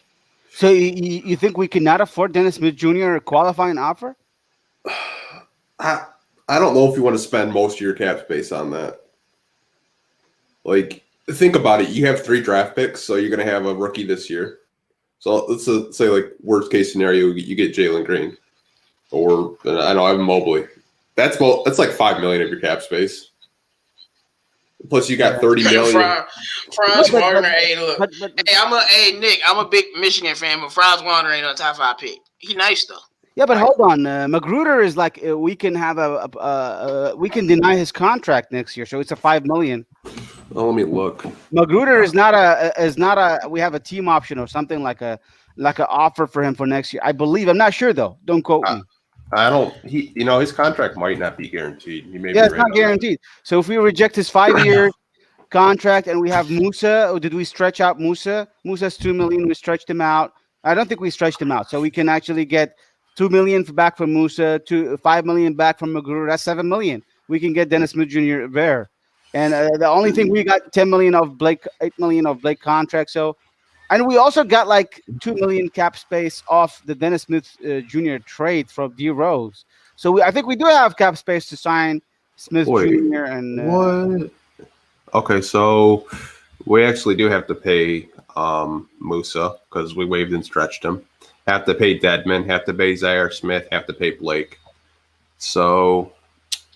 So you think we cannot afford Dennis Smith Jr. a qualifying offer? I don't know if you want to spend most of your cap space on that. Like, think about it. You have 3 draft picks, so you're going to have a rookie this year. So let's say, like, worst case scenario, you get Jalen Green, or I know Evan Mobley. That's like $5 million of your cap space. Plus, you got $30 million. Franz Wagner, hey, look. Hey, Nick, I'm a big Michigan fan, but Franz Wagner ain't a top 5 pick. He nice, though. Yeah, but hold on. Magruder is like we can have we can deny his contract next year, so it's a $5 million. Oh, let me look. Magruder is not a. We have a team option or something like an offer for him for next year. I believe. I'm not sure though. Don't quote me. I don't. His contract might not be guaranteed. He may. Yeah, it's not guaranteed. So if we reject his 5-year contract and we have Musa, or did we stretch out Musa? Musa's $2 million. We stretched him out. I don't think we stretched him out. So we can actually get $2 million back from Musa, $5 million back from Magruder. That's $7 million. We can get Dennis Smith Jr. there. And the only thing we got $10 million of Blake, $8 million of Blake contract. So, and we also got like $2 million cap space off the Dennis Smith Jr. trade from D Rose. So I think we do have cap space to sign Smith Jr. and what? Okay, so we actually do have to pay Musa because we waived and stretched him. Have to pay Dedman. Have to pay Zaire Smith. Have to pay Blake. So.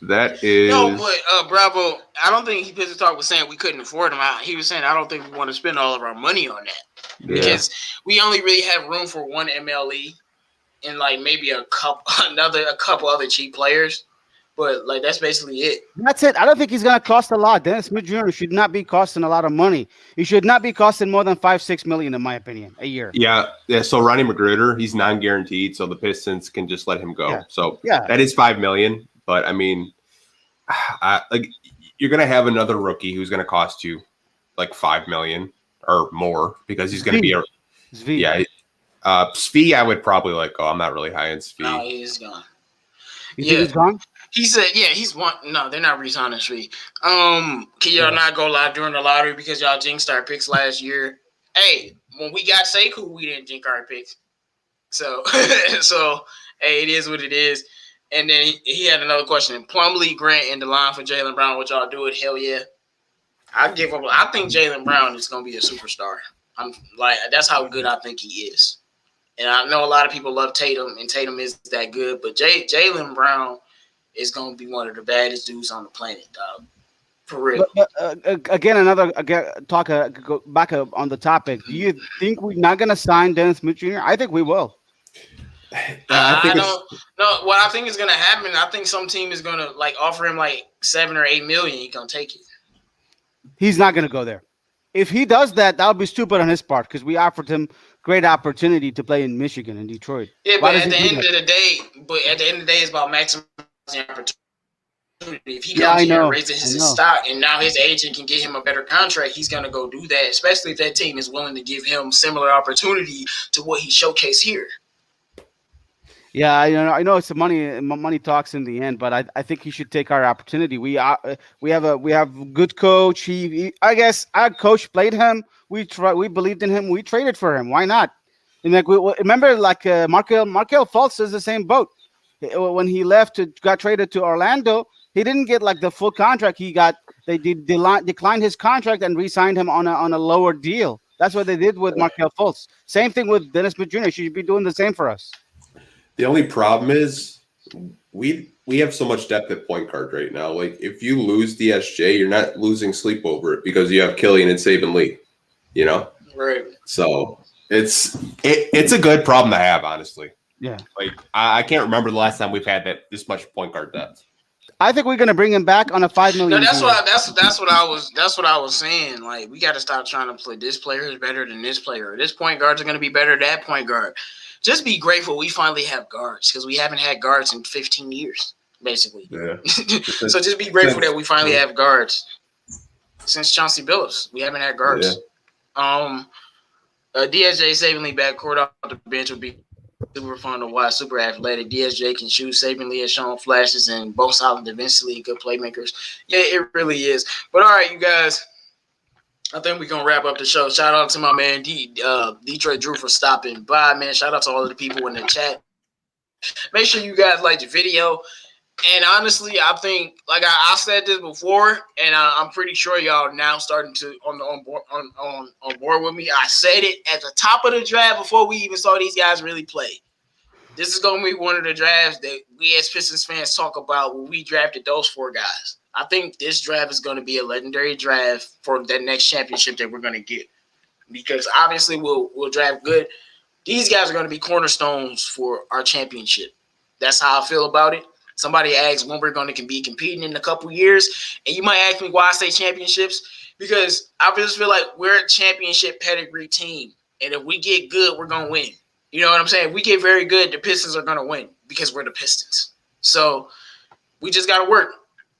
That is no, but Bravo. I don't think Pistons Talk was saying we couldn't afford him. He was saying I don't think we want to spend all of our money on that because we only really have room for one MLE and like maybe a couple other cheap players, but like that's basically it. That's it. I don't think he's gonna cost a lot. Dennis Smith Jr. should not be costing a lot of money. He should not be costing more than $5-6 million, in my opinion, a year. Yeah. So Ronnie Magruder, he's non-guaranteed, so the Pistons can just let him go. Yeah. So that is $5 million. But I mean, like you're gonna have another rookie who's gonna cost you like $5 million or more because he's gonna be a Svi. I would probably let go. I'm not really high in Svi. No, he's gone. You think he's gone? He said, he's one. No, they're not re-signing Svi. Can y'all not go live during the lottery because y'all jinxed our picks last year? Hey, when we got Sekou, we didn't jinx our picks. So, hey, it is what it is. And then he had another question. Plumlee, Grant, and the line for Jaylen Brown. Would y'all do it? Hell yeah. I give up. I think Jaylen Brown is going to be a superstar. I'm like, that's how good I think he is. And I know a lot of people love Tatum, and Tatum is that good. But Jaylen Brown is going to be one of the baddest dudes on the planet, dog. For real. Go back up on the topic. Do you think we're not going to sign Dennis Smith Jr.? I think we will. I don't know what I think is gonna happen. I think some team is gonna like offer him like $7 or $8 million. He's gonna take it. He's not gonna go there. If he does that, that would be stupid on his part because we offered him great opportunity to play in Michigan and Detroit. Yeah, but at the end of the day, it's about maximizing opportunity. If he comes here and raises his stock, and now his agent can get him a better contract, he's gonna go do that. Especially if that team is willing to give him similar opportunity to what he showcased here. Yeah, I know it's the money talks in the end, but I think he should take our opportunity. We have a good coach. I guess our coach played him. We believed in him. We traded for him. Why not? And like remember, like Markel Fultz is the same boat. When he got traded to Orlando, he didn't get like the full contract. He got declined his contract and re-signed him on a lower deal. That's what they did with Markel Fultz. Same thing with Dennis Smith Jr. He should be doing the same for us. The only problem is we have so much depth at point guard right now. Like if you lose DSJ, you're not losing sleep over it because you have Killian and Saben Lee, you know? Right. So it's a good problem to have, honestly. Yeah. Like I can't remember the last time we've had this much point guard depth. I think we're gonna bring him back on a $5 million. No, that's what I was saying. Like we got to stop trying to play this player is better than this player. This point guards are gonna be better than that point guard. Just be grateful we finally have guards because we haven't had guards in 15 years, basically. Yeah. So just be grateful that we finally have guards. Since Chauncey Billups, we haven't had guards. Yeah. DSJ Saben Lee backcourt off the bench would be super fun to watch, super athletic. DSJ can shoot. Saben Lee has shown flashes and both solid defensively, good playmakers. Yeah, it really is. But all right, you guys. I think we're going to wrap up the show. Shout out to my man, Detroit Drew, for stopping by, man. Shout out to all of the people in the chat. Make sure you guys like the video, And honestly, I think, like I said this before, and I'm pretty sure y'all now starting to on board with me. I said it at the top of the draft before we even saw these guys really play. This is going to be one of the drafts that we as Pistons fans talk about when we drafted those 4 guys. I think this draft is going to be a legendary draft for the next championship that we're going to get. Because obviously we'll draft good. These guys are going to be cornerstones for our championship. That's how I feel about it. Somebody asks when we're going to be competing in a couple years, and you might ask me why I say championships, because I just feel like we're a championship pedigree team, and if we get good, we're going to win. You know what I'm saying? If we get very good, the Pistons are going to win because we're the Pistons. So we just got to work.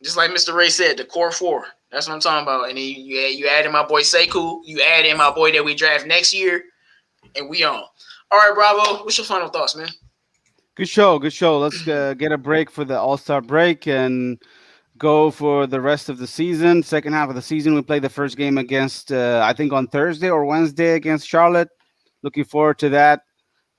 Just like Mr. Ray said, the core 4. That's what I'm talking about. And then you add in my boy Sekou, you add in my boy that we draft next year, and we on. All right, Bravo, what's your final thoughts, man? Good show. Let's get a break for the All-Star break and go for the rest of the season. Second half of the season, we play the first game against, I think, on Thursday or Wednesday against Charlotte. Looking forward to that.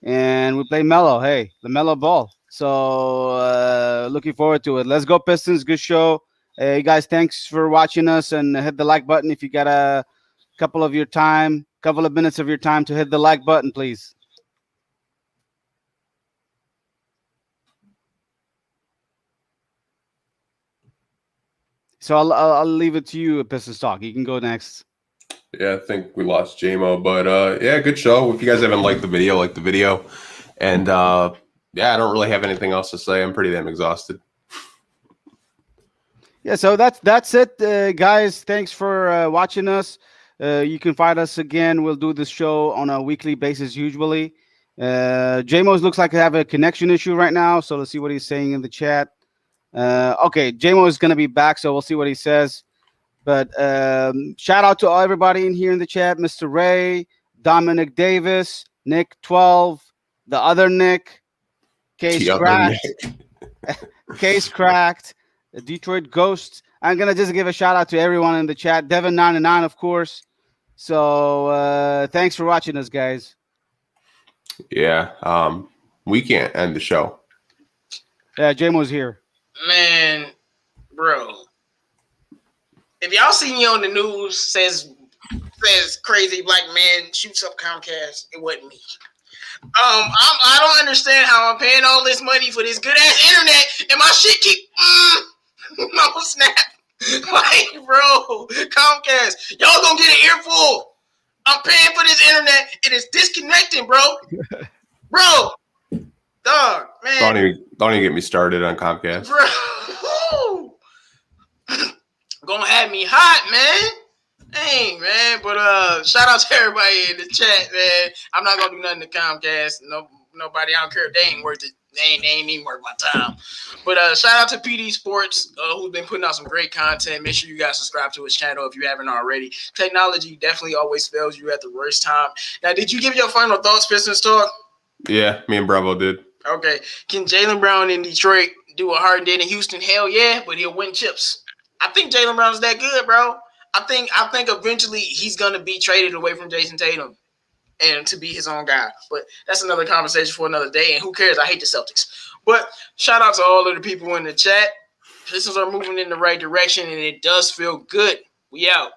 And we play Melo. Hey, the Melo ball. So looking forward to it. Let's go, Pistons. Good show. Hey, guys, thanks for watching us. And hit the like button if you got a couple of minutes of your time to hit the like button, please. So I'll leave it to you, Pistons Talk. You can go next. Yeah, I think we lost JMO, but yeah, good show. If you guys haven't liked the video, like the video. And yeah, I don't really have anything else to say. I'm pretty damn exhausted. Yeah, so that's it, guys. Thanks for watching us. You can find us again. We'll do this show on a weekly basis usually. JMO looks like to have a connection issue right now, so let's see what he's saying in the chat. Okay, JMO is going to be back, so we'll see what he says. But shout out to everybody in here in the chat. Mr. Ray, Dominic Davis, Nick 12, the other Nick, Case Cracked, the Detroit Ghost. I'm going to just give a shout out to everyone in the chat. Devin99, of course. So thanks for watching us, guys. Yeah, we can't end the show. Yeah, JMO's here. Man, bro. If y'all see me on the news says crazy black man shoots up Comcast, it wasn't me. I don't understand how I'm paying all this money for this good ass internet and my shit keep no snap. Like, bro, Comcast, y'all gonna get an earful. I'm paying for this internet. It is disconnecting, bro. Bro, dog, man. Don't even get me started on Comcast. Bro. Gonna have me hot, man. Dang, man. But shout out to everybody in the chat, man. I'm not gonna do nothing to Comcast. Nobody. I don't care if they ain't worth it. They ain't even worth my time. But shout out to PD Sports, who's been putting out some great content. Make sure you guys subscribe to his channel if you haven't already. Technology definitely always fails you at the worst time. Now, did you give your final thoughts, Pistons Talk? Yeah, me and Bravo did. Okay. Can Jaylen Brown in Detroit do what Harden did in Houston? Hell yeah, but he'll win chips. I think Jaylen Brown's that good, bro. I think eventually he's gonna be traded away from Jason Tatum and to be his own guy. But that's another conversation for another day. And who cares? I hate the Celtics. But shout out to all of the people in the chat. Pistons are moving in the right direction, and it does feel good. We out.